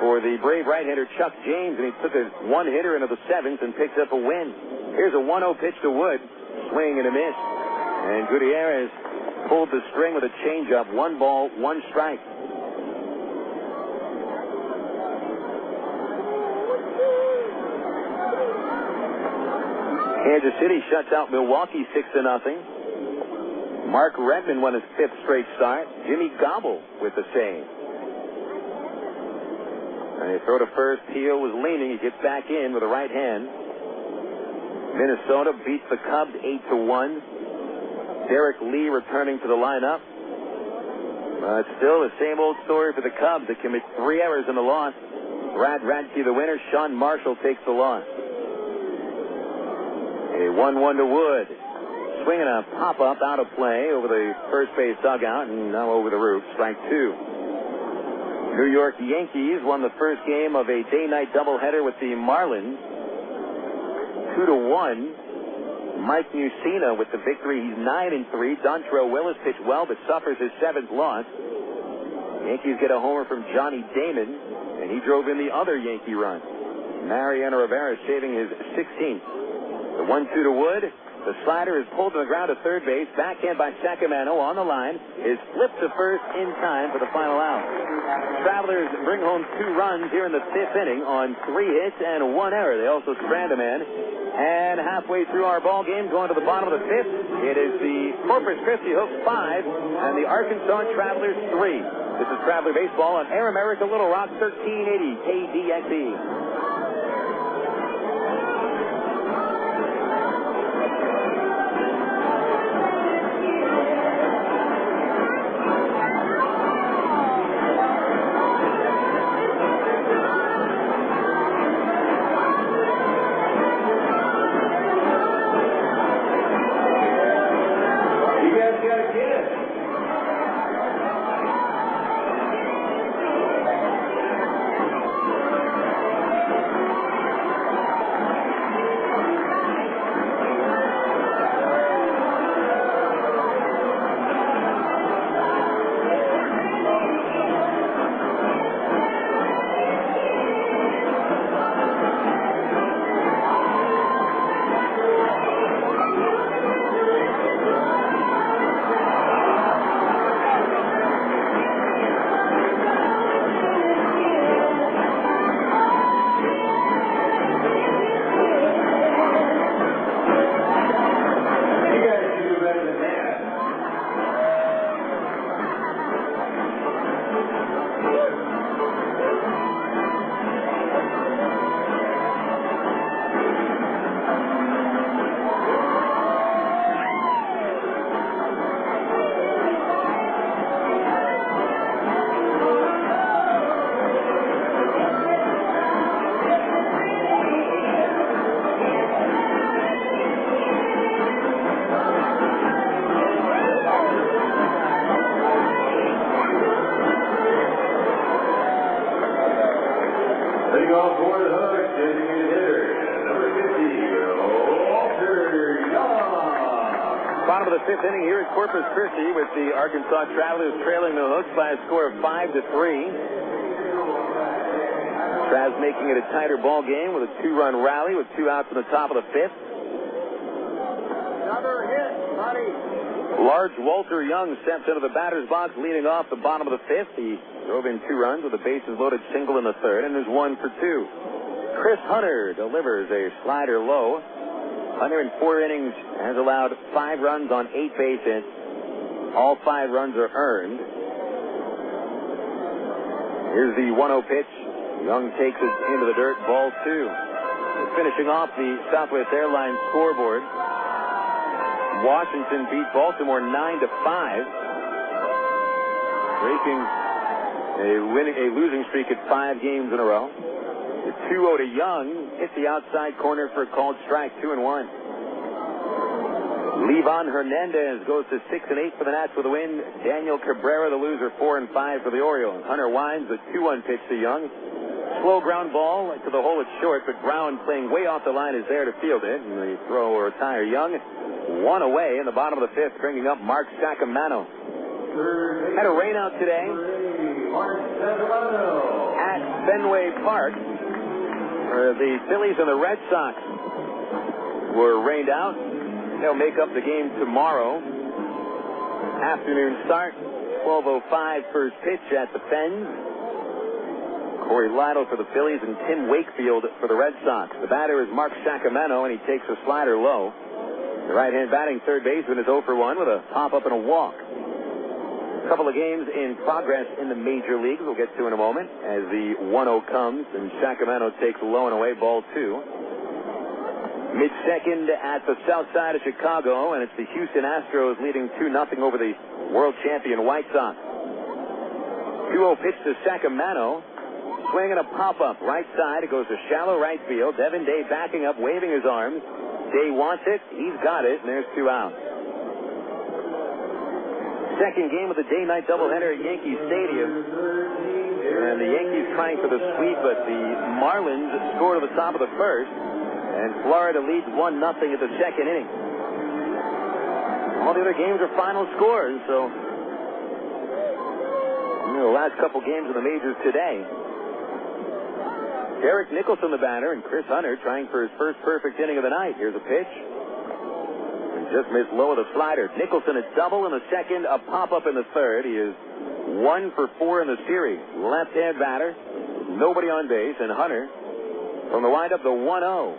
B: for the Brave right-hander Chuck James, and he took a one-hitter into the 7th and picked up a win. Here's a 1-0 pitch to Wood. Swing and a miss. And Gutiérrez pulled the string with a changeup. 1 ball, 1 strike. Kansas City shuts out Milwaukee 6-0. Mark Redmond won his 5th straight start. Jimmy Gobble with the save. And they throw to first. Teal was leaning. He gets back in with the right hand. Minnesota beats the Cubs 8-1. Derek Lee returning to the lineup. It's still the same old story for the Cubs. They commit 3 errors in the loss. Brad Radke the winner. Sean Marshall takes the loss. A 1-1 to Wood. Swinging a pop-up out of play over the first base dugout and now over the roof. Strike 2. New York Yankees won the first game of a day-night doubleheader with the Marlins. 2-1. Mike Mussina with the victory. He's 9-3. Dontrelle Willis pitched well but suffers his 7th loss. Yankees get a homer from Johnny Damon, and he drove in the other Yankee run. Mariano Rivera saving his 16th. The 1-2 to Wood. The slider is pulled to the ground to third base. Backhand by Saccomanno on the line. Is flipped to first in time for the final out. Travelers bring home 2 runs here in the 5th inning on 3 hits and 1 error. They also strand a man. And halfway through our ball game, going to the bottom of the 5th, it is the Corpus Christi Hooks 5 and the Arkansas Travelers 3. This is Traveler Baseball on Air America Little Rock 1380 KDXE. Bottom of the 5th inning here at Corpus Christi with the Arkansas Travelers trailing the Hooks by a score of 5-3. Travs making it a tighter ball game with a 2-run rally with 2 outs in the top of the 5th.
M: Another hit, buddy.
B: Large Walter Young steps into the batter's box leading off the bottom of the 5th. He drove in 2 runs with a bases loaded single in the 3rd and is 1 for 2. Chris Hunter delivers a slider low. Hunter in 4 innings has allowed 5 runs on 8 base hits. All 5 runs are earned. Here's the 1-0 pitch. Young takes it into the dirt. Ball 2. Finishing off the Southwest Airlines scoreboard. Washington beat Baltimore 9-5. Breaking a losing streak at 5 games in a row. The 2-0 to Young hits the outside corner for a called strike, 2-1. Levon Hernandez goes to 6-8 for the Nats with a win. Daniel Cabrera, the loser, 4-5 for the Orioles. Hunter winds the 2-1 pitch to Young. Slow ground ball to the hole at short, but Brown playing way off the line is there to field it. And the throw will retire Young. 1 away in the bottom of the 5th, bringing up Mark Saccomanno. Had a rain out today at Fenway Park. The Phillies and the Red Sox were rained out. They'll make up the game tomorrow. Afternoon start, 12:05 first pitch at the Fens. Corey Lytle for the Phillies and Tim Wakefield for the Red Sox. The batter is Mark Saccomanno, and he takes a slider low. The right-hand batting third baseman is 0 for 1 with a pop-up and a walk. A couple of games in progress in the major leagues we'll get to in a moment as the 1-0 comes and Saccomanno takes low and away, ball 2. Mid-second at the south side of Chicago, and it's the Houston Astros leading 2-0 over the world champion White Sox. 2-0 pitch to Saccomanno. Swing and a pop-up right side. It goes to shallow right field. Devin Day backing up, waving his arms. Day wants it. He's got it, and there's 2 outs. Second game of the day-night doubleheader at Yankee Stadium. And the Yankees trying for the sweep, but the Marlins scored at the top of the first. And Florida leads 1-0 at the second inning. All the other games are final scores, so the last couple games of the majors today. Derek Nicholson, the batter, and Chris Hunter trying for his first perfect inning of the night. Here's a pitch. Just missed low with a slider. Nicholson a double in the second, a pop-up in the third. He is 1 for 4 in the series. Left-hand batter, nobody on base, and Hunter from the windup, the 1-0.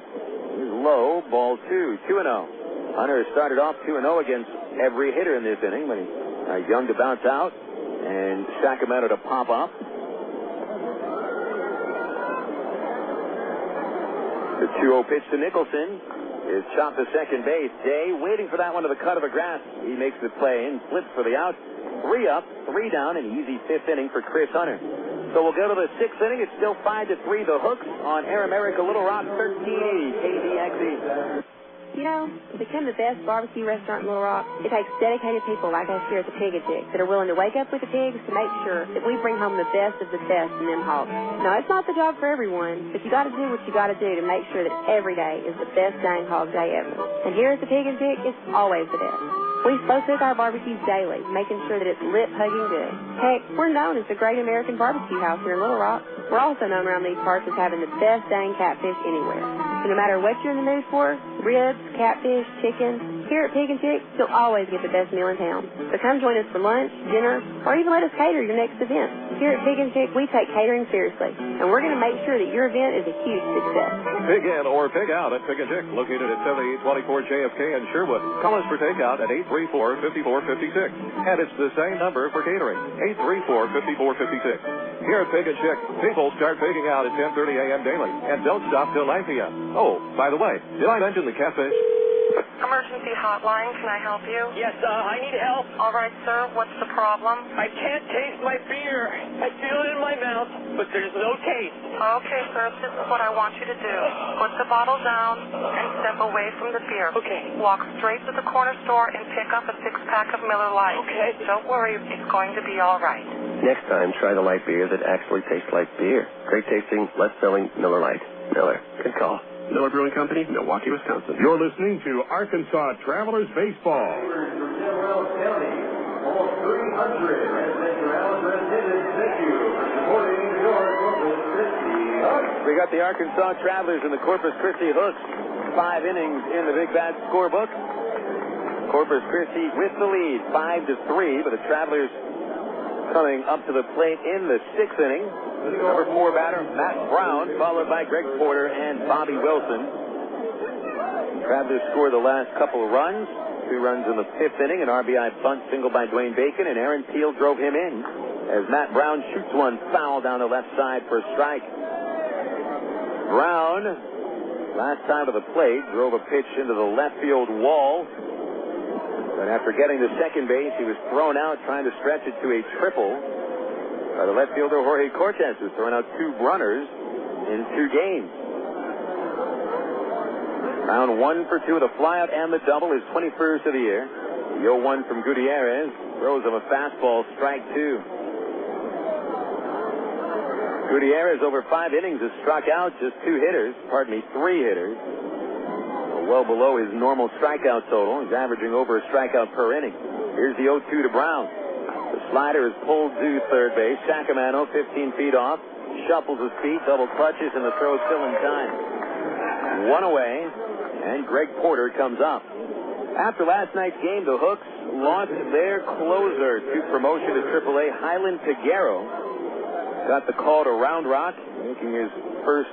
B: He's low, ball 2, 2-0. Hunter started off 2-0 against every hitter in this inning, but he's young to bounce out, and Saccomanno to pop up. The 2-0 pitch to Nicholson is chopped to second base. Day waiting for that one to the cut of the grass. He makes the play and flips for the out. 3 up, 3 down, an easy 5th inning for Chris Hunter. So we'll go to the 6th inning. It's still 5-3. The Hooks on Air America Little Rock 1380 KDXE.
G: You know, to become the best barbecue restaurant in Little Rock, it takes dedicated people like us here at the Pig and Chick that are willing to wake up with the pigs to make sure that we bring home the best of the best in them hogs. Now, it's not the job for everyone, but you got to do what you got to do to make sure that every day is the best dang hog day ever. And here at the Pig and Chick, it's always the best. We slow cook our barbecues daily, making sure that it's lip-hugging good. Heck, we're known as the Great American Barbecue House here in Little Rock. We're also known around these parts as having the best dang catfish anywhere. So no matter what you're in the mood for, ribs, catfish, chicken, here at Pig and Chick, you'll always get the best meal in town. So come join us for lunch, dinner, or even let us cater your next event. Here at Pig and Chick, we take catering seriously, and we're going to make sure that your event is a huge success.
A: Pig in or pig out at Pig and Chick, located at 7824 JFK in Sherwood. Call us for takeout at 834-5456. And it's the same number for catering, 834-5456. Here at Pig and Chick, people start pigging out at 10:30 a.m. daily and don't stop till 9 p.m. Oh, by the way, did I mention the catfish?
O: Emergency hotline, can I help you?
P: Yes, I need help.
O: All right, sir, what's the problem?
P: I can't taste my beer. I feel it in my mouth, but there's no taste.
O: Okay, sir, this is what I want you to do. Put the bottle down and step away from the beer.
P: Okay.
O: Walk straight to the corner store and pick up a 6-pack of Miller Lite.
P: Okay.
O: Don't worry, it's going to be all right.
L: Next time, try the light beer that actually tastes like beer. Great tasting, less filling Miller Lite. Miller. Good call. Miller Brewing Company, Milwaukee, Wisconsin.
I: You're listening to Arkansas Travelers Baseball.
B: We got the Arkansas Travelers and the Corpus Christi Hooks. 5 innings in the Big Bad scorebook. Corpus Christi with the lead, 5-3, but the Travelers coming up to the plate in the 6th inning. Number 4 batter, Matt Brown, followed by Greg Porter and Bobby Wilson. Travelers scored the last couple of runs. 2 runs in the 5th inning, an RBI bunt single by Dwayne Bacon, and Aaron Peel drove him in as Matt Brown shoots one foul down the left side for a strike. Brown, last time to the plate, drove a pitch into the left field wall. But after getting to second base, he was thrown out trying to stretch it to a triple by the left fielder Jorge Cortez, who's thrown out 2 runners in 2 games. Brown 1 for 2 with a flyout and the double, his 21st of the year. The 0-1 from Gutiérrez throws him a fastball, strike 2. Gutiérrez over 5 innings has struck out just 3 hitters. Well below his normal strikeout total. He's averaging over a strikeout per inning. Here's the 0-2 to Brown. The slider is pulled to third base. Saccomanno 15 feet off. Shuffles his feet, double clutches, and the throw still in time. 1 away, and Greg Porter comes up. After last night's game, the Hooks lost their closer to promotion to AAA, Highland Peguero. Got the call to Round Rock, making his first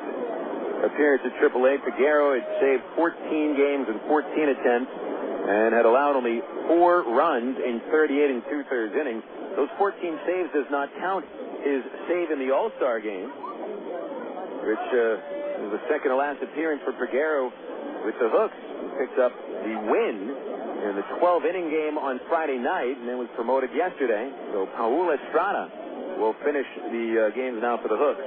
B: appearance at AAA. Peguero had saved 14 games and 14 attempts and had allowed only 4 runs in 38 and 2/3 innings. Those 14 saves does not count his save in the All-Star game, which was the second to last appearance for Peguero with the Hooks. He picked up the win in the 12-inning game on Friday night and then was promoted yesterday. So Paul Estrada will finish the games now for the Hooks.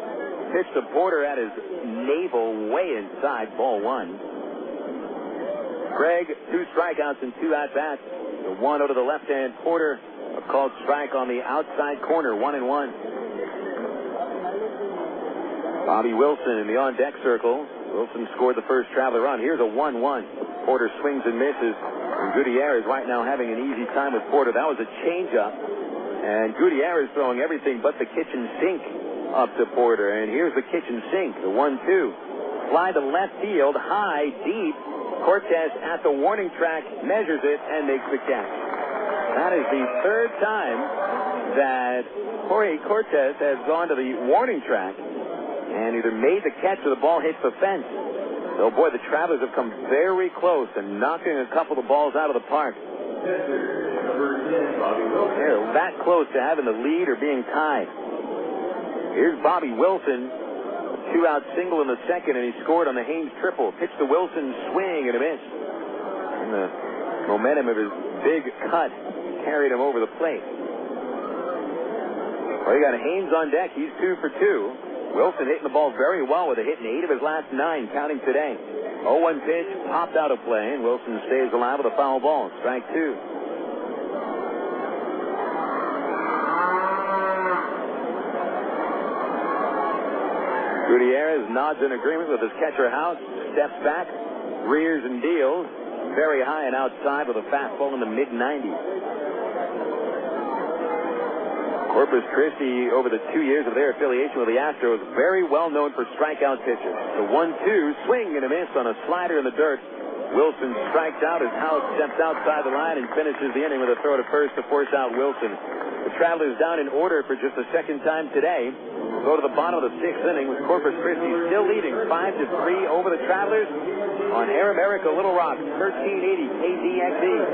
B: Pitch to Porter at his navel, way inside, ball 1. Craig, 2 strikeouts and 2 at-bats. The 1 over to the left-hand Porter, a called strike on the outside corner, 1-1. Bobby Wilson in the on-deck circle. Wilson scored the first Traveler run. Here's a 1-1. Porter swings and misses. And Gutiérrez right now having an easy time with Porter. That was a changeup. And Gutiérrez throwing everything but the kitchen sink up to Porter. And here's the kitchen sink, the 1-2. Fly to left field, high, deep. Cortez at the warning track measures it and makes the catch. That is the 3rd time that Jorge Cortez has gone to the warning track and either made the catch or the ball hits the fence. So, boy, the Travelers have come very close and knocking a couple of balls out of the park. They're that close to having the lead or being tied. Here's Bobby Wilson, 2-out single in the second, and he scored on the Haynes triple. Pitch to Wilson, swing and a miss. And the momentum of his big cut carried him over the plate. Well, you got Haynes on deck. He's 2 for 2. Wilson hitting the ball very well with a hit in 8 of his last 9, counting today. 0-1 pitch, popped out of play, and Wilson stays alive with a foul ball. Strike 2. Gutiérrez nods in agreement with his catcher House, steps back, rears and deals, very high and outside with a fastball in the mid-90s. Corpus Christi, over the 2 years of their affiliation with the Astros, very well known for strikeout pitches. The 1-2, swing and a miss on a slider in the dirt. Wilson strikes out as House steps outside the line and finishes the inning with a throw to first to force out Wilson. The Travelers down in order for just the 2nd time today. Go to the bottom of the 6th inning with Corpus Christi still leading 5-3 over the Travelers on Air America Little Rock, 1380 KDXE.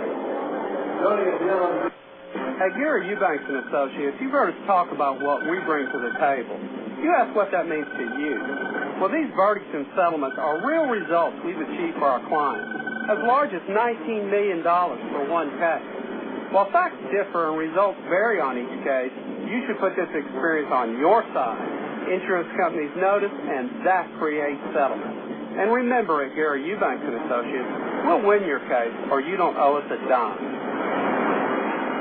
E: At Gary Eubanks & Associates, you've heard us talk about what we bring to the table. You ask what that means to you. Well, these verdicts and settlements are real results we've achieved for our clients, as large as $19 million for one case. While facts differ and results vary on each case, you should put this experience on your side. Insurance companies notice, and that creates settlement. And remember, at Gary Eubanks & Associates, we'll win your case, or you don't owe us a dime.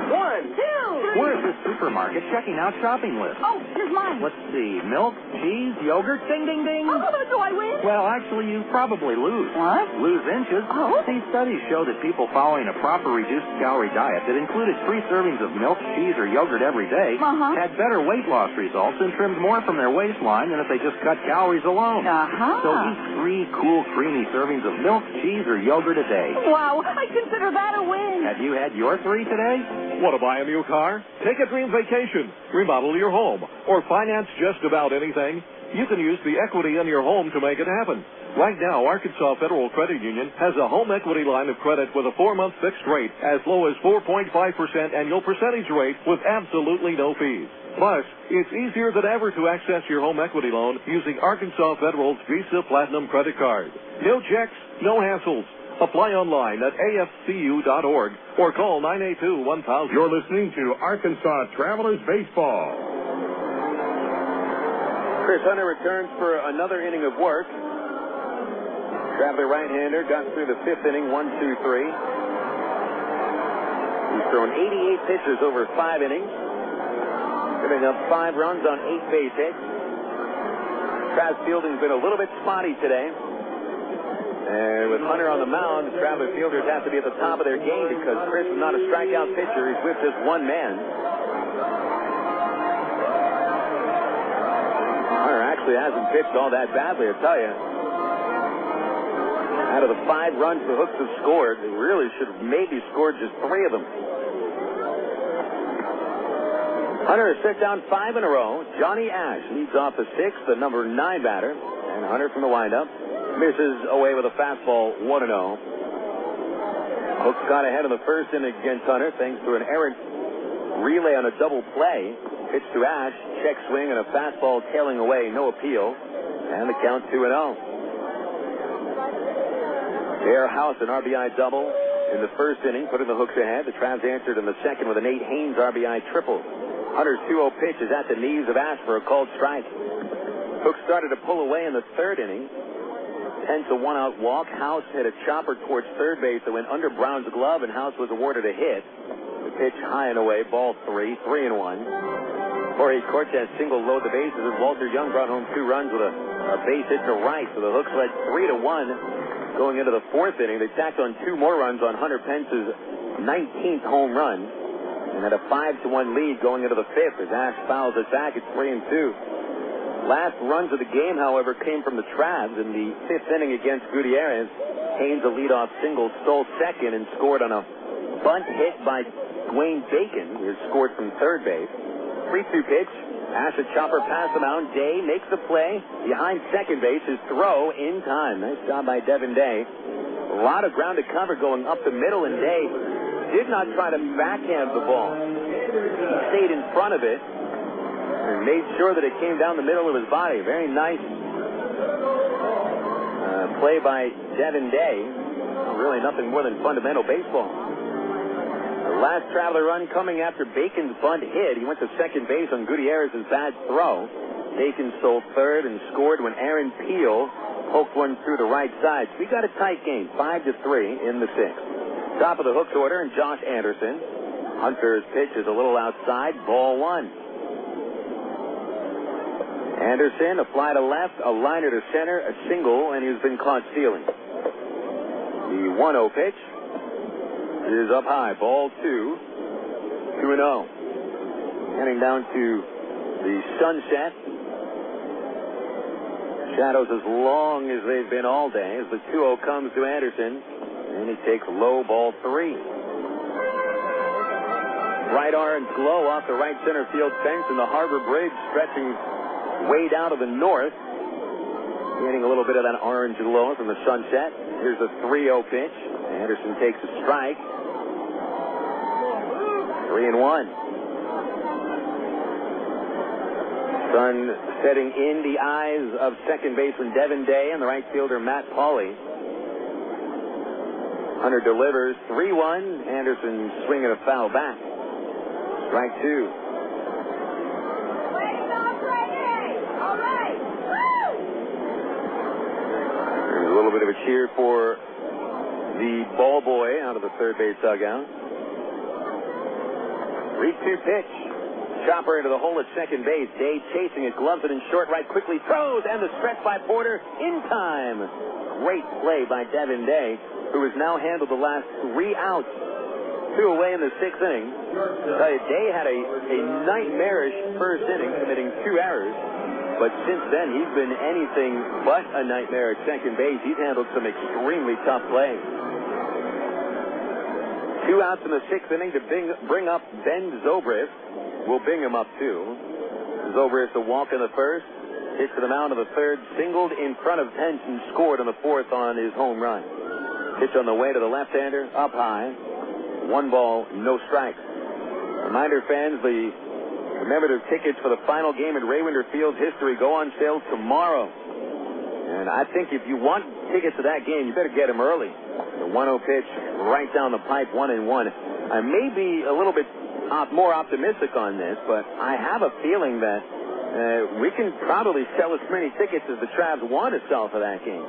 J: 1, 2, 3.
T: We're at the supermarket checking out shopping lists.
J: Oh, here's mine.
T: Let's see. Milk, cheese, yogurt, ding, ding, ding.
J: Oh, do I win?
T: Well, actually, you probably lose.
J: What?
T: Lose inches.
J: Oh.
T: These studies show that people following a proper reduced-calorie diet that included 3 servings of milk, cheese, or yogurt every day had better weight loss results and trimmed more from their waistline than if they just cut calories alone. So eat 3 cool, creamy servings of milk, cheese, or yogurt a day.
J: Wow, I consider that a win.
T: Have you had your 3 today?
A: Want to buy a new car? Take a dream vacation, remodel your home, or finance just about anything? You can use the equity in your home to make it happen. Right now, Arkansas Federal Credit Union has a home equity line of credit with a 4-month fixed rate as low as 4.5% annual percentage rate with absolutely no fees. Plus, it's easier than ever to access your home equity loan using Arkansas Federal's Visa Platinum credit card. No checks, no hassles. Apply online at afcu.org or call 982-1000.
I: You're listening to Arkansas Travelers Baseball.
B: Chris Hunter returns for another inning of work. Traveler right-hander got through the 5th inning, 1-2-3. He's thrown 88 pitches over 5 innings, giving up 5 runs on 8 base hits. Trav's fielding's been a little bit spotty today. And with Hunter on the mound, the Traveler fielders have to be at the top of their game because Chris is not a strikeout pitcher. He's with just one man. Hunter actually hasn't pitched all that badly, I tell you. Out of the 5 runs the Hooks have scored, they really should have maybe scored just 3 of them. Hunter has set down 5 in a row. Johnny Ash leads off the 6th, the number 9 batter. And Hunter from the windup misses away with a fastball, 1-0. Hooks got ahead in the first inning against Hunter thanks to an errant relay on a double play. Pitch to Ash, check swing, and a fastball tailing away, no appeal. And the count 2-0. Bear House, an RBI double in the first inning, putting the Hooks ahead. The Travs answered in the second with a Nate Haynes RBI triple. Hunter's 2-0 pitch is at the knees of Ash for a called strike. Hooks started to pull away in the third inning. Pence a one-out walk. House hit a chopper towards third base that went under Brown's glove, and House was awarded a hit. The pitch high and away, ball 3-1. Jorge Cortez single load the bases as Walter Young brought home 2 runs with a base hit to right. So the Hooks led 3-1 going into the fourth inning. They tacked on 2 more runs on Hunter Pence's 19th home run and had a 5-1 lead going into the fifth as Ash fouls it back at 3-2. Last runs of the game, however, came from the Travs in the fifth inning against Gutiérrez. Haynes, a leadoff single, stole second and scored on a bunt hit by Dwayne Bacon, who scored from third base. 3-2 pitch. Ash a chopper past the mound. Day makes the play behind second base. His throw in time. Nice job by Devin Day. A lot of ground to cover going up the middle, and Day did not try to backhand the ball. He stayed in front of it and made sure that it came down the middle of his body. Very nice play by Devin Day. Really nothing more than fundamental baseball. The last Traveler run coming after Bacon's bunt hit. He went to second base on Gutierrez's bad throw. Bacon stole third and scored when Aaron Peel poked one through the right side. So we got a tight game, 5-3 in the sixth. Top of the Hooks order, and Josh Anderson. Hunter's pitch is a little outside, ball 1. Anderson, a fly to left, a liner to center, a single, and he's been caught stealing. The 1-0 pitch is up high, ball 2, 2-0. Heading down to the sunset. Shadows as long as they've been all day as the 2-0 comes to Anderson, and he takes low, ball 3. Bright orange glow off the right center field fence, and the Harbor Bridge stretching way down to the north, getting a little bit of that orange glow from the sunset. Here's a 3-0 pitch. Anderson takes a strike. 3-1. Sun setting in the eyes of second baseman Devin Day and the right fielder Matt Pauley. Hunter delivers 3-1. Anderson swinging a foul back. Strike 2. There's a little bit of a cheer for the ball boy out of the third base dugout. 3-2 pitch. Chopper into the hole at second base. Day chasing it, gloves it in short right, quickly throws, and the stretch by Porter in time. Great play by Devin Day, who has now handled the last 3 outs. 2 away in the sixth inning. Day had a nightmarish first inning, committing 2 errors. But since then, he's been anything but a nightmare at second base. He's handled some extremely tough plays. 2 outs in the sixth inning to bring up Ben Zobrist. Will Bingham up too. Zobrist a walk in the first, hit to the mound of the third, singled in front of Pence and scored on the fourth on his home run. Pitch on the way to the left-hander, up high. 1 ball, no strikes. Reminder, fans, the commemorative tickets for the final game in Raywinder Field's history go on sale tomorrow. And I think if you want tickets to that game, you better get them early. The 1-0 pitch right down the pipe, 1-1. I may be a little bit more optimistic on this, but I have a feeling that we can probably sell as many tickets as the Travs want to sell for that game.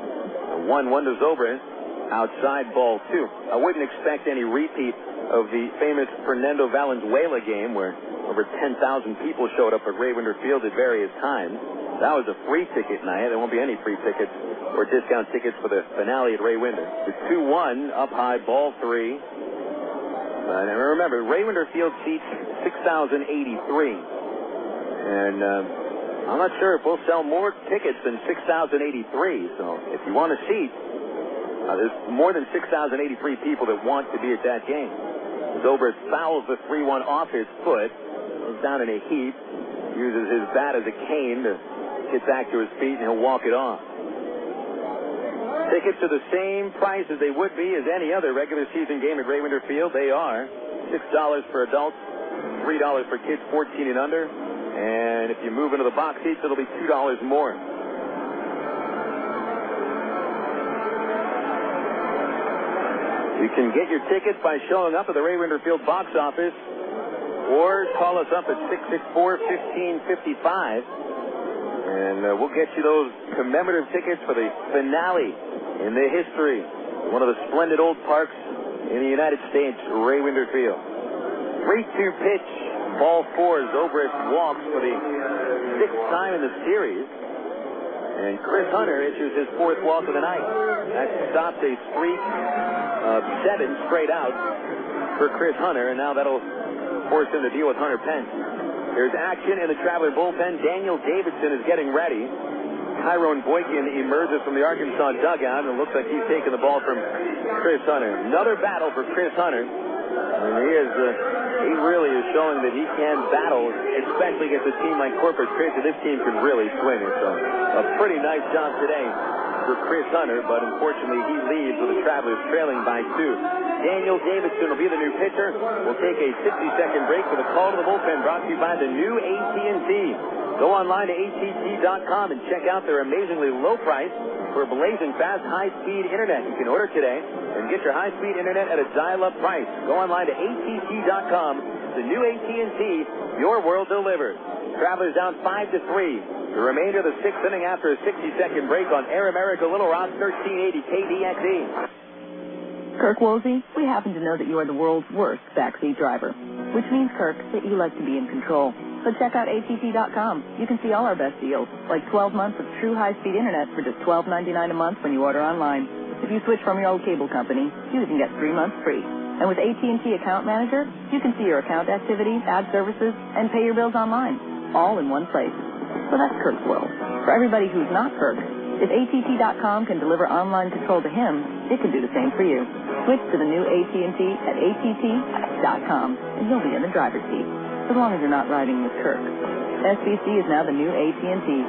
B: 1-1 to Zobrist, outside, ball 2. I wouldn't expect any repeat of the famous Fernando Valenzuela game where over 10,000 people showed up at Raywinder Field at various times. That was a free ticket night. There won't be any free tickets or discount tickets for the finale at Raywinder. The 2-1, up high, ball 3. And remember, Raywinder Field seats 6,083. And I'm not sure if we'll sell more tickets than 6,083. So if you want a seat, there's more than 6,083 people that want to be at that game. Zobrist fouls the 3-1 off his foot. He's down in a heap. Uses his bat as a cane to get back to his feet, and he'll walk it off. Tickets are the same price as they would be as any other regular season game at Raywinder Field. They are $6 for adults, $3 for kids 14 and under. And if you move into the box seats, it'll be $2 more. You can get your tickets by showing up at the Raywinder Field box office or call us up at 664-1555. And we'll get you those commemorative tickets for the finale in the history of one of the splendid old parks in the United States, Raywinder Field. 3-2 pitch, ball 4. Zobrist walks for the 6th time in the series. And Chris Hunter issues his 4th walk of the night. That stops a streak of 7 straight out for Chris Hunter, and now that'll force him to deal with Hunter Pence. There's action in the Traveler bullpen. Daniel Davidson is getting ready. Tyrone Boykin emerges from the Arkansas dugout, and it looks like he's taking the ball from Chris Hunter. Another battle for Chris Hunter. And he really is showing that he can battle, especially against a team like Corpus Christi. This team can really swing it. So a pretty nice job today for Chris Hunter, but unfortunately he leads with the Travelers trailing by 2. Daniel Davidson will be the new pitcher. We'll take a 60-second break for the call to the bullpen, brought to you by the new AT&T. Go online to att.com and check out their amazingly low price for blazing fast, high-speed internet. You can order today and get your high-speed internet at a dial-up price. Go online to att.com. The new AT&T, your world delivered. Travelers down 5-3. The remainder of the 6th inning after a 60-second break on Air America Little Rock, 1380 KDXE.
J: Kirk Woolsey, we happen to know that you are the world's worst backseat driver, which means, Kirk, that you like to be in control. So check out att.com. You can see all our best deals, like 12 months of true high-speed internet for just $12.99 a month when you order online. If you switch from your old cable company, you can get 3 months free. And with AT&T Account Manager, you can see your account activity, add services, and pay your bills online, all in one place. So that's Kirk's world. For everybody who's not Kirk, if att.com can deliver online control to him, it can do the same for you. Switch to the new AT&T at att.com, and you'll be in the driver's seat, as long as you're not riding with Kirk. SBC is now the new AT&T.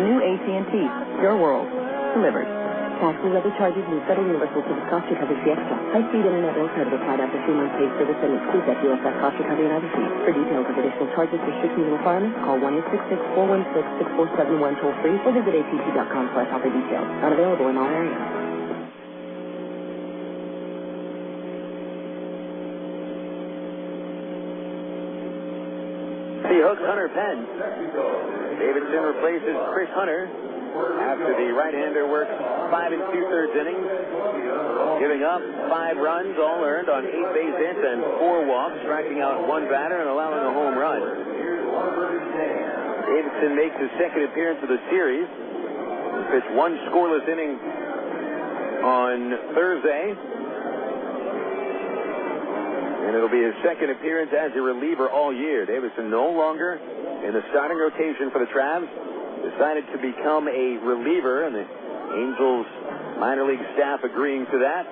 J: The new AT&T, your world, delivered.
H: Taxes, other charges, and federal universal service cost recovery fee extra. High-speed internet will credit applied after 3 months paid service and excludes that USF cost recovery and other fees. For details of additional charges, restrictions, and requirements, call 1-866-416-6471 toll-free or visit att.com/offer details. Not available in all areas.
B: He hooks Hunter Pence. Davidson replaces Chris Hunter after the right-hander works 5 2/3 innings, giving up 5 runs, all earned on 8 base hits and 4 walks, striking out 1 batter and allowing a home run. Davidson makes his 2nd appearance of the series. He pitched 1 scoreless inning on Thursday, and it'll be his 2nd appearance as a reliever all year. Davidson no longer in the starting rotation for the Travs. Decided to become a reliever, and the Angels minor league staff agreeing to that.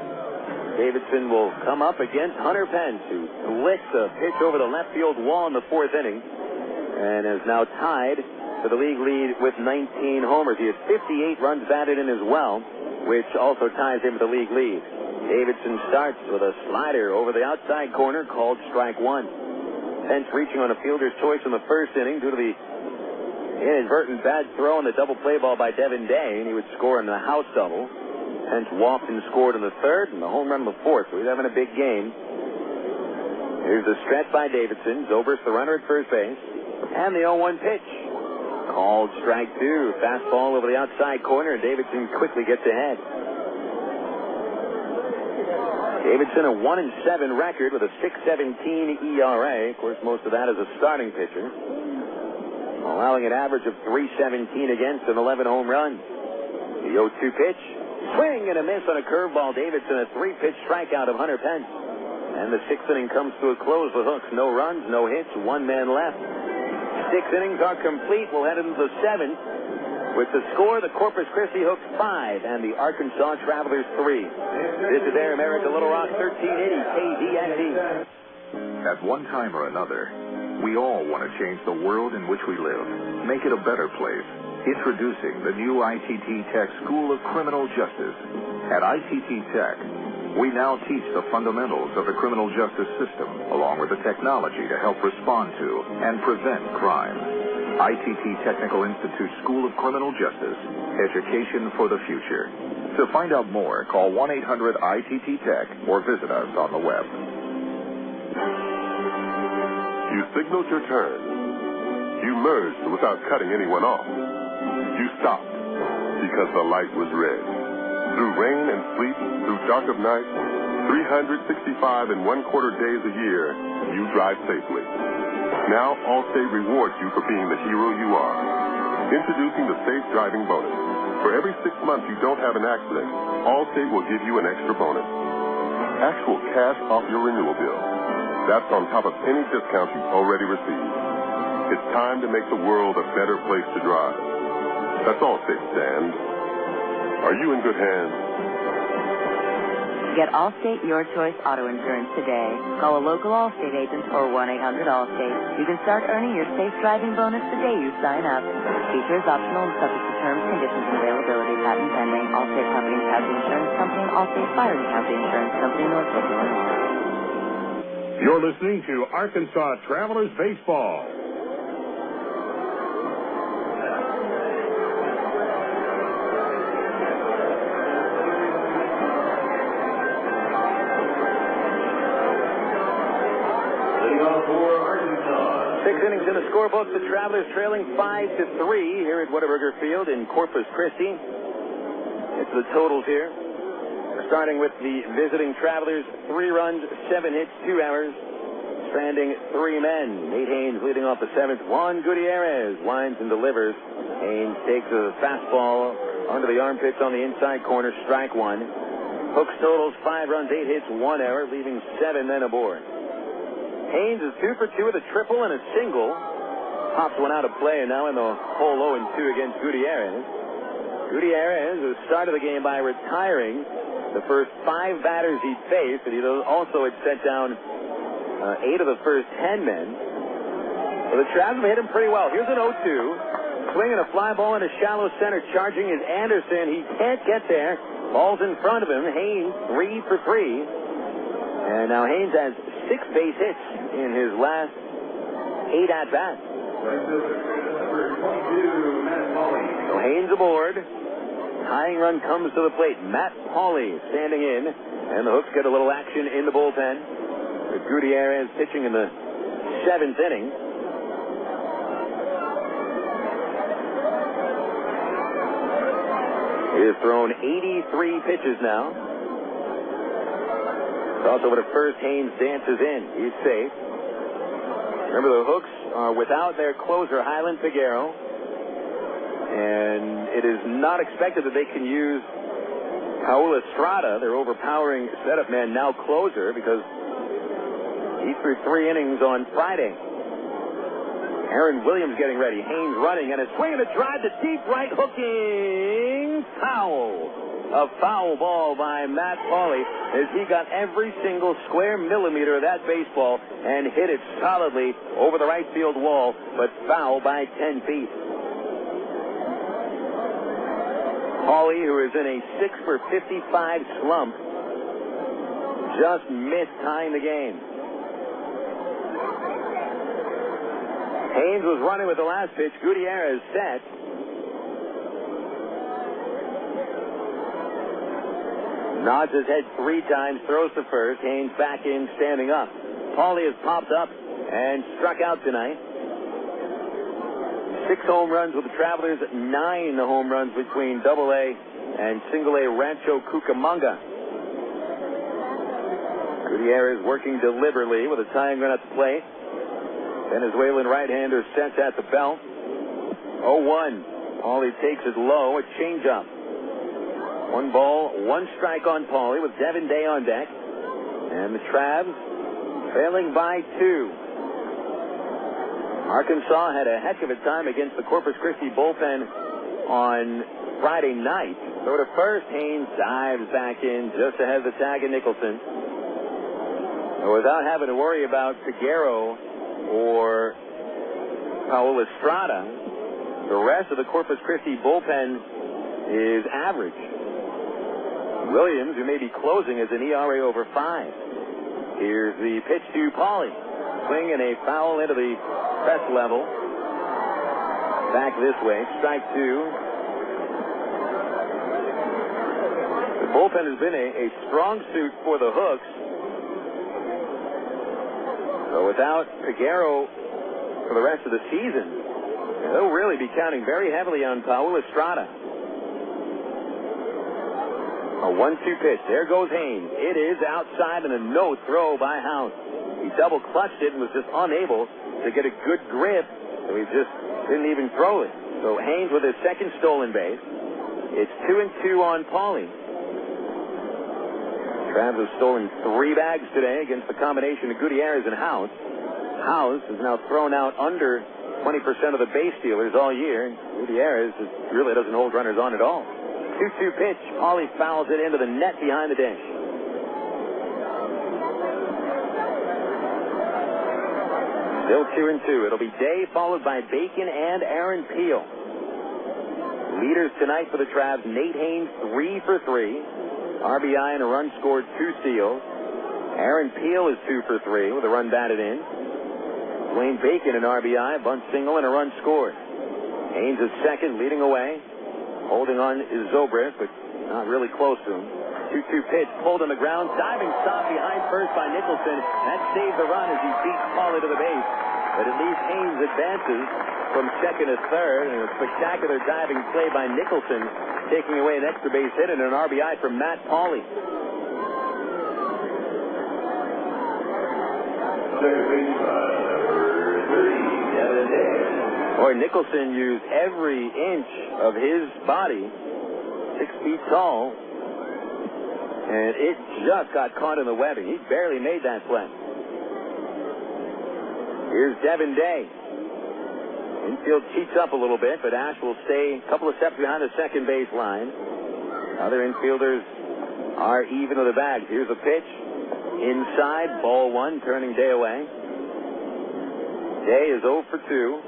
B: Davidson will come up against Hunter Pence, who blitzed a pitch over the left field wall in the 4th inning and is now tied for the league lead with 19 homers. He has 58 runs batted in as well, which also ties him with the league lead. Davidson starts with a slider over the outside corner called strike 1. Pence reaching on a fielder's choice in the 1st inning due to the inadvertent bad throw on the double play ball by Devin Day, and he would score in the house double. Pence walked and scored in the 3rd and the home run in the 4th, so he's having a big game. Here's the stretch by Davidson. Zobrist, the runner at first base, and the 0-1 pitch. Called strike 2. Fastball over the outside corner, and Davidson quickly gets ahead. Davidson, a 1-7 record with a 6.17 ERA. Of course, most of that as a starting pitcher, allowing an average of 317 against and 11 home runs. The 0-2 pitch. Swing and a miss on a curveball. Davidson, a 3-pitch strikeout of Hunter Pence. And the 6th inning comes to a close with hooks. No runs, no hits, 1 man left. 6 innings are complete. We'll head into the 7th with the score: the Corpus Christi Hooks 5 and the Arkansas Travelers 3. This is Air America Little Rock, 1380 KDXE.
C: At one time or another, we all want to change the world in which we live, make it a better place, Introducing the new ITT Tech School of Criminal Justice. At ITT Tech, we now teach the fundamentals of the criminal justice system, along with the technology to help respond to and prevent crime. ITT Technical Institute School of Criminal Justice. Education for the future. To find out more, call 1-800-ITT-TECH or visit us on the web.
Q: You signaled your turn. You merged without cutting anyone off. You stopped because the light was red. Through rain and sleet, through dark of night, 365 and 1/4 days a year, you drive safely. Now Allstate rewards you for being the hero you are. Introducing the Safe Driving Bonus. For every 6 months you don't have an accident, Allstate will give you an extra bonus. Actual cash off your renewal bill. That's on top of any discounts you've already received. It's time to make the world a better place to drive. That's Allstate, Stan. Are you in good hands?
D: Get Allstate Your Choice Auto Insurance today. Call a local Allstate agent or 1-800-ALLSTATE. You can start earning your safe driving bonus the day you sign up. Features optional and subject to terms, conditions, and availability. Patent pending. Allstate Property and Casualty Insurance Company. Allstate Fire and Casualty Insurance Company, Northbrook, Illinois.
I: You're listening to Arkansas Travelers Baseball.
B: Innings in the scorebook. The Travelers trailing 5-3 here at Whataburger Field in Corpus Christi. It's the totals here. Starting with the visiting Travelers, 3 runs, 7 hits, 2 errors, stranding 3 men. Nate Haynes leading off the 7th. Juan Gutiérrez winds and delivers. Haynes takes a fastball under the armpits on the inside corner, strike 1. Hooks totals 5 runs, 8 hits, 1 error, leaving 7 men aboard. Haynes is 2 for 2 with a triple and a single. Pops one out of play, and now in the hole 0-2 against Gutiérrez. Gutiérrez has started the game by retiring the first 5 batters he faced, and he also had set down 8 of the first 10 men. So the Travelers hit him pretty well. Here's an 0-2. Swinging a fly ball into shallow center. Charging is Anderson. He can't get there. Ball's in front of him. Haynes 3 for 3. And now Haynes has 6 base hits in his last 8 at-bats. So Haynes aboard. Tying run comes to the plate. Matt Pauley standing in. And the Hooks get a little action in the bullpen. With Gutiérrez pitching in the 7th inning. He has thrown 83 pitches now. Toss over to first. Haynes dances in. He's safe. Remember, the Hooks are without their closer, Highland Figueroa. And it is not expected that they can use Raul Estrada, their overpowering setup man, now closer, because he threw 3 innings on Friday. Aaron Williams getting ready. Haynes running, and a swing and a drive to deep right, hooking foul. A foul ball by Matt Pauley as he got every single square millimeter of that baseball and hit it solidly over the right field wall, but foul by 10 feet. Pauley, who is in a 6 for 55 slump, just missed tying the game. Haynes was running with the last pitch. Gutiérrez set. Nods his head 3 times, throws to first. Haynes back in, standing up. Pauley has popped up and struck out tonight. 6 home runs with the Travelers, 9 home runs between Double-A and Single-A Rancho Cucamonga. Gutiérrez working deliberately with a tying run at the plate. Venezuelan right-hander sets at the belt. 0-1. Pauley takes it low, a changeup. 1 ball, 1 strike on Pauley with Devin Day on deck. And the Travs trailing by 2. Arkansas had a heck of a time against the Corpus Christi bullpen on Friday night. Throw to first. Haynes dives back in just ahead of the tag of Nicholson. Without having to worry about Figueroa or Raul Estrada, The rest of the Corpus Christi bullpen is average. Williams, who may be closing, has an ERA over 5. Here's the pitch to Pauly. Swing and a foul into the press level. Back this way. Strike 2. The bullpen has been a strong suit for the Hooks. So without Figueroa for the rest of the season, they'll really be counting very heavily on Paul Estrada. A 1-2 pitch. There goes Haynes. It is outside and a no throw by House. He double clutched it and was just unable to get a good grip, so he just didn't even throw it. So Haynes with his second stolen base. It's 2-2 on Pauly. Travs has stolen 3 bags today against the combination of Gutiérrez and House. House is now thrown out under 20% of the base stealers all year. Gutiérrez really doesn't hold runners on at all. 2-2 pitch. Pauly fouls it into the net behind the dish. Still 2-2. It'll be Day followed by Bacon and Aaron Peel. Leaders tonight for the Travs, Nate Haynes 3 for 3. RBI and a run scored, 2 steals. Aaron Peel is 2 for 3 with a run batted in. Dwayne Bacon an RBI, bunt single, and a run scored. Haynes is second, leading away. Holding on is Zobrist, but not really close to him. 2-2 pitch, pulled on the ground, diving stop behind first by Nicholson. That saves the run as he beats Pauly to the base. But at least Haynes advances from second to third, and a spectacular diving play by Nicholson, taking away an extra base hit and an RBI from Matt Pauly. Boy, Nicholson used every inch of his body, 6 feet tall, and it just got caught in the webbing. He barely made that play. Here's Devin Day. Infield cheats up a little bit, but Ash will stay a couple of steps behind the second base line. Other infielders are even to the bag. Here's a pitch. Inside, ball 1, turning Day away. Day is 0 for 2.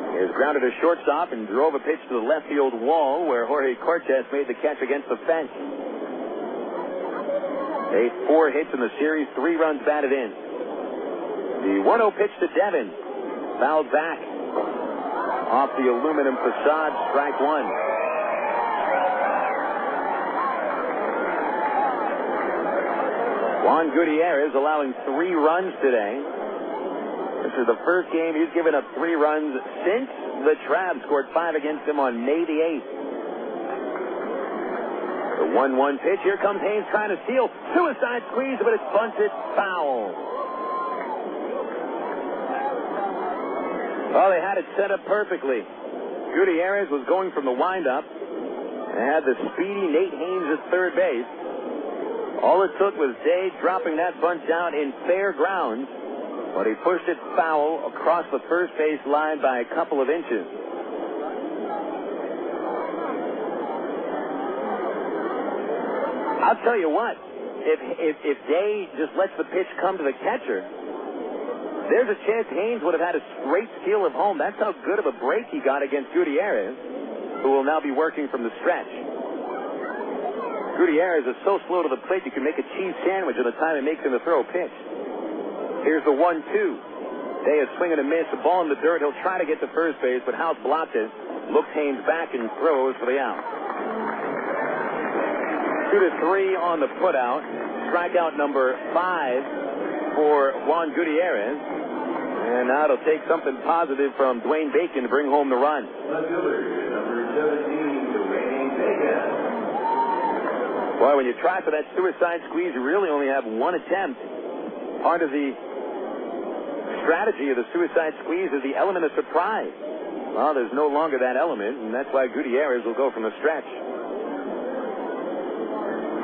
B: He has grounded a shortstop and drove a pitch to the left field wall where Jorge Cortez made the catch against the fence. Day 4 hits in the series, 3 runs batted in. The 1-0 pitch to Devin. Fouled back off the aluminum facade, strike 1. Juan Gutiérrez allowing 3 runs today. This is the first game he's given up 3 runs since the Travs scored 5 against him on May the 8th. The 1-1 pitch. Here comes Haynes trying to steal. Suicide squeeze, but it's bunted foul. Well, they had it set up perfectly. Gutiérrez was going from the windup and had the speedy Nate Haynes at third base. All it took was Day dropping that bunt down in fair ground, but he pushed it foul across the first base line by a couple of inches. I'll tell you what, if Day just lets the pitch come to the catcher, there's a chance Haynes would have had a straight steal of home. That's how good of a break he got against Gutiérrez, who will now be working from the stretch. Gutiérrez is so slow to the plate you can make a cheese sandwich in the time it makes him to throw a pitch. Here's the 1-2. Day is swinging a miss. The ball in the dirt. He'll try to get to first base, but House blocked it. Looks Haynes back and throws for the out. 2-3 on the putout. Strikeout number 5 for Juan Gutiérrez. And now it'll take something positive from Dwayne Bacon to bring home the run. Boy, when you try for that suicide squeeze, you really only have 1 attempt. Part of the strategy of the suicide squeeze is the element of surprise. Well, there's no longer that element, and that's why Gutiérrez will go from the stretch.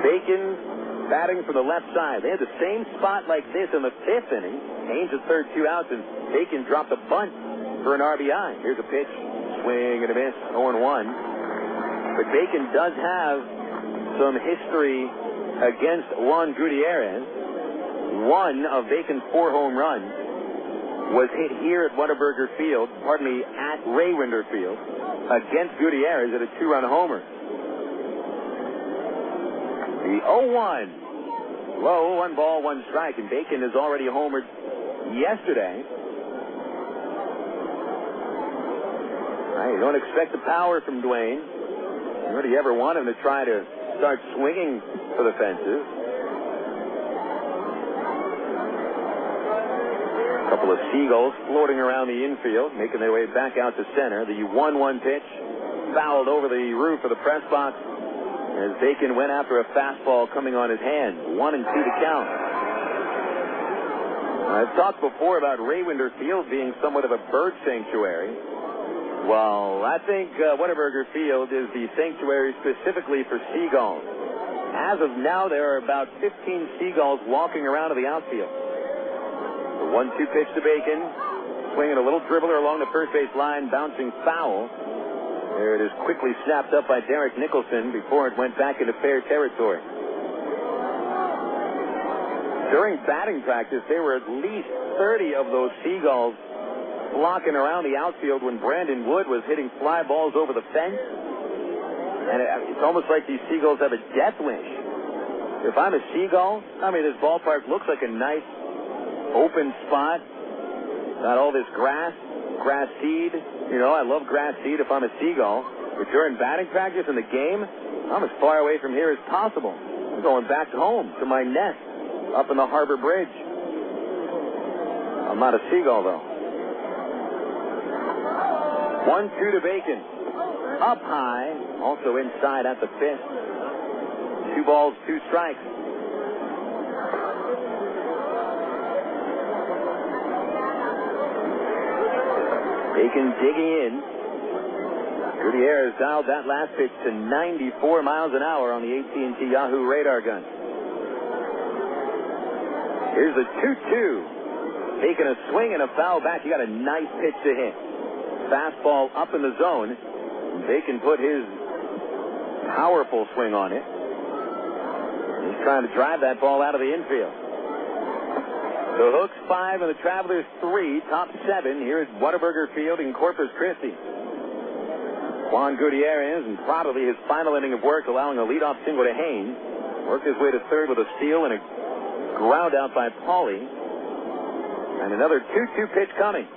B: Bacon batting from the left side. They had the same spot like this in the 5th inning. Haynes at third, 2 outs, and Bacon dropped a bunt for an RBI. Here's a pitch. Swing and a miss. 0-1. But Bacon does have some history against Juan Gutiérrez. 1 of Bacon's 4 home runs was hit here at Whataburger Field, at Raywinder Field, against Gutiérrez at a 2-run homer. The 0-1. Low, 1 ball, 1 strike, and Bacon has already homered yesterday. You don't expect the power from Dwayne. Nor do you ever want him to try to start swinging for the fences. A couple of seagulls floating around the infield, making their way back out to center. The 1-1 pitch fouled over the roof of the press box as Bacon went after a fastball coming on his hand. 1-2 to count. I've talked before about Raywinder Field being somewhat of a bird sanctuary. Well, I think Whataburger Field is the sanctuary specifically for seagulls. As of now, there are about 15 seagulls walking around to the outfield. The 1-2 pitch to Bacon, swinging a little dribbler along the first base line, bouncing foul. There it is, quickly snapped up by Derek Nicholson before it went back into fair territory. During batting practice, there were at least 30 of those seagulls flocking around the outfield when Brandon Wood was hitting fly balls over the fence. And it's almost like these seagulls have a death wish. If I'm a seagull, this ballpark looks like a nice open spot. Got all this grass seed. I love grass seed if I'm a seagull. But during batting practice in the game, I'm as far away from here as possible. I'm going back home to my nest up in the Harbor Bridge. I'm not a seagull, though. 1-2 to Bacon. Up high, also inside at the fifth. 2 balls, 2 strikes. Bacon digging in. Gutiérrez dialed that last pitch to 94 miles an hour on the AT&T Yahoo radar gun. Here's the 2-2. Taking a swing and a foul back. You got a nice pitch to hit. Fastball up in the zone. Bacon put his powerful swing on it. He's trying to drive that ball out of the infield. The Hooks 5 and the Travelers 3, top 7 here at Whataburger Field in Corpus Christi. Juan Gutiérrez, and probably his final inning of work, allowing a leadoff single to Haynes. Worked his way to third with a steal and a ground out by Pauly. And another 2-2 pitch coming.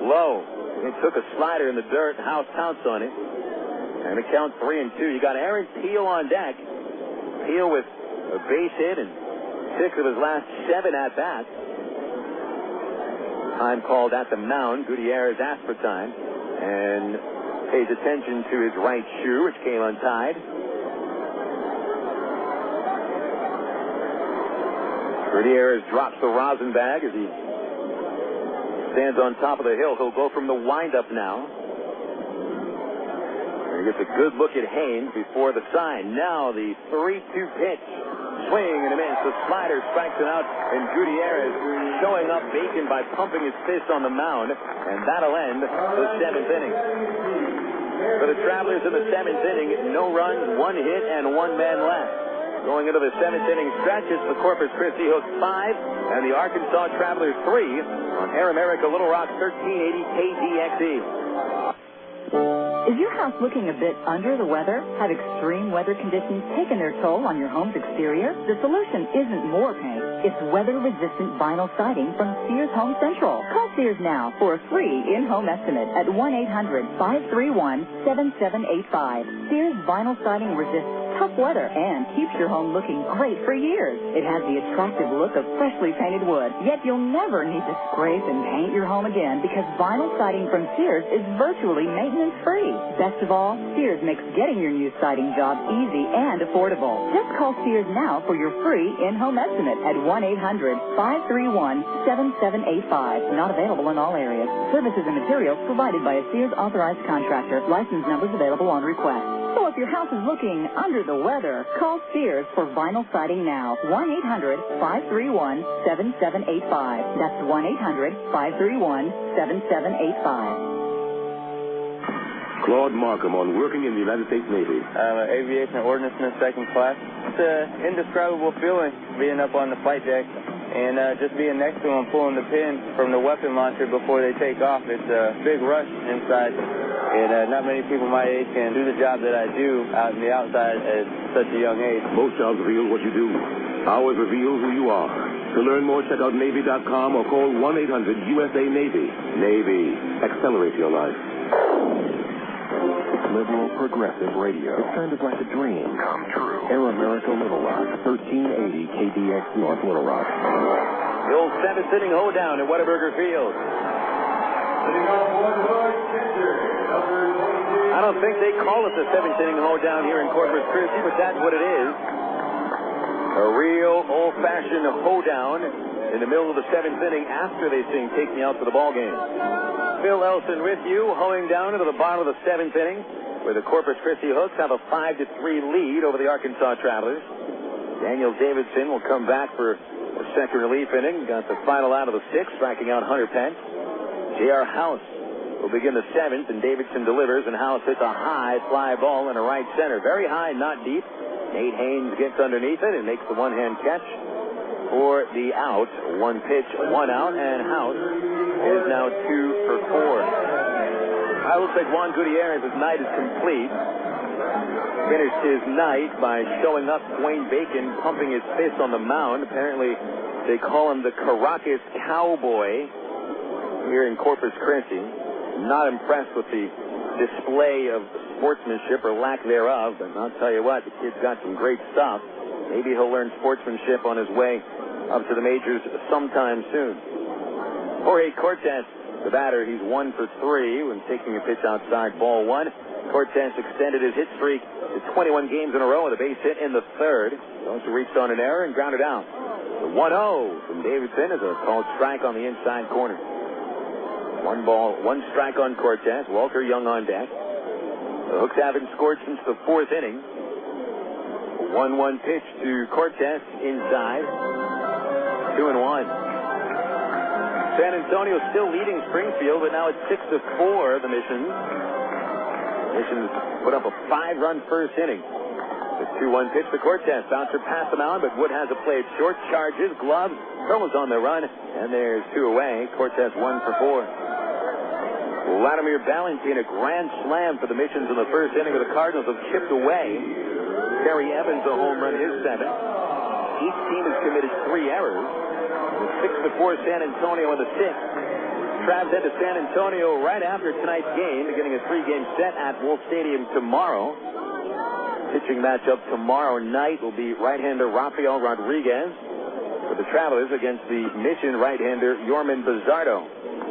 B: Low. He took a slider in the dirt, House pounced on it. And it counts 3-2. You got Aaron Peel on deck. Peel with a base hit and 6 of his last 7 at-bats. Time called at the mound. Gutiérrez asked for time and pays attention to his right shoe, which came untied. Gutiérrez drops the rosin bag as he stands on top of the hill. He'll go from the windup now. And he gets a good look at Haynes before the sign. Now the 3-2 pitch. Swing and a miss. The slider strikes him out, and Gutiérrez showing up Bacon by pumping his fist on the mound, and that'll end the 7th inning. For the Travelers in the 7th inning, no runs, 1 hit, and 1 man left. Going into the 7th inning stretch, it's the Corpus Christi Hooks 5 and the Arkansas Travelers 3 on Air America Little Rock 1380 KDXE.
J: Is your house looking a bit under the weather? Have extreme weather conditions taken their toll on your home's exterior? The solution isn't more paint. It's weather-resistant vinyl siding from Sears Home Central. Call Sears now for a free in-home estimate at 1-800-531-7785. Sears Vinyl Siding resists tough weather and keeps your home looking great for years. It has the attractive look of freshly painted wood, yet you'll never need to scrape and paint your home again because vinyl siding from Sears is virtually maintenance-free. Best of all, Sears makes getting your new siding job easy and affordable. Just call Sears now for your free in-home estimate at 1-800-531-7785. Not available in all areas. Services and materials provided by a Sears authorized contractor. License numbers available on request. So if your house is looking under the weather, call Sears for vinyl siding now. 1-800-531-7785. That's 1-800-531-7785.
K: Claude Markham on working in the United States Navy.
R: I'm an aviation ordnance in 2nd class. It's an indescribable feeling being up on the flight deck and just being next to them, pulling the pin from the weapon launcher before they take off. It's a big rush inside, and not many people my age can do the job that I do out in the outside at such a young age.
K: Most jobs reveal what you do. Ours reveals who you are. To learn more, check out Navy.com or call 1-800-USA-NAVY. Navy. Accelerate your life.
C: Liberal Progressive Radio. It sounded like a dream come true. Air America Little Rock, 1380 KDX North Little Rock.
B: The old seventh inning hoedown at Whataburger Field. I don't think they call it the seventh inning hoedown here in Corpus Christi, but that's what it is. A real old-fashioned hoedown in the middle of the seventh inning after they sing "Take Me Out to the Ball Game." Phil Elson with you, hoeing down into the bottom of the seventh inning, where the Corpus Christi Hooks have a 5-3 lead over the Arkansas Travelers. Daniel Davidson will come back for a second relief inning. Got the final out of the sixth, striking out Hunter Pence. J.R. House will begin the seventh, and Davidson delivers, and House hits a high fly ball in a right center. Very high, not deep. Nate Haynes gets underneath it and makes the one-hand catch for the out. One pitch, one out, and House is now 2 for 4. It looks like Juan Gutiérrez's night is complete. Finished his night by showing up Dwayne Bacon pumping his fist on the mound. Apparently, they call him the Caracas Cowboy here in Corpus Christi. Not impressed with the display of sportsmanship or lack thereof, but I'll tell you what, the kid's got some great stuff. Maybe he'll learn sportsmanship on his way up to the majors sometime soon. Jorge Cortez, the batter, he's 1 for 3 when taking a pitch outside, ball one. Cortez extended his hit streak to 21 games in a row with a base hit in the third. He also reached on an error and grounded out. The 1-0 from Davidson is a called strike on the inside corner. 1 ball, 1 strike on Cortez. Walter Young on deck. The Hooks haven't scored since the 4th inning. 1-1 pitch to Cortez inside. 2-1. San Antonio still leading Springfield, but now it's 6-4, the Missions. Missions put up a 5-run first inning. The 2-1 pitch to Cortez. Bouncer past the mound, but Wood has a play short. Charges, gloves, throws on the run, and there's 2 away. Cortez 1 for 4. Vladimir Valentin, a grand slam for the Missions in the first inning of the Cardinals have chipped away. Terry Evans, a home run, his 7th. Each team has committed 3 errors. 6-4 San Antonio in the 6th. Travs head to San Antonio right after tonight's game, beginning a 3-game set at Wolf Stadium tomorrow. Pitching matchup tomorrow night will be right-hander Rafael Rodriguez for the Travelers against the Mission right-hander Yorman Bizzardo.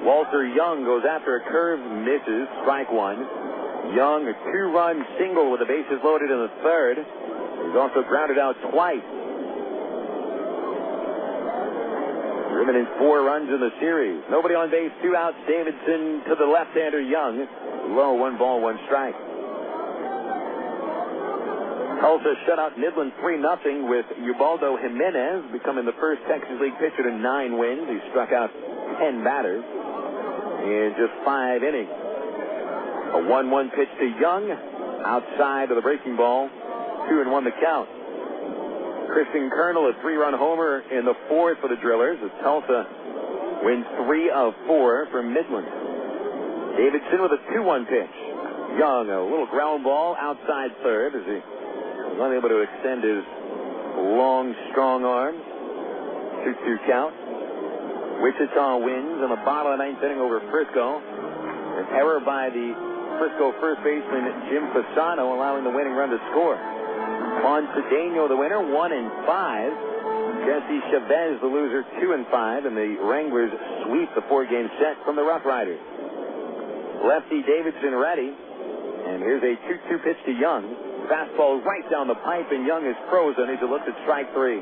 B: Walter Young goes after a curve, misses, strike 1. Young, a 2-run single with the bases loaded in the third. He's also grounded out twice. Driven in 4 runs in the series. Nobody on base, 2 outs. Davidson to the left-hander Young. Low, 1 ball, 1 strike. Tulsa shut out Midland 3-0 with Ubaldo Jimenez becoming the first Texas League pitcher to 9 wins. He struck out 10 batters in just 5 innings. A 1-1 pitch to Young, outside of the breaking ball, 2-1 the count. Kristen Colonel, a 3-run homer in the 4th for the Drillers as Tulsa wins 3 of 4 from Midland. Davidson with a 2-1 pitch. Young, a little ground ball outside third as he was unable to extend his long, strong arms. 2-2 count. Wichita wins in the bottom of the 9th inning over Frisco. An error by the Frisco first baseman Jim Fasano, allowing the winning run to score. Juan Cedeno, the winner, 1-5. Jesse Chavez, the loser, 2-5, and the Wranglers sweep the 4-game set from the Rough Riders. Lefty Davidson ready, and here's a 2-2 pitch to Young. Fastball right down the pipe, and Young is frozen as he looks at strike 3.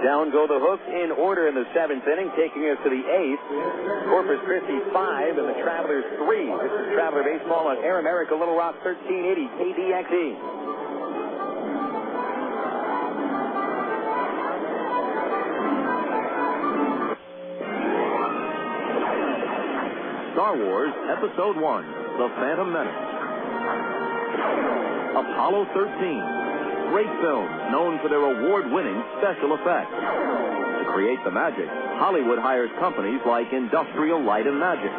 B: Down go the Hooks in order in the 7th inning, taking us to the 8th. Corpus Christi 5 and the Travelers 3. This is Traveler Baseball on Air America Little Rock 1380 KDXE.
A: Star Wars Episode 1, The Phantom Menace. Apollo 13. Great films known for their award-winning special effects. The
N: create the magic, Hollywood hires companies like Industrial Light and Magic.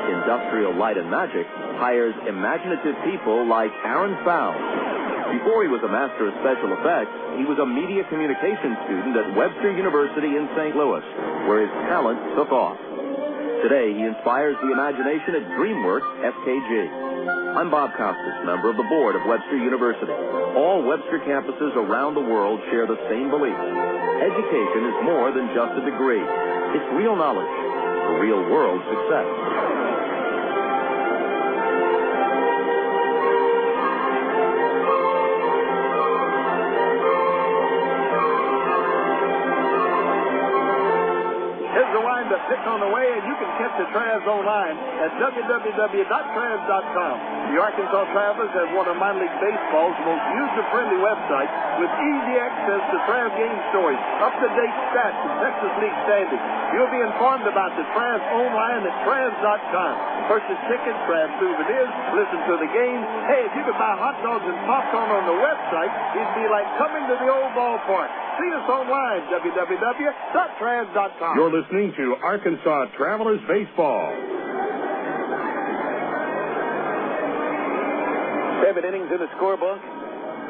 N: Industrial Light and Magic hires imaginative people like Aaron Fowle. Before he was a master of special effects, he was a media communications student at Webster University in St. Louis, where his talent took off. Today, he inspires the imagination at DreamWorks FKG. I'm Bob Costas, member of the board of Webster University. All Webster campuses around the world share the same belief. Education is more than just a degree. It's real knowledge for real-world success.
V: Pick on the way, and you can catch the Travs online at www.travs.com. The Arkansas Travelers have one of minor league baseball's most user-friendly websites with easy access to Travs game stories, up-to-date stats, and Texas League standings. You'll be informed about the Travs online at travs.com. Purchase tickets, Travs souvenirs, listen to the game. Hey, if you could buy hot dogs and popcorn on the website, it'd be like coming to the old ballpark. See us online, www.travs.com.
I: You're listening to Arkansas Travelers Baseball.
B: 7 innings in the scorebook.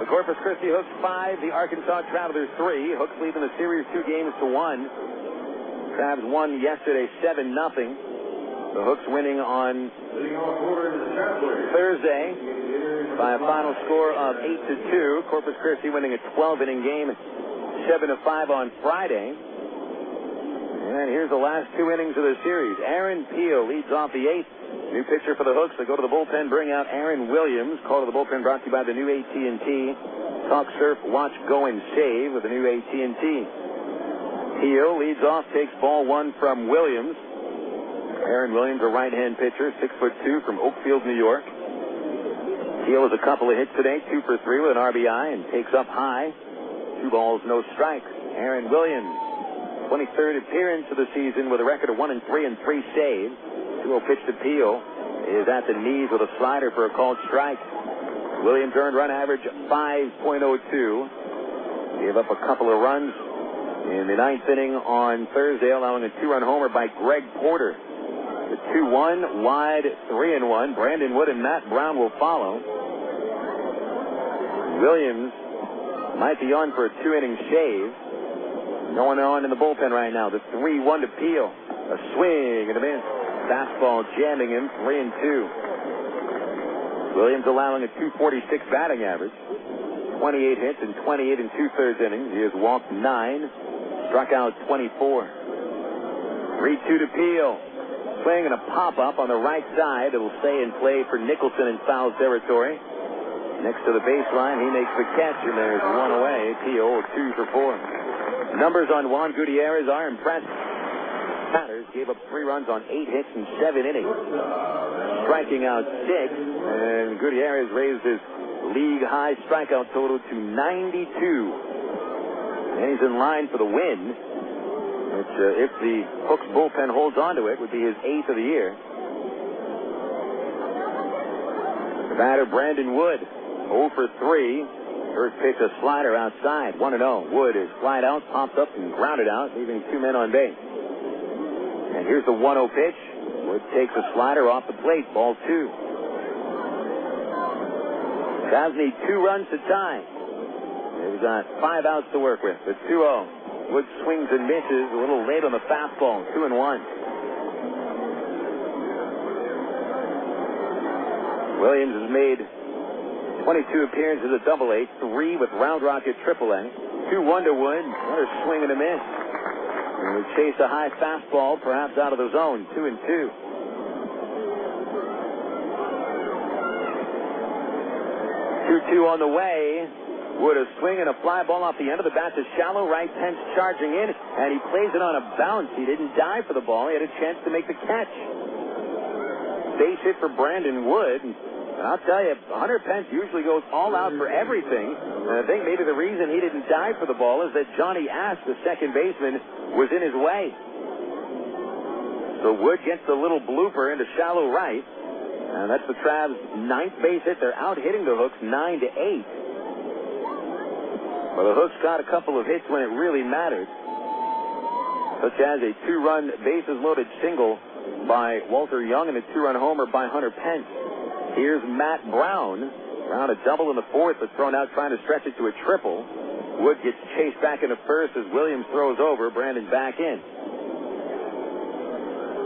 B: The Corpus Christi Hooks 5, the Arkansas Travelers 3. Hooks leading the series 2 games to 1. Travs won yesterday 7-0. The Hooks winning on Thursday by a final score of 8-2. Corpus Christi winning a 12-inning game, 7-5 on Friday. And here's the last 2 innings of the series. Aaron Peel leads off the 8th. New pitcher for the Hooks. They go to the bullpen, bring out Aaron Williams. Call to the bullpen brought to you by the new AT&T. Talk, surf, watch, go, and save with the new AT&T. Peel leads off, takes ball 1 from Williams. Aaron Williams, a right-hand pitcher, 6'2", from Oakfield, New York. Peel has a couple of hits today, 2 for 3 with an RBI, and takes up high. 2 balls, no strikes. Aaron Williams, 23rd appearance of the season with a record of 1-3 and 3 saves. 2-0 pitch to Peel is at the knees with a slider for a called strike. Williams earned run average 5.02. Gave up a couple of runs in the 9th inning on Thursday, allowing a 2-run homer by Greg Porter. The 2-1, wide, 3-1. Brandon Wood and Matt Brown will follow. Williams might be on for a 2-inning shave. No one on in the bullpen right now. The 3-1 to Peel. A swing and a miss. Fastball jamming him, 3-2. Williams allowing a 246 batting average. 28 hits in 28 and 2/3 innings. He has walked 9, struck out 24. 3-2 to Peel. Swing and a pop-up on the right side. It'll stay in play for Nicholson in foul territory. Next to the baseline, he makes the catch, and there's 1 away. Peel 2 for 4. Numbers on Juan Gutiérrez are impressive. Batters gave up 3 runs on 8 hits in 7 innings, striking out 6, and Gutiérrez raised his league-high strikeout total to 92. And he's in line for the win, which, if the Hooks bullpen holds on to it, would be his 8th of the year. The batter, Brandon Wood, 0 for 3. First pitch, a slider outside, 1-0. Wood is flied out, popped up, and grounded out, leaving 2 men on base. And here's the 1-0 pitch. Wood takes a slider off the plate, ball 2. Travs need 2 runs to tie. They've got 5 outs to work with. The 2-0. Wood swings and misses, a little late on the fastball, 2-1. Williams has made 22 appearances at Double-A, 3 with Round Rock at Triple-A. 2-1 to Wood, another swing and a miss. And we chase a high fastball, perhaps out of the zone, 2-2. Two on the way. Wood a swing and a fly ball off the end of the bat to shallow right. Pence charging in, and he plays it on a bounce. He didn't dive for the ball. He had a chance to make the catch. Base hit for Brandon Wood. And I'll tell you, Hunter Pence usually goes all out for everything. And I think maybe the reason he didn't dive for the ball is that Johnny Ash, the second baseman, was in his way. So Wood gets the little blooper into shallow right. And that's the Travs' 9th base hit. They're out hitting the Hooks 9-8. Well, the Hooks got a couple of hits when it really mattered. such as a 2-run bases-loaded single by Walter Young and a 2-run homer by Hunter Pence. Here's Matt Brown. Brown a double in the fourth, but thrown out trying to stretch it to a triple. Wood gets chased back into first as Williams throws over. Brandon back in.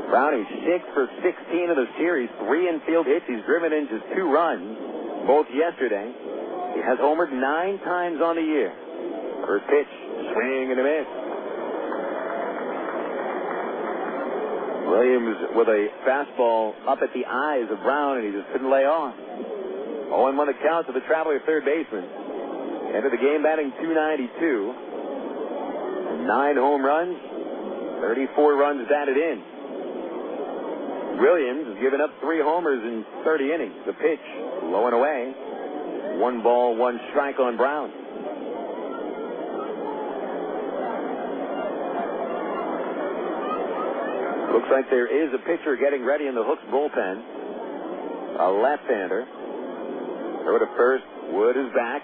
B: Brown is 6 for 16 of the series. 3 infield hits. He's driven in just 2 runs, both yesterday. He has homered 9 times on the year. First pitch, swing and a miss. Williams with a fastball up at the eyes of Brown, and he just couldn't lay off. 0-1 the count to the Traveler third baseman. Entered the game batting .292. 9 home runs, 34 runs batted in. Williams has given up 3 homers in 30 innings. The pitch, low and away. 1 ball, 1 strike on Brown. Looks like there is a pitcher getting ready in the Hooks bullpen. A left-hander. Throw to first. Wood is back.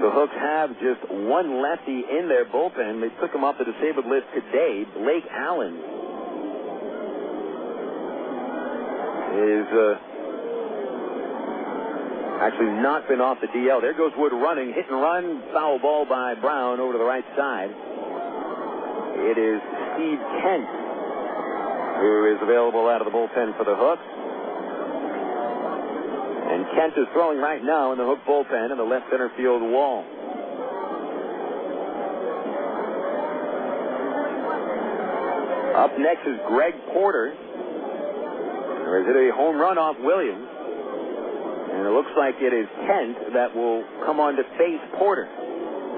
B: The Hooks have just 1 lefty in their bullpen. They took him off the disabled list today. Blake Allen is actually not been off the DL. There goes Wood running. Hit and run. Foul ball by Brown over to the right side. It is Steve Kent who is available out of the bullpen for the Hooks. And Kent is throwing right now in the Hook bullpen in the left center field wall. Up next is Greg Porter. There is a home run off Williams. And it looks like it is Kent that will come on to face Porter.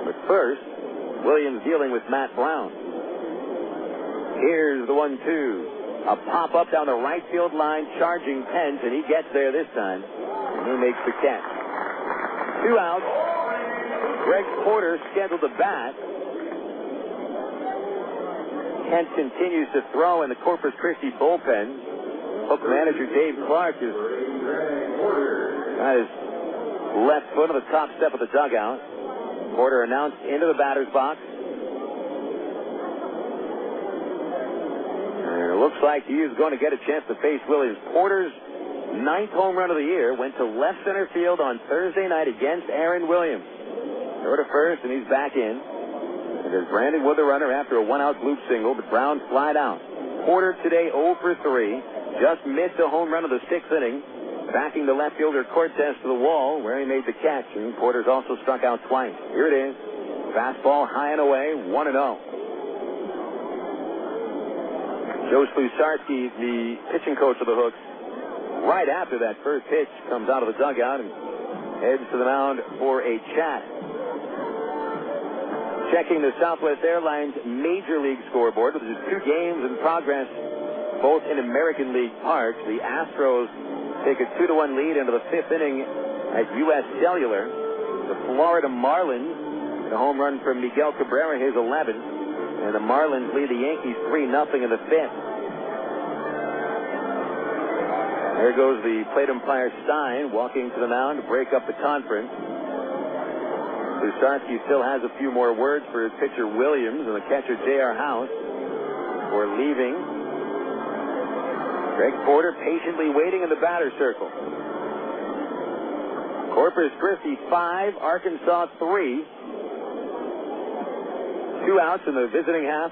B: But first, Williams dealing with Matt Brown. Here's the 1-2. A pop-up down the right field line, charging Pence, and he gets there this time. And he makes the catch. 2 outs. Greg Porter scheduled to bat. Kent continues to throw in the Corpus Christi bullpen. Hook manager Dave Clark has got his left foot on the top step of the dugout. Porter announced into the batter's box. It looks like he is going to get a chance to face Williams. Porter's 9th home run of the year went to left center field on Thursday night against Aaron Williams. Throw to first, and he's back in. And there's Brandon with the runner after a 1-out bloop single, but Brown flied out. Porter today 0 for 3. Just missed a home run of the 6th inning, backing the left fielder Cortez to the wall where he made the catch. And Porter's also struck out twice. Here it is. Fastball high and away, 1-0. Joe Slusarski, the pitching coach of the Hooks, right after that first pitch, comes out of the dugout and heads to the mound for a chat. Checking the Southwest Airlines Major League scoreboard, which is 2 games in progress, both in American League parks. The Astros take a 2-1 lead into the 5th inning at U.S. Cellular. The Florida Marlins, a home run from Miguel Cabrera, his 11th. And the Marlins lead the Yankees 3-0 in the 5th. There goes the plate umpire Stein walking to the mound to break up the conference. Lusarski still has a few more words for his pitcher Williams and the catcher J.R. House before leaving. Greg Porter patiently waiting in the batter's circle. Corpus Christi 5, Arkansas 3. 2 outs in the visiting half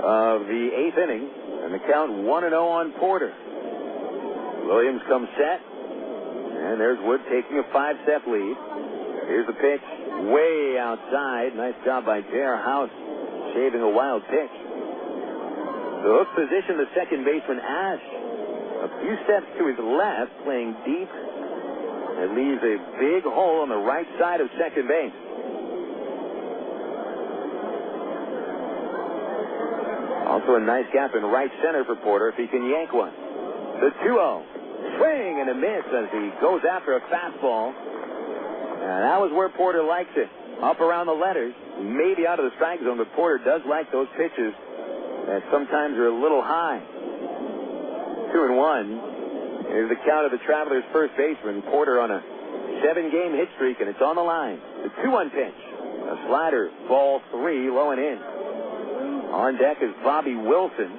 B: of the 8th inning, and the count 1-0 on Porter. Williams comes set, and there's Wood taking a 5-step lead. Here's the pitch, way outside. Nice job by J.R. House, shaving a wild pitch. The Hooks position the second baseman Ash a few steps to his left, playing deep. It leaves a big hole on the right side of second base. Also a nice gap in right center for Porter if he can yank one. The 2-0. Swing and a miss as he goes after a fastball. And that was where Porter likes it. Up around the letters. Maybe out of the strike zone, but Porter does like those pitches that sometimes are a little high. 2-1. Here's the count of the Travelers' first baseman. Porter on a 7-game hit streak, and it's on the line. The 2-1 pitch. A slider, ball 3, low and in. On deck is Bobby Wilson,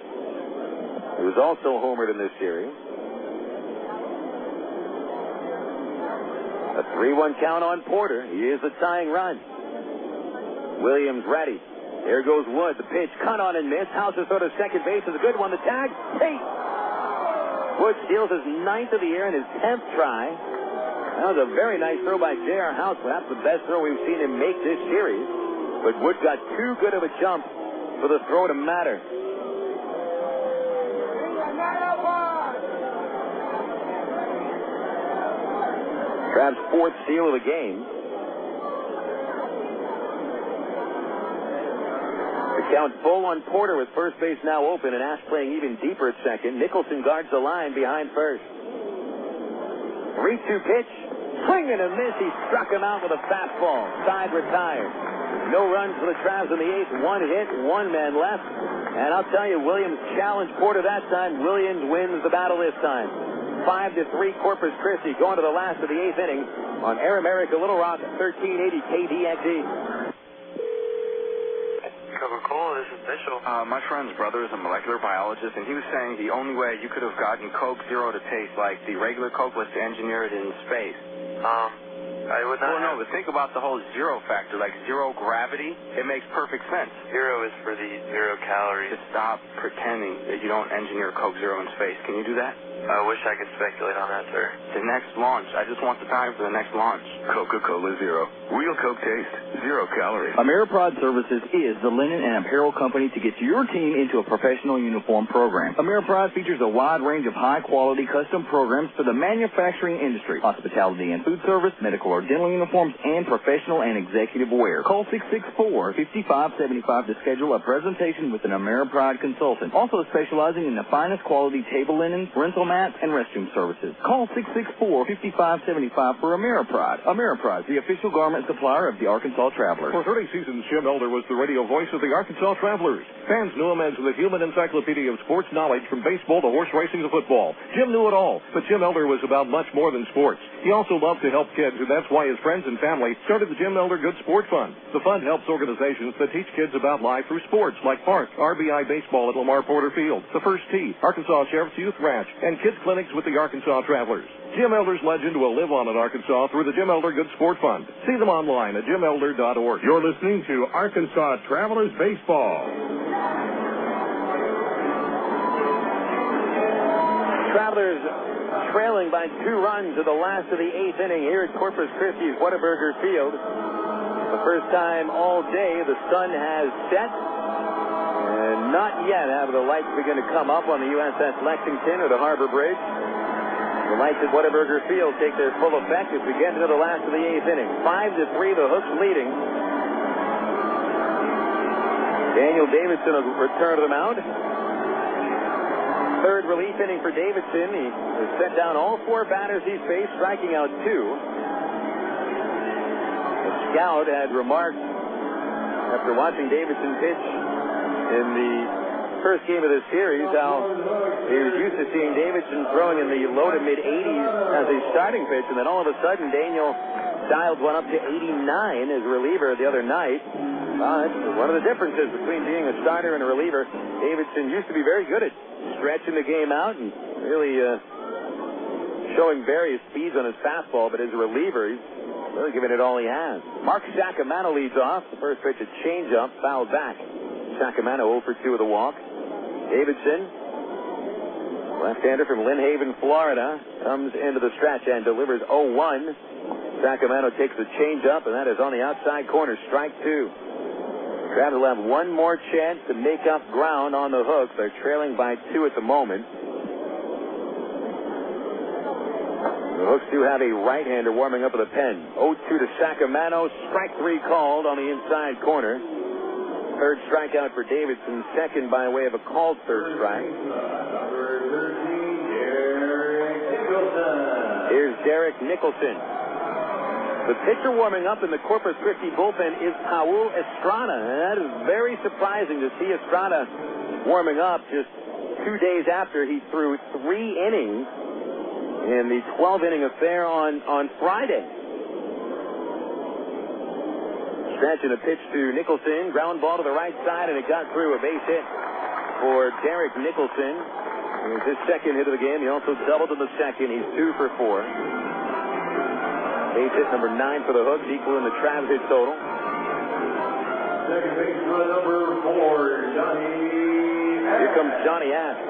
B: who was also homered in this series. A 3-1 count on Porter. He is the tying run. Williams ready. There goes Wood. The pitch, cut on and miss. Houser throw to second base is a good one. The tag, hey! Wood steals his 9th of the year and his 10th try. That was a very nice throw by J.R. House. Perhaps the best throw we've seen him make this series. But Wood got too good of a jump for the throw to matter. Trav's 4th steal of the game. The count full on Porter with first base now open and Ash playing even deeper at second. Nicholson guards the line behind first. 3-2 pitch. Swing and a miss. He struck him out with a fastball. Side retired. No runs for the Travs in the 8th. 1 hit, 1 man left. And I'll tell you, Williams challenged Porter that time. Williams wins the battle this time. 5-3 Corpus Christi going to the last of the 8th inning on Air America Little Rock, 1380 KDXE.
S: Coca-Cola, this is Mitchell. My friend's brother is a molecular biologist, and he was saying the only way you could have gotten Coke Zero to taste like the regular Coke was to engineer it in space. I would not. Well, no, but think about the whole zero factor, like zero gravity. It makes perfect sense. Zero is for the 0 calories. Just stop pretending that you don't engineer Coke Zero in space. Can you do that? I wish I could speculate on that, sir. The next launch. I just want the time for the next launch.
C: Coca-Cola Zero. Real Coke taste. 0 calories.
U: Ameripride Services is the linen and apparel company to get your team into a professional uniform program. Ameripride features a wide range of high-quality custom programs for the manufacturing industry, hospitality and food service, medical or dental uniforms, and professional and executive wear. Call 664-5575 to schedule a presentation with an Ameripride consultant. Also specializing in the finest quality table linens, rental mats, and restroom services. Call 664-5575 for Ameripride. Ameripride, the official garment supplier of the Arkansas Travelers.
A: For 30 seasons, Jim Elder was the radio voice of the Arkansas Travelers. Fans knew him as the human encyclopedia of sports knowledge from baseball to horse racing to football. Jim knew it all, but Jim Elder was about much more than sports. He also loved to help kids, and that's why his friends and family started the Jim Elder Good Sport Fund. The fund helps organizations that teach kids about life through sports like Park, RBI Baseball at Lamar Porter Field, the First Tee, Arkansas Sheriff's Youth Ranch, and kids clinics with the Arkansas Travelers. Jim Elder's legend will live on in Arkansas through the Jim Elder Good Sport Fund. See them online at jimelder.org.
I: You're listening to Arkansas Travelers Baseball.
B: Travelers trailing by 2 runs at the last of the 8th inning here at Corpus Christi's Whataburger Field. The first time all day the sun has set. And not yet have the lights begin to come up on the USS Lexington or the Harbor Bridge. The lights at Whataburger Field take their full effect as we get into the last of the 8th inning. 5-3, the Hooks leading. Daniel Davidson will return to the mound. Third relief inning for Davidson. He has set down all 4 batters he's faced, striking out 2. The scout had remarked after watching Davidson pitch in the first game of this series how he was used to seeing Davidson throwing in the low to mid 80s as a starting pitch, and then all of a sudden Daniel dialed one up to 89 as reliever the other night. That's one of the differences between being a starter and a reliever. Davidson used to be very good at stretching the game out and really showing various speeds on his fastball, but as a reliever, he's really giving it all he has. Mark Saccomanno leads off. The first pitch, a changeup, fouled back. Saccomanno 0 for 2 with a walk. Davidson, left-hander from Lynn Haven, Florida, comes into the stretch and delivers 0-1. Saccomanno takes the changeup, and that is on the outside corner, strike 2. Travis will have one more chance to make up ground on the Hooks. They're trailing by 2 at the moment. The Hooks do have a right-hander warming up at the pen. 0-2 to Saccomanno. Strike 3 called on the inside corner. Third strikeout for Davidson. Second by way of a called third strike. Here's Derek Nicholson. The pitcher warming up in the Corpus Christi bullpen is Paul Estrada. And that is very surprising to see Estrada warming up just 2 days after he threw 3 innings in the 12-inning affair on Friday. Stretch and a pitch to Nicholson. Ground ball to the right side, and it got through. A base hit for Derek Nicholson. It was his second hit of the game. He also doubled in the second. He's 2 for 4. Base hit number 9 for the Hooks, equaling the Travs hit total.
A: Second baseman number 4, Johnny.
B: Here comes Johnny Ash.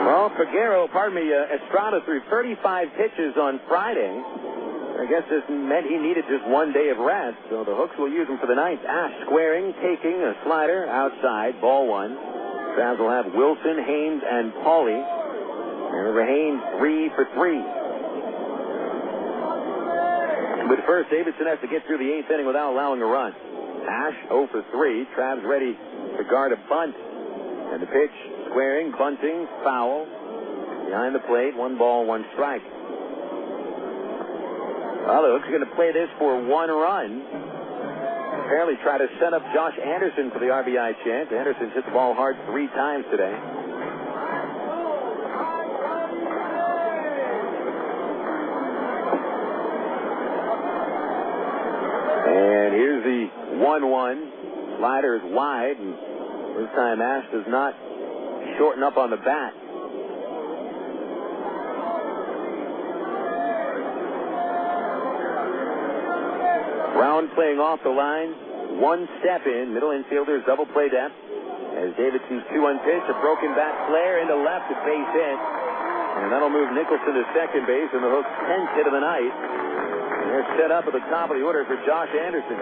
B: Well, Estrada threw 35 pitches on Friday. I guess this meant he needed just one day of rest, so the Hooks will use him for the ninth. Ash squaring, taking a slider outside, ball 1. Travs will have Wilson, Haynes, and Pauly. And remember, Haynes 3 for 3. But first, Davidson has to get through the 8th inning without allowing a run. Ash 0 for 3. Travs ready to guard a bunt. And the pitch, squaring, bunting, foul. Behind the plate, 1 ball, 1 strike. Well, the Hooks are going to play this for 1 run. Apparently try to set up Josh Anderson for the RBI chance. Anderson's hit the ball hard 3 times today. And here's the 1-1. Slider is wide, and this time Ash does not shorten up on the bat. Brown playing off the line. 1 step in. Middle infielders double play depth. As Davidson's 2-1 pitch, a broken bat flare into left at base hit. And that'll move Nicholson to second base, and the Hooks' 10th hit of the night. And they're set up at the top of the order for Josh Anderson.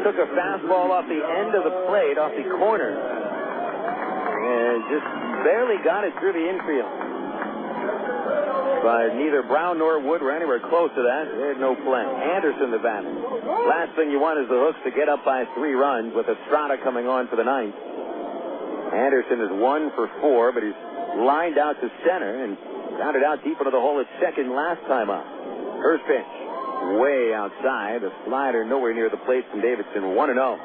B: Took a fastball off the end of the plate, off the corner, and just barely got it through the infield. But neither Brown nor Wood were anywhere close to that. They had no play. Anderson the batter. Last thing you want is the Hooks to get up by 3 runs with Estrada coming on for the 9th. Anderson is 1 for 4, but he's lined out to center and grounded out deep into the hole at second last time up. First pitch. Way outside. A slider nowhere near the plate from Davidson. 1-0.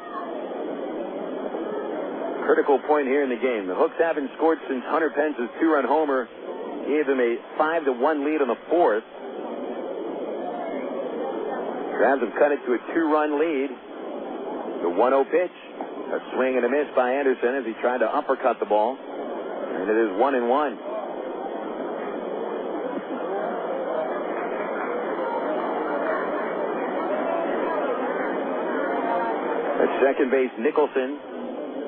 B: Critical point here in the game. The Hooks haven't scored since Hunter Pence's 2-run homer gave them a 5-1 lead in the 4th. Travs have cut it to a 2-run lead. The 1-0 pitch. A swing and a miss by Anderson as he tried to uppercut the ball. And it is 1-1. At second base, Nicholson.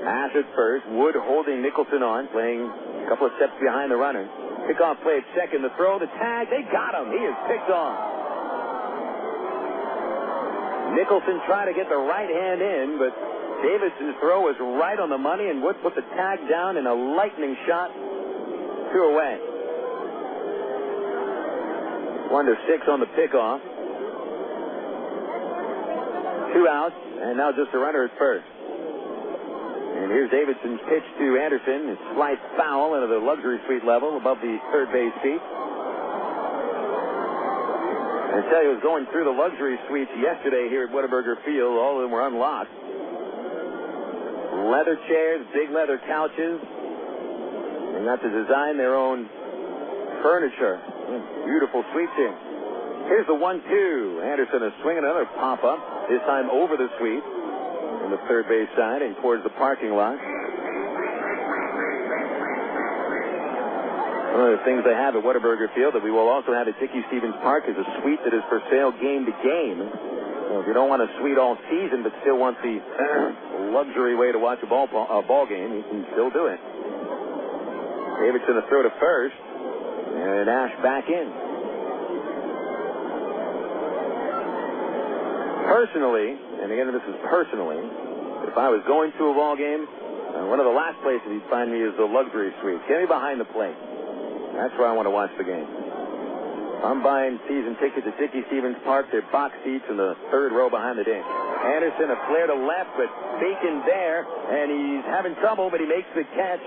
B: Ash at first. Wood holding Nicholson on, playing a couple of steps behind the runner. Pickoff play at second. The throw, the tag. They got him. He is picked off. Nicholson tried to get the right hand in, but Davidson's throw was right on the money, and Wood put the tag down in a lightning shot. 2 away. 1-6 on the pickoff. 2 outs. And now just a runner at first. And here's Davidson's pitch to Anderson. It's slight foul into the luxury suite level above the third base seat. I tell you, I was going through the luxury suites yesterday here at Whataburger Field. All of them were unlocked. Leather chairs, big leather couches. They got to design their own furniture. Beautiful suites here. Here's the 1-2. Anderson is swinging another pop-up, this time over the suite in the third base side and towards the parking lot. One of the things they have at Whataburger Field that we will also have at Dickey Stevens Park is a suite that is for sale game to game. So if you don't want a suite all season but still want the luxury way to watch a ball game, you can still do it. Davidson to throw to first, and Ash back in. Personally, and again, this is personally, if I was going to a ball game, one of the last places you'd find me is the luxury suite. Get me behind the plate. That's where I want to watch the game. I'm buying season tickets at Dickie Stevens Park. They're box seats in the third row behind the dish. Anderson, a flare to left, but Bacon there, and he's having trouble, but he makes the catch.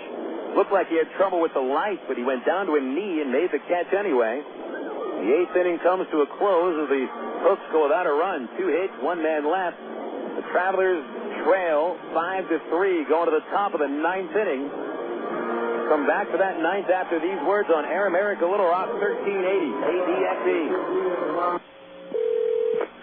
B: Looked like he had trouble with the light, but he went down to a knee and made the catch anyway. The eighth inning comes to a close as the Hooks go without a run. 2 hits, 1 man left. The Travelers trail 5-3 going to the top of the ninth inning. Come back for that ninth after these words on Air America Little Rock 1380 KDXE.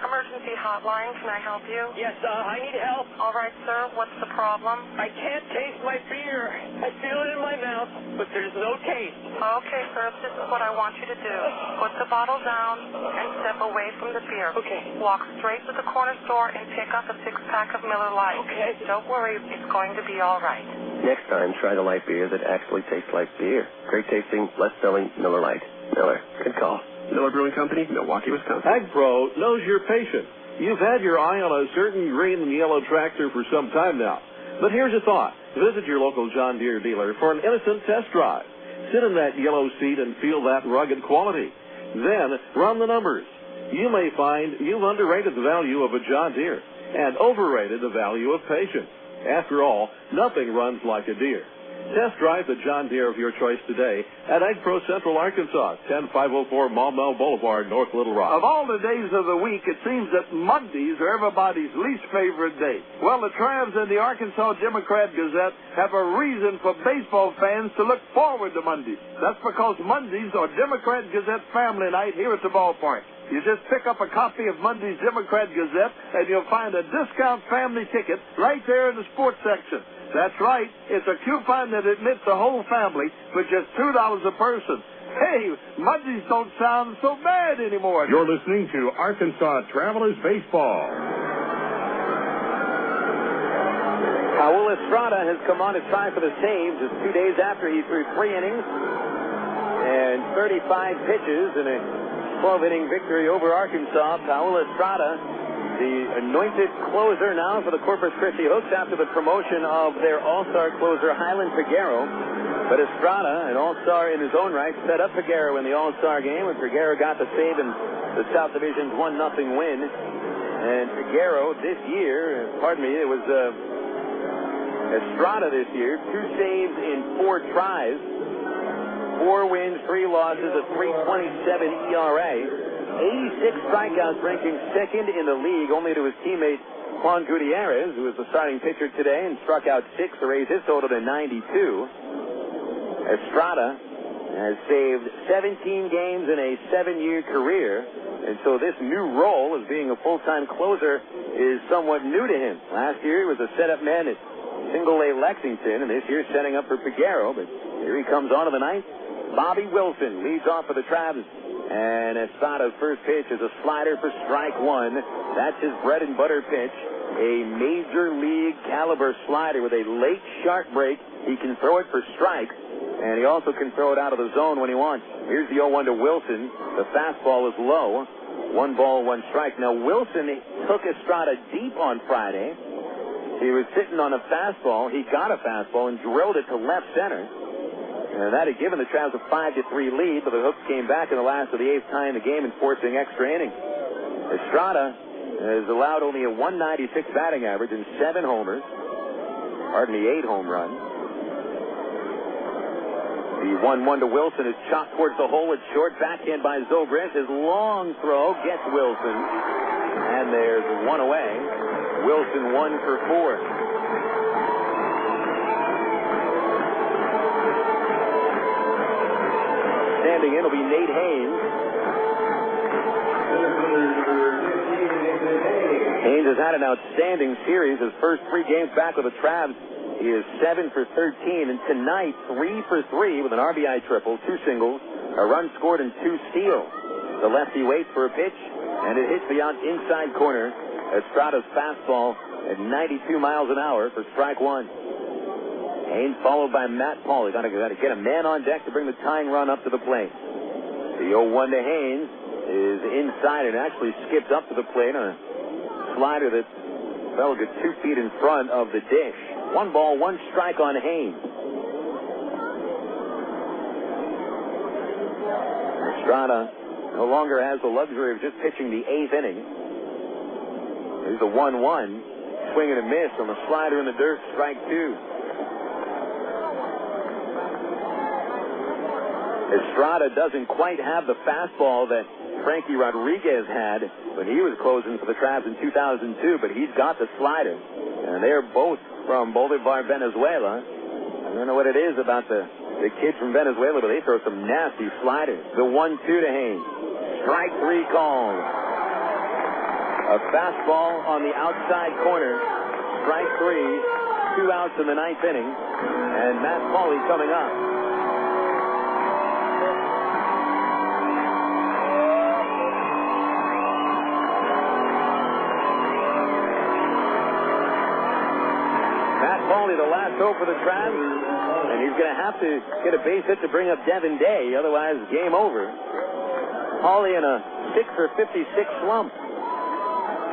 O: Emergency hotline, can I help you?
P: Yes, I need help.
O: All right, sir, what's the problem?
P: I can't taste my beer. I feel it in my mouth, but there's no taste.
O: Okay, sir, this is what I want you to do. Put the bottle down and step away from the beer.
P: Okay.
O: Walk straight to the corner store and pick up a 6-pack of Miller Lite.
P: Okay.
O: Don't worry, it's going to be all right.
L: Next time, try the light beer that actually tastes like beer. Great tasting, less selling Miller Lite. Miller. Good call. Miller Brewing Company, Milwaukee, Wisconsin.
A: AgPro knows your patient. You've had your eye on a certain green and yellow tractor for some time now. But here's a thought. Visit your local John Deere dealer for an innocent test drive. Sit in that yellow seat and feel that rugged quality. Then run the numbers. You may find you've underrated the value of a John Deere and overrated the value of patience. After all, nothing runs like a Deere. Test drive the John Deere of your choice today at AgPro Central Arkansas, 10504 Maumelle Boulevard, North Little Rock.
V: Of all the days of the week, it seems that Mondays are everybody's least favorite day. Well, the Travs and the Arkansas Democrat Gazette have a reason for baseball fans to look forward to Mondays. That's because Mondays are Democrat Gazette family night here at the ballpark. You just pick up a copy of Monday's Democrat Gazette, and you'll find a discount family ticket right there in the sports section. That's right. It's a coupon that admits the whole family for just $2 a person. Hey, Mondays don't sound so bad anymore.
I: You're listening to Arkansas Travelers Baseball.
B: Raul Estrada has come on to try for the save just 2 days after he threw 3 innings and 35 pitches in a 12-inning victory over Arkansas. Raul Estrada, the anointed closer now for the Corpus Christi Hooks after the promotion of their all-star closer, Highland Figueroa. But Estrada, an all-star in his own right, set up Figueroa in the all-star game, and Figueroa got the save in the South Division's 1-0 win. And Figueroa this year, it was Estrada this year, 2 saves in 4 tries, 4 wins, 3 losses, a 3.27 ERA. 86 strikeouts, ranking second in the league, only to his teammate Juan Gutiérrez, who was the starting pitcher today and struck out 6 to raise his total to 92. Estrada has saved 17 games in a 7-year career, and so this new role as being a full-time closer is somewhat new to him. Last year he was a setup man at Single-A Lexington, and this year setting up for Figueroa, but here he comes on to the ninth. Bobby Wilson leads off for the Travs. And Estrada's first pitch is a slider for strike 1. That's his bread and butter pitch. A major league caliber slider with a late sharp break. He can throw it for strikes, and he also can throw it out of the zone when he wants. Here's the 0-1 to Wilson. The fastball is low. 1 ball, 1 strike. Now, Wilson took Estrada deep on Friday. He was sitting on a fastball. He got a fastball and drilled it to left center. And that had given the Travs a 5-3 lead, but the Hooks came back in the last of the 8th tie in the game, enforcing extra innings. Estrada has allowed only a 196 batting average and 8 home runs. The 1-1 to Wilson is chopped towards the hole. It's short, backhand by Zobrist. His long throw gets Wilson, and there's 1 away. Wilson 1 for 4. Standing in will be Nate Haynes. Haynes has had an outstanding series. His first 3 games back with the Travs, he is 7 for 13. And tonight, 3 for 3 with an RBI triple, 2 singles, a run scored, and 2 steals. The lefty waits for a pitch, and it hits the inside corner. Estrada's fastball at 92 miles an hour for strike 1. Haynes followed by Matt Paul. He's got to get a man on deck to bring the tying run up to the plate. The 0-1 to Haynes is inside and actually skipped up to the plate on a slider that fell a good 2 feet in front of the dish. 1 ball, 1 strike on Haynes. Estrada no longer has the luxury of just pitching the 8th inning. Here's the 1-1. Swing and a miss on the slider in the dirt, strike 2. Estrada doesn't quite have the fastball that Frankie Rodriguez had when he was closing for the Travs in 2002, but he's got the slider. And they're both from Bolivar, Venezuela. I don't know what it is about the kid from Venezuela, but they throw some nasty sliders. The 1-2 to Haynes. Strike 3 called. A fastball on the outside corner. Strike 3. 2 outs in the 9th inning. And Matt Pauley coming up. Pauley, the last hope for the Travs, and he's going to have to get a base hit to bring up Devin Day, otherwise game over. Pauley in a 6 for 56 slump.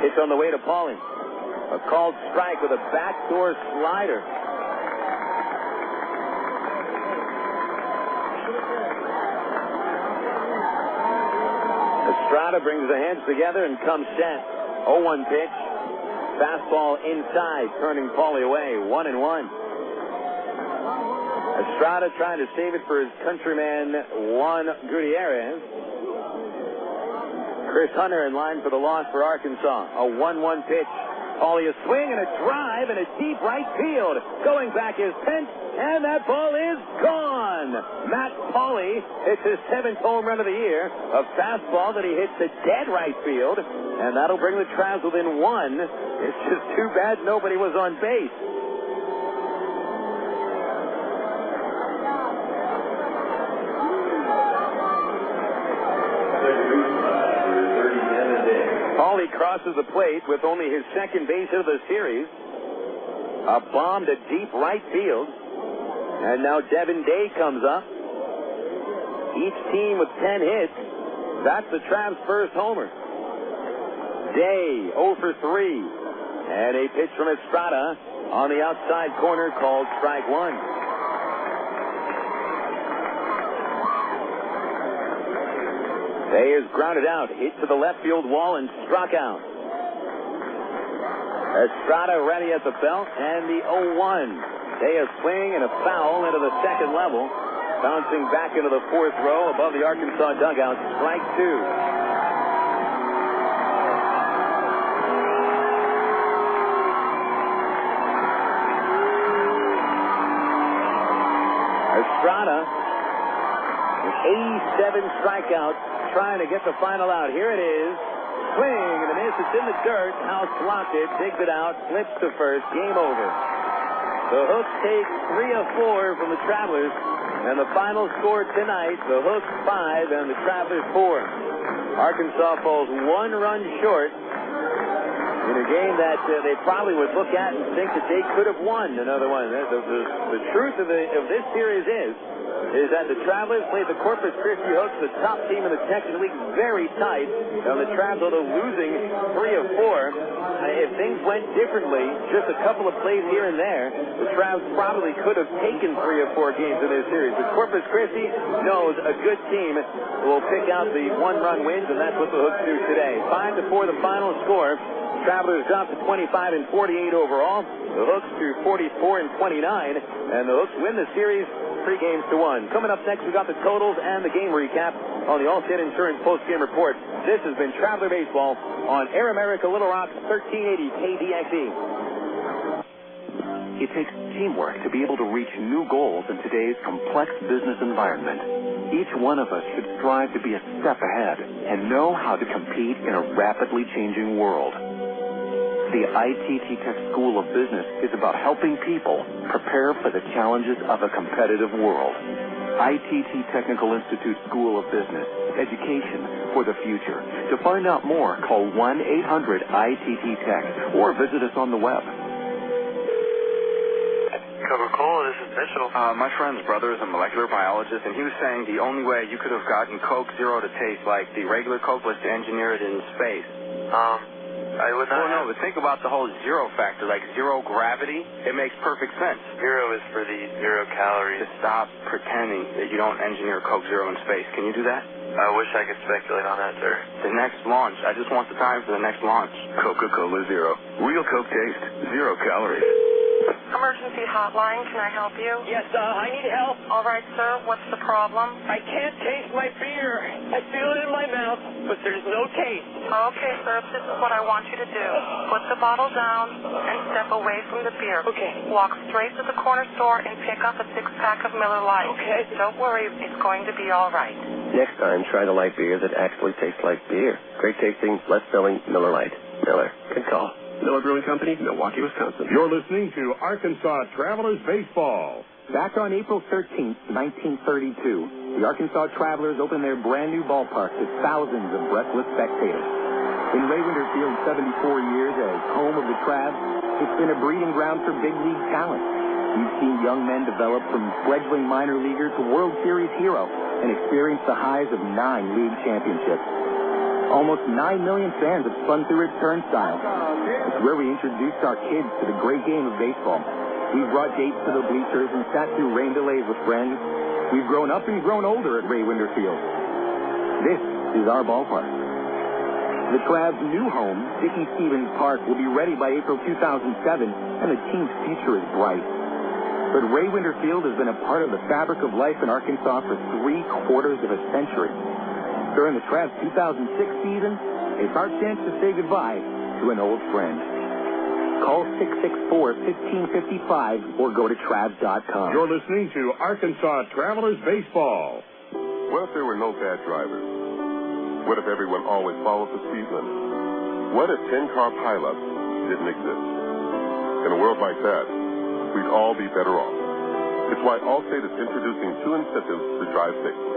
B: Hits on the way to Pauley. A called strike with a backdoor slider. Estrada brings the hands together and comes set. 0-1 pitch. Fastball inside, turning Pauley away. 1-1. Estrada trying to save it for his countryman, Juan Gutiérrez. Chris Hunter in line for the loss for Arkansas. A 1-1 pitch. Pauley a swing and a drive and a deep right field. Going back is Pence, and that ball is gone. Matt Pauley hits his 7th home run of the year. A fastball that he hits to dead right field, and that'll bring the Travs within 1. It's just too bad nobody was on base. Pauley crosses the plate with only his 2nd base hit of the series. A bomb to deep right field. And now Devin Day comes up. Each team with 10 hits. That's the Travs' first homer. Day 0 for 3. And a pitch from Estrada on the outside corner called strike 1. Day is grounded out, hit to the left field wall and struck out. Estrada ready at the belt, and the 0-1. Day a swing and a foul into the 2nd level. Bouncing back into the 4th row above the Arkansas dugout, strike 2. Estrada with 87 strikeouts trying to get the final out. Here it is. Swing and a miss. It's in the dirt. House blocked it, digs it out, flips to first. Game over. The Hooks take 3 of 4 from the Travelers. And the final score tonight, the Hooks 5 and the Travelers 4. Arkansas falls 1 run short in a game that they probably would look at and think that they could have won another one. The truth of this series is that the Travelers played the Corpus Christi Hooks, the top team in the Texas League, very tight. Now the Travs, although losing 3 of 4, if things went differently, just a couple of plays here and there, the Travs probably could have taken 3 of 4 games in this series. But Corpus Christi knows a good team will pick out the 1-run wins, and that's what the Hooks do today. 5-4 the final score. Travelers drop to 25 and 48 overall. The Hooks to 44 and 29, and the Hooks win the series 3-1. Coming up next, we got the totals and the game recap on the Allstate Insurance post-game report. This has been Traveler Baseball on Air America Little Rock 1380 KDXE.
F: It takes teamwork to be able to reach new goals in today's complex business environment. Each one of us should strive to be a step ahead and know how to compete in a rapidly changing world. The ITT Tech School of Business is about helping people prepare for the challenges of a competitive world. ITT Technical Institute School of Business, education for the future. To find out more, call 1-800-ITT-TECH or visit us on the web.
S: Coca-Cola, this is Mitchell. My friend's brother is a molecular biologist, and he was saying the only way you could have gotten Coke Zero to taste like the regular Coke was to engineer it in space. I would not.
N: Well, no, but think about the whole zero factor, like zero gravity. It makes perfect sense.
S: Zero is for the 0 calories.
N: To stop pretending that you don't engineer Coke Zero in space. Can you do that?
S: I wish I could speculate on that, sir.
N: The next launch. I just want the time for the next launch.
C: Coca-Cola Zero. Real Coke taste. 0 calories.
O: Emergency hotline, can I help you?
P: Yes, I need help.
O: All right, sir, what's the problem?
P: I can't taste my beer. I feel it in my mouth, but there's no taste.
O: Okay, sir, this is what I want you to do. Put the bottle down and step away from the beer.
P: Okay.
O: Walk straight to the corner store and pick up a 6-pack of Miller Lite.
P: Okay.
O: Don't worry, it's going to be all right.
L: Next time, try the light beer that actually tastes like beer. Great tasting, less filling Miller Lite. Miller. Good call.
F: Miller Brewing Company, Milwaukee, Wisconsin.
I: You're listening to Arkansas Travelers Baseball.
G: Back on April 13th, 1932, the Arkansas Travelers opened their brand new ballpark to thousands of breathless spectators. In Raywinter Field, 74 years as home of the Travs, it's been a breeding ground for big league talent. You've seen young men develop from fledgling minor leaguer to World Series hero and experience the highs of 9 league championships. Almost 9 million fans have spun through its turnstile. It's where we introduced our kids to the great game of baseball. We've brought dates to the bleachers and sat through rain delays with friends. We've grown up and grown older at Raywinter Field. This is our ballpark. The Travs' new home, Dickey Stevens Park, will be ready by April 2007, and the team's future is bright. But Raywinter Field has been a part of the fabric of life in Arkansas for 3/4 of a century. During the Travs' 2006 season, it's our chance to say goodbye to an old friend. Call 664-1555 or go to Travs.com.
I: You're listening to Arkansas Travelers Baseball.
Q: What if there were no bad drivers? What if everyone always followed the speed limit? What if 10-car pileups didn't exist? In a world like that, we'd all be better off. It's why Allstate is introducing 2 incentives to drive safely.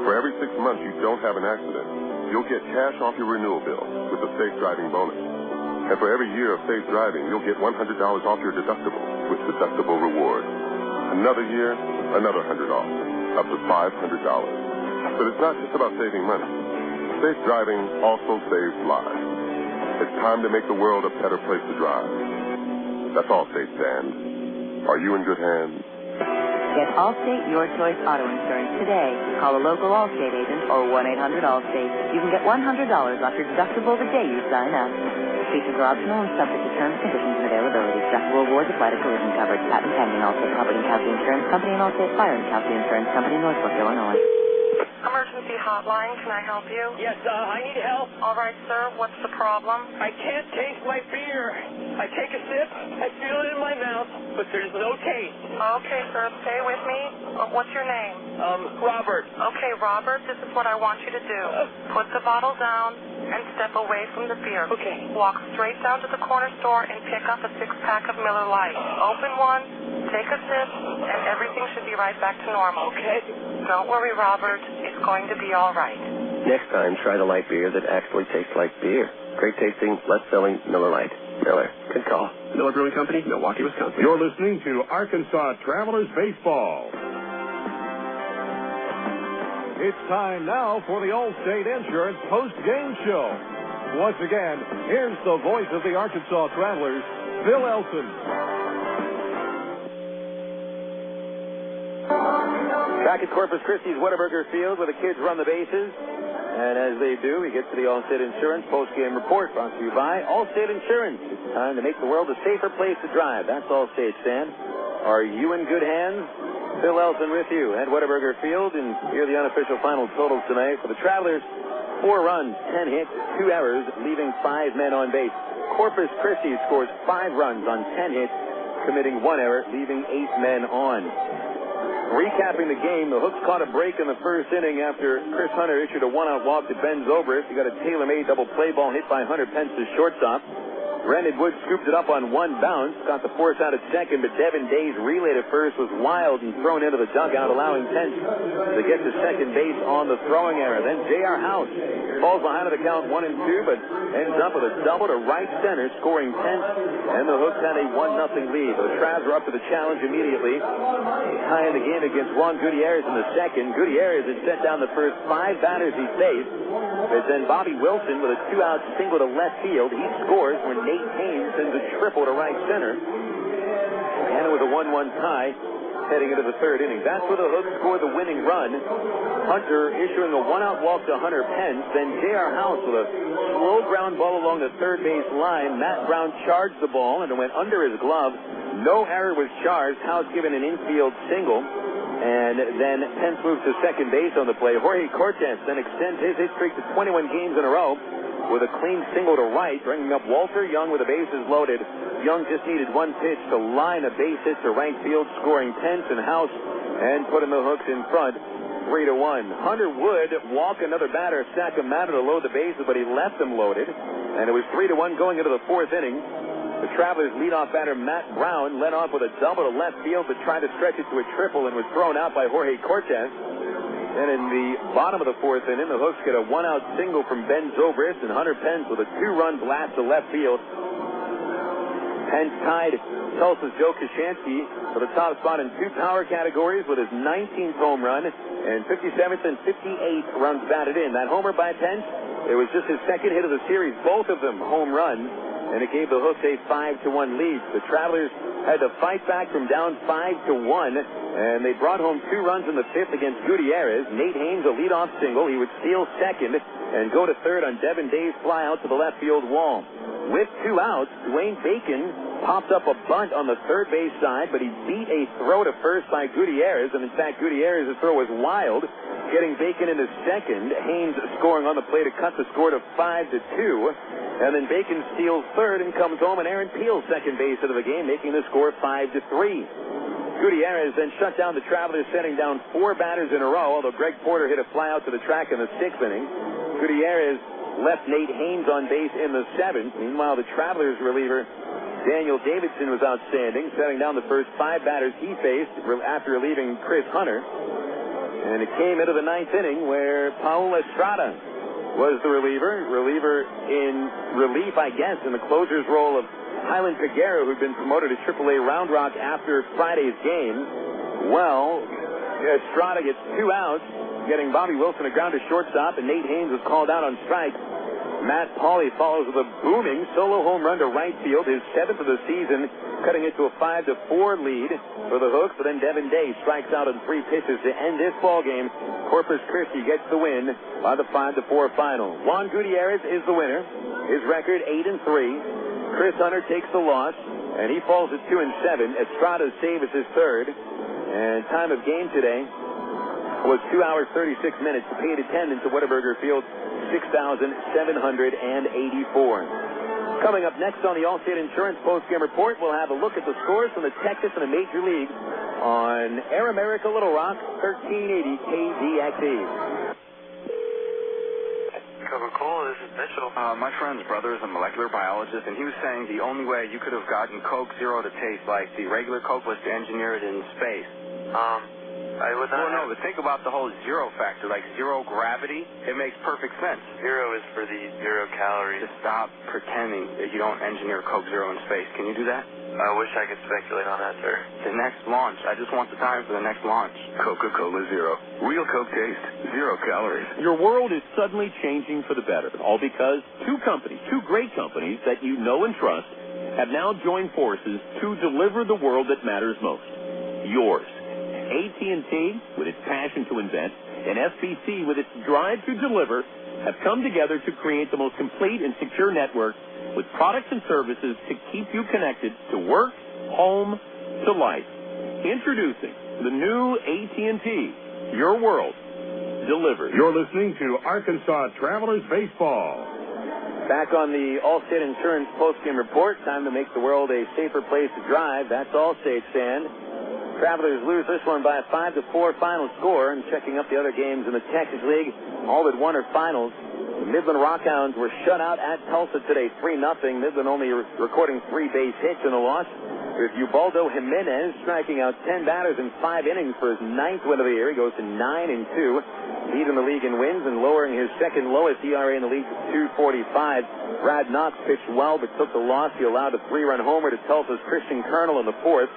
Q: For every 6 months you don't have an accident, you'll get cash off your renewal bill with a safe driving bonus. And for every year of safe driving, you'll get $100 off your deductible with deductible rewards. Another year, another $100 off, up to $500. But it's not just about saving money. Safe driving also saves lives. It's time to make the world a better place to drive. That's Allstate stands. Are you in good hands?
D: Get Allstate Your Choice Auto Insurance today. Call a local Allstate agent or 1-800-ALLSTATE. You can get $100 off your deductible the day you sign up. Features are optional and subject to terms, conditions, and availability. Deductible rewards apply to collision coverage. Patent pending. Allstate Property and Casualty Insurance Company and Allstate Fire and Casualty Insurance Company, Northbrook, Illinois.
O: Emergency hotline, can I help you?
P: Yes, I need help.
O: All right, sir, what's the problem?
P: I can't taste my beer. I take a sip, I feel it in my mouth, but there's no taste.
O: Okay, sir, stay with me. What's your name?
P: Robert.
O: Okay, Robert, this is what I want you to do. Put the bottle down and step away from the beer.
P: Okay.
O: Walk straight down to the corner store and pick up a 6-pack of Miller Lite. Open one, take a sip, and everything should be right back to normal.
P: Okay.
O: Don't worry, Robert. It's going to be all right.
L: Next time, try the light beer that actually tastes like beer. Great tasting, less filling Miller Lite. Miller. Good call.
F: Miller Brewing Company, Milwaukee, Wisconsin.
I: You're listening to Arkansas Travelers Baseball. It's time now for the Allstate Insurance post-game show. Once again, here's the voice of the Arkansas Travelers, Bill Elson.
B: Back at Corpus Christi's Whataburger Field where the kids run the bases. And as they do, we get to the Allstate Insurance post-game report brought to you by Allstate Insurance. It's time to make the world a safer place to drive. That's Allstate, Stan. Are you in good hands? Bill Elson with you at Whataburger Field. And here are the unofficial final totals tonight for the Travelers. 4 runs, 10 hits, 2 errors, leaving 5 men on base. Corpus Christi scores 5 runs on 10 hits, committing 1 error, leaving 8 men on. Recapping the game, the Hooks caught a break in the first inning after Chris Hunter issued a 1-out walk to Ben Zobrist. He got a tailor-made double play ball hit by Hunter Pence to shortstop. Brandon Wood scooped it up on one bounce, got the force out at second, but Devin Day's relay to first was wild and thrown into the dugout, allowing Pence to get to second base on the throwing error. Then J.R. House falls behind the count 1-2, but ends up with a double to right center, scoring Pence, and the Hooks had a 1-0 lead. The Travs were up to the challenge immediately, tying the game against Juan Gutiérrez in the second. Gutiérrez had set down the first 5 batters he faced, but then Bobby Wilson with a 2-out single to left field. He scores when Nate Haynes sends a triple to right center. And it was a 1-1 tie heading into the third inning. That's where the Hooks scored the winning run. Hunter issuing a 1-out walk to Hunter Pence. Then J.R. House with a slow ground ball along the third base line. Matt Brown charged the ball and it went under his glove. No error was charged. House given an infield single. And then Pence moves to second base on the play. Jorge Cortez then extends his hit streak to 21 games in a row with a clean single to right, bringing up Walter Young with the bases loaded. Young just needed one pitch to line a base hit to right field, scoring Pence and House and putting the Hooks in front 3-1. Hunter Wood walked another batter, Saccomanno, to load the bases, but he left them loaded. And it was 3-1 going into the fourth inning. The Travelers' leadoff batter, Matt Brown, led off with a double to left field, but tried to stretch it to a triple and was thrown out by Jorge Cortez. And in the bottom of the fourth inning, the Hooks get a 1-out single from Ben Zobrist, and Hunter Pence with a 2-run blast to left field. Pence tied Tulsa's Joe Kashansky for the top spot in 2 power categories with his 19th home run and 57th and 58th runs batted in. That homer by Pence, it was just his second hit of the series, both of them home runs, and it gave the Hooks a 5-1 lead. The Travelers had to fight back from down 5-1, and they brought home 2 runs in the fifth against Gutiérrez. Nate Haynes, a leadoff single. He would steal second and go to third on Devin Day's fly out to the left field wall. With 2 outs, Dwayne Bacon popped up a bunt on the third base side, but he beat a throw to first by Gutiérrez, and in fact, Gutiérrez's throw was wild, getting Bacon into second. Haynes scoring on the play to cut the score to 5-2, and then Bacon steals third and comes home, and Aaron Peel's second base of the game, making the score 5-3. Gutiérrez then shut down the Travelers, setting down 4 batters in a row, although Greg Porter hit a fly out to the track in the 6th inning. Gutiérrez left Nate Haynes on base in the 7th. Meanwhile, the Travelers reliever Daniel Davidson was outstanding, setting down the first 5 batters he faced after relieving Chris Hunter. And it came into the 9th inning where Paul Estrada was the reliever in relief, I guess, in the closer's role of Highland Figueroa, who'd been promoted to AAA Round Rock after Friday's game. Well, Estrada gets 2 outs, getting Bobby Wilson a ground to shortstop, and Nate Haynes was called out on strike. Matt Pauley follows with a booming solo home run to right field, his 7th of the season, cutting it to a 5-4 lead for the Hooks. But then Devin Day strikes out on 3 pitches to end this ball game. Corpus Christi gets the win by the 5-4 final. Juan Gutiérrez is the winner. His record 8-3. Chris Hunter takes the loss, and he falls at 2-7. Estrada's save is his 3rd. And time of game today was 2 hours 36 minutes. The paid attendance at Whataburger Field, 6,784. Coming up next on the Allstate Insurance Postgame Report, we'll have a look at the scores from the Texas and the Major League on Air America Little Rock, 1380 KDXE.
S: Coca-Cola, this is Mitchell. My friend's brother is a molecular biologist, and he was saying the only way you could have gotten Coke Zero to taste like the regular Coke was to engineer it in space. I would not. Well, no, but think about the whole zero factor, like zero gravity. It makes perfect sense. Zero is for the 0 calories. Just stop pretending that you don't engineer Coke Zero in space. Can you do that? I wish I could speculate on that, sir. The next launch. I just want the time for the next launch.
C: Coca-Cola Zero. Real Coke taste. 0 calories.
E: Your world is suddenly changing for the better, all because 2 great companies that you know and trust, have now joined forces to deliver the world that matters most. Yours. AT&T, with its passion to invent, and SPC, with its drive to deliver, have come together to create the most complete and secure network with products and services to keep you connected to work, home, to life. Introducing the new AT&T, your world delivered.
I: You're listening to Arkansas Travelers Baseball.
B: Back on the Allstate Insurance Postgame Report, time to make the world a safer place to drive. That's Allstate, Sand. Travelers lose this one by a 5-4 final score, and checking up the other games in the Texas League, all but one are finals. The Midland Rockhounds were shut out at Tulsa today, 3-0. Midland only recording 3 base hits in the loss, with Ubaldo Jimenez striking out 10 batters in 5 innings for his 9th win of the year. He goes to 9-2, leading the league in wins and lowering his second lowest ERA in the league to 2.45. Brad Knox pitched well but took the loss. He allowed a 3-run homer to Tulsa's Christian Colonel in the 4th,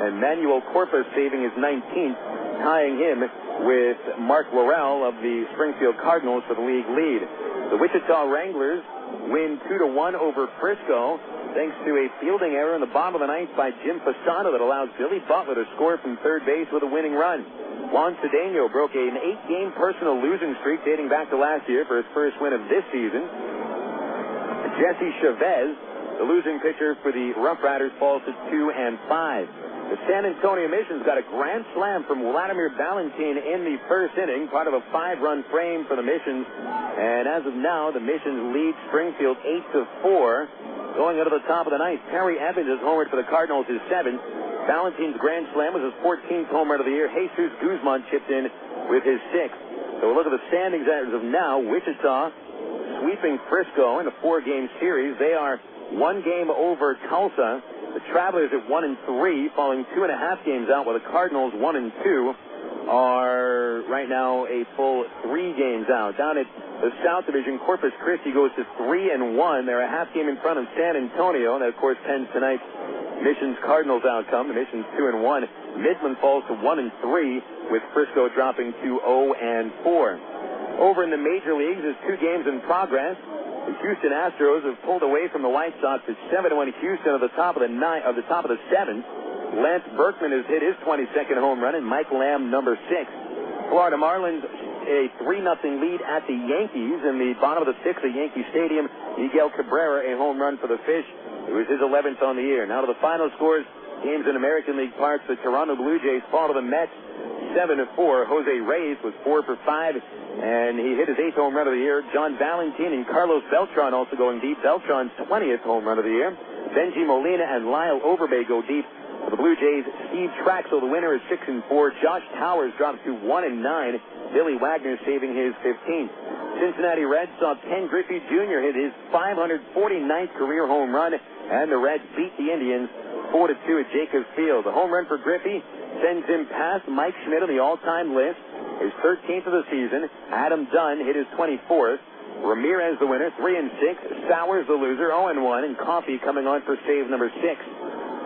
B: and Manuel Corpus saving his 19th, tying him with Mark Laurel of the Springfield Cardinals for the league lead. The Wichita Wranglers win 2-1 over Frisco, thanks to a fielding error in the bottom of the 9th by Jim Fasano that allows Billy Butler to score from third base with a winning run. Juan Cedeno broke an 8-game personal losing streak dating back to last year for his first win of this season. Jesse Chavez, the losing pitcher for the Rough Riders, falls to 2-5. The San Antonio Missions got a grand slam from Vladimir Valentin in the first inning, part of a 5-run frame for the Missions. And as of now, the Missions lead Springfield 8-4. Going out of the top of the 9th, Terry Evans has homered for the Cardinals, his 7th. Valentin's grand slam was his 14th home run of the year. Jesus Guzman chipped in with his 6th. So we'll look at the standings as of now. Wichita sweeping Frisco in a 4-game series. They are 1 game over Tulsa. The Travelers at 1-3, falling 2.5 games out, while the Cardinals 1-2 are right now a full 3 games out. Down at the South Division, Corpus Christi goes to 3-1. They're a half game in front of San Antonio, and that, of course, pens tonight's Missions Cardinals outcome. The Missions 2-1. Midland falls to 1-3, with Frisco dropping to 0-4. Over in the major leagues, there's 2 games in progress. The Houston Astros have pulled away from the White Sox at 7-1 Houston at the top of the 7th. Lance Berkman has hit his 22nd home run, and Mike Lamb number 6. Florida Marlins a 3-0 lead at the Yankees in the bottom of the 6th at Yankee Stadium. Miguel Cabrera a home run for the Fish. It was his 11th on the year. Now to the final scores. Games in American League parks. The Toronto Blue Jays fall to the Mets 7-4. Jose Reyes was 4 for 5, and he hit his 8th home run of the year. John Valentin and Carlos Beltran also going deep. Beltran's 20th home run of the year. Benji Molina and Lyle Overbay go deep. For the Blue Jays, Steve Traxel, the winner, is 6-4. Josh Towers drops to 1-9. Billy Wagner saving his 15th. Cincinnati Reds saw Ken Griffey Jr. hit his 549th career home run, and the Reds beat the Indians 4-2 at Jacobs Field. The home run for Griffey sends him past Mike Schmidt on the all-time list, his 13th of the season. Adam Dunn hit his 24th. Ramirez the winner, 3-6. Sowers the loser, 0-1, and Coffey coming on for save number 6.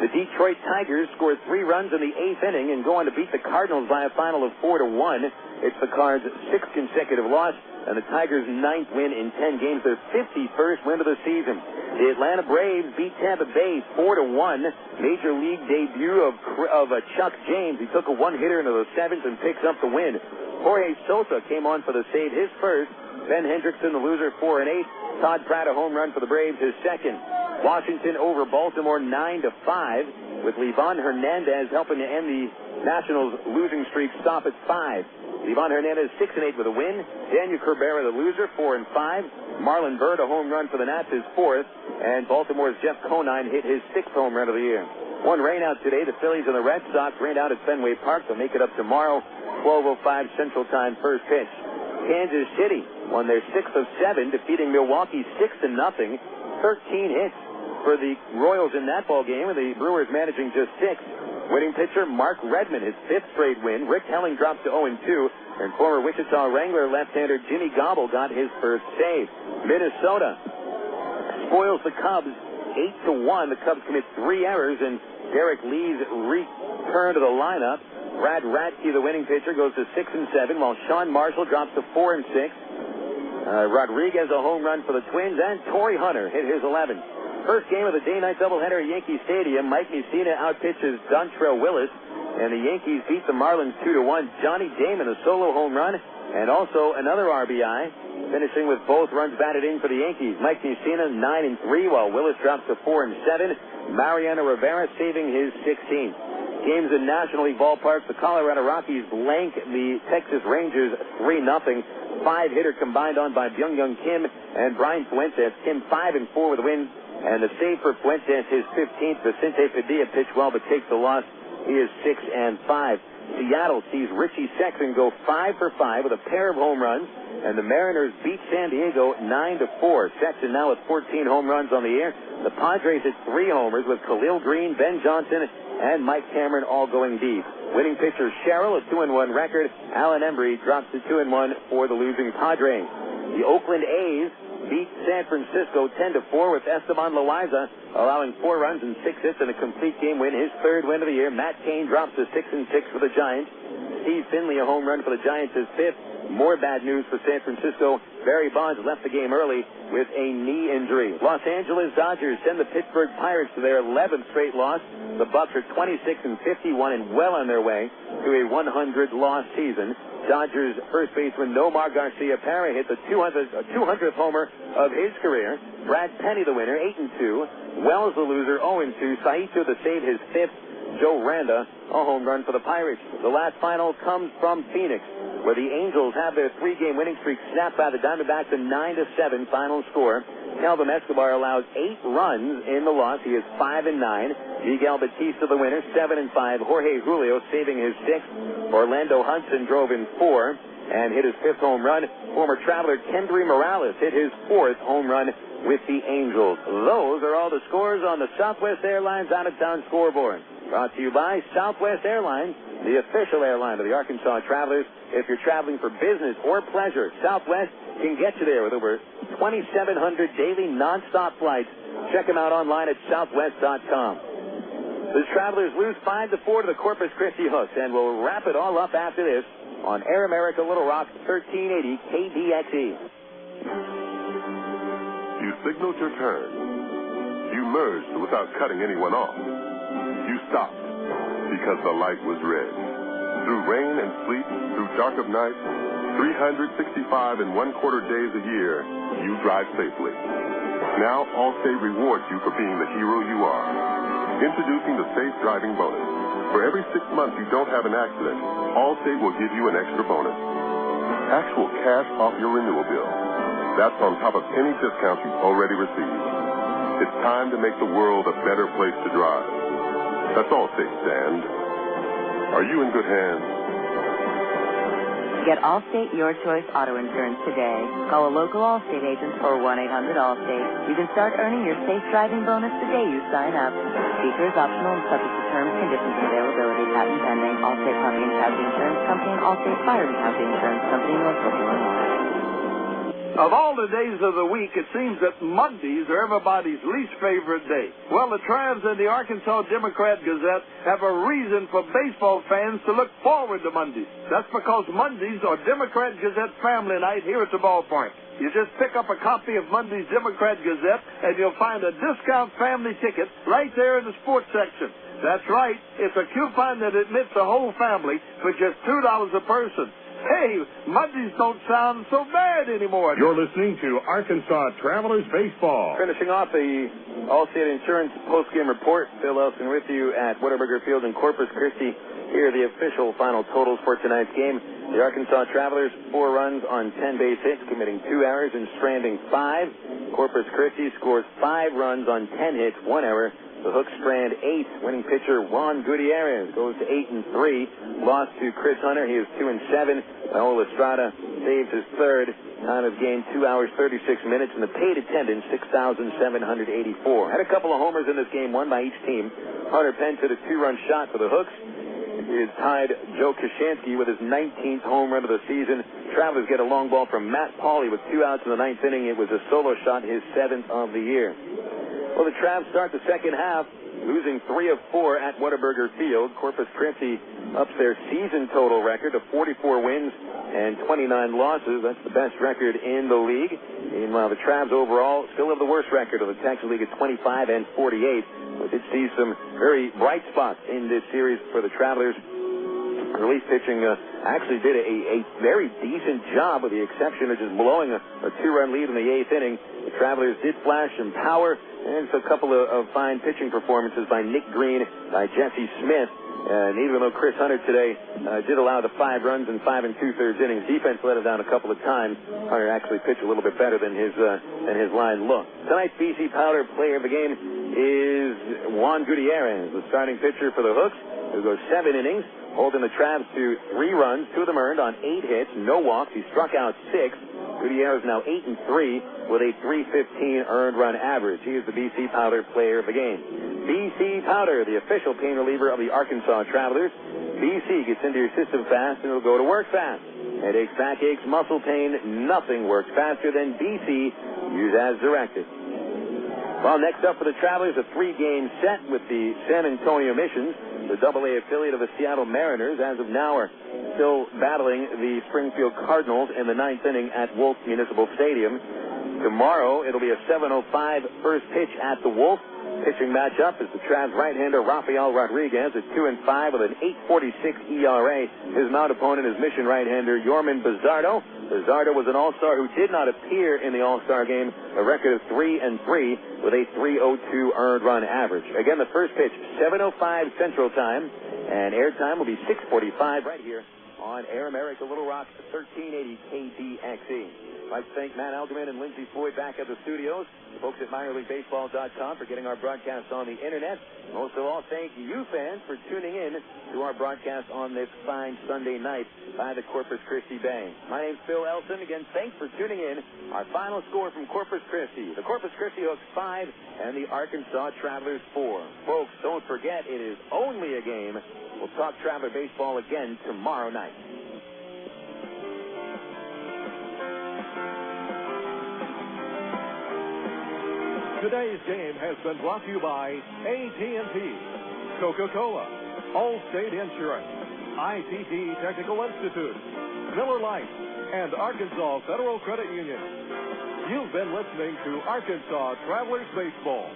B: The Detroit Tigers scored 3 runs in the 8th inning and go on to beat the Cardinals by a final of 4-1. It's the Cards' 6th consecutive loss, and the Tigers' 9th win in 10 games, their 51st win of the season. The Atlanta Braves beat Tampa Bay 4-1. Major League debut of Chuck James. He took a one-hitter into the 7th and picks up the win. Jorge Sosa came on for the save, his first. Ben Hendrickson, the loser, 4-8. Todd Pratt, a home run for the Braves, his second. Washington over Baltimore 9-5, with Livan Hernandez helping to end the Nationals' losing streak stop at 5. Livan Hernandez 6-8 with a win. Daniel Cabrera, the loser, 4-5. Marlon Byrd, a home run for the Nats, his 4th. And Baltimore's Jeff Conine hit his 6th home run of the year. One rain out today. The Phillies and the Red Sox rained out at Fenway Park. They'll make it up tomorrow, 12:05 Central Time, first pitch. Kansas City won their 6th of 7, defeating Milwaukee 6-0. 13 hits for the Royals in that ball game, with the Brewers managing just 6. Winning pitcher Mark Redmond, his 5th straight win. Rick Helling drops to 0-2, and former Wichita Wrangler left-hander Jimmy Gobble got his first save. Minnesota spoils the Cubs 8-1. The Cubs commit 3 errors, and Derek Lee's return to the lineup. Brad Radke, the winning pitcher, goes to 6-7, while Sean Marshall drops to 4-6. Rodriguez a home run for the Twins, and Torrey Hunter hit his 11th. First game of the day-night doubleheader at Yankee Stadium. Mike Mussina outpitches Dontrell Willis, and the Yankees beat the Marlins 2-1. Johnny Damon, a solo home run, and also another RBI, finishing with both runs batted in for the Yankees. Mike Mussina 9-3, while Willis drops to 4-7. Mariano Rivera saving his 16th. Games in National League ballparks. The Colorado Rockies blank the Texas Rangers 3-0. 5-hitter combined on by Byung-Young Kim and Brian Fuentes. Kim 5-4 with a win. And the save for Fuentes, his 15th. Vicente Padilla pitched well but takes the loss He is 6-5. Seattle sees Richie Sexton go 5 for 5 with a pair of home runs, and the Mariners beat San Diego 9-4. Sexton now with 14 home runs on the year. The Padres hit 3 homers with Khalil Green, Ben Johnson, and Mike Cameron all going deep. Winning pitcher Sherrill, a 2-1 record. Alan Embry drops to 2-1 for the losing Padres. The Oakland A's beat San Francisco 10-4 with Esteban Loaiza allowing 4 runs and 6 hits and a complete game win, his 3rd win of the year. Matt Cain drops to 6-6 for the Giants. Steve Finley, a home run for the Giants, his 5th. More bad news for San Francisco. Barry Bonds left the game early with a knee injury. Los Angeles Dodgers send the Pittsburgh Pirates to their 11th straight loss. The Bucks are 26-51 and well on their way to a 100-loss season. Dodgers first baseman Nomar Garcia-Parra hit the 200th homer of his career. Brad Penny the winner, 8-2. Wells the loser, 0-2. Saito the save, his 5th. Joe Randa, a home run for the Pirates. The last final comes from Phoenix, where the Angels have their 3-game winning streak snapped by the Diamondbacks, a 9-7 final score. Kelvin Escobar allows 8 runs in the loss. He is 5-9. Miguel Batista the winner, 7-5. Jorge Julio saving his 6th. Orlando Hudson drove in 4 and hit his 5th home run. Former Traveler Kendry Morales hit his 4th home run with the Angels. Those are all the scores on the Southwest Airlines out-of-town scoreboard. Brought to you by Southwest Airlines, the official airline of the Arkansas Travelers. If you're traveling for business or pleasure, Southwest can get you there with over 2,700 daily nonstop flights. Check them out online at southwest.com. The Travelers lose 5-4 to the Corpus Christi Hooks, and we'll wrap it all up after this on Air America Little Rock, 1380 KDXE.
Q: You signaled your turn. You merged without cutting anyone off. You stopped because the light was red. Through rain and sleet, through dark of night, 365 and 1/4 days a year, you drive safely. Now Allstate rewards you for being the hero you are. Introducing the Safe Driving Bonus. For every 6 months you don't have an accident, Allstate will give you an extra bonus. Actual cash off your renewal bill. That's on top of any discounts you've already received. It's time to make the world a better place to drive. That's Allstate, Stan. Are you in good hands?
D: Get Allstate Your Choice Auto Insurance today. Call a local Allstate agent or 1-800-ALLSTATE. You can start earning your safe driving bonus the day you sign up. Features optional and subject to terms, conditions, and availability. Patent pending. Allstate Plumbing and Casualty Insurance Company and Allstate Fire and Casualty Insurance Company, Northbrook, Illinois.
V: Of all the days of the week, it seems that Mondays are everybody's least favorite day. Well, the Travs and the Arkansas Democrat-Gazette have a reason for baseball fans to look forward to Mondays. That's because Mondays are Democrat-Gazette family night here at the ballpark. You just pick up a copy of Monday's Democrat-Gazette, and you'll find a discount family ticket right there in the sports section. That's right. It's a coupon that admits the whole family for just $2 a person. Hey, Mondays don't sound so bad anymore.
I: You're listening to Arkansas Travelers Baseball.
B: Finishing off the Allstate Insurance postgame report, Bill Elson with you at Whataburger Field in Corpus Christi. Here are the official final totals for tonight's game. The Arkansas Travelers, 4 runs on 10 base hits, committing 2 errors and stranding 5. Corpus Christi scores 5 runs on 10 hits, 1 error. The Hooks strand 8. Winning pitcher Juan Gutiérrez goes to 8-3. Lost to Chris Hunter. He is 2-7. Raul Estrada saves his 3rd. Time of game 2 hours 36 minutes, and the paid attendance 6,784. Had a couple of homers in this game, one by each team. Hunter Pence hit a 2-run shot for the Hooks. He has tied Joe Kashansky with his 19th home run of the season. Travelers get a long ball from Matt Pauley with 2 outs in the 9th inning. It was a solo shot, his 7th of the year. Well, the Travs start the second half, losing 3 of 4 at Whataburger Field. Corpus Christi ups their season total record to 44 wins and 29 losses. That's the best record in the league. Meanwhile, the Travs overall still have the worst record of the Texas League at 25-48. We did see some very bright spots in this series for the Travelers. Relief pitching actually did a very decent job, with the exception of just blowing a 2-run lead in the 8th inning. The Travelers did flash some power, and a couple of fine pitching performances by Nick Green, by Jesse Smith. And even though Chris Hunter today did allow the 5 runs in 5 2/3 innings, defense let him down a couple of times. Hunter actually pitched a little bit better than his line looked. Tonight's BC Powder player of the game is Juan Gutiérrez, the starting pitcher for the Hooks. He'll go 7 innings, holding the Travs to 3 runs, 2 of them earned on 8 hits, no walks. He struck out 6. Gutiérrez now 8-3 with a .315 earned run average. He is the BC Powder player of the game. BC Powder, the official pain reliever of the Arkansas Travelers. BC gets into your system fast and it'll go to work fast. Headaches, backaches, muscle pain, nothing works faster than BC. Use as directed. Well, next up for the Travelers, a 3-game set with the San Antonio Missions, the AA affiliate of the Seattle Mariners. As of now, are still battling the Springfield Cardinals in the 9th inning at Wolf Municipal Stadium. Tomorrow, it'll be a 7:05 first pitch at the Wolf. Pitching matchup is the Travs right-hander Rafael Rodriguez at 2-5 with an 8.46 ERA. His mount opponent is Mission right-hander Yorman Bizzardo. Bizzardo was an All-Star who did not appear in the All-Star game. A record of 3-3 with a .302 earned run average. Again, the first pitch, 7:05 Central Time, and airtime will be 6:45 right here on Air America Little Rock, 1380 KDXE. I'd like to thank Matt Algerman and Lindsey Floyd back at the studios, the folks at minorleaguebaseball.com for getting our broadcast on the internet. Most of all, thank you fans for tuning in to our broadcast on this fine Sunday night by the Corpus Christi Bay. My name's Phil Elson. Again, thanks for tuning in. Our final score from Corpus Christi. The Corpus Christi Hooks 5 and the Arkansas Travelers 4. Folks, don't forget, it is only a game. We'll talk Traveler baseball again tomorrow night.
I: Today's game has been brought to you by AT&T, Coca-Cola, Allstate Insurance, ITT Technical Institute, Miller Lite, and Arkansas Federal Credit Union. You've been listening to Arkansas Travelers Baseball.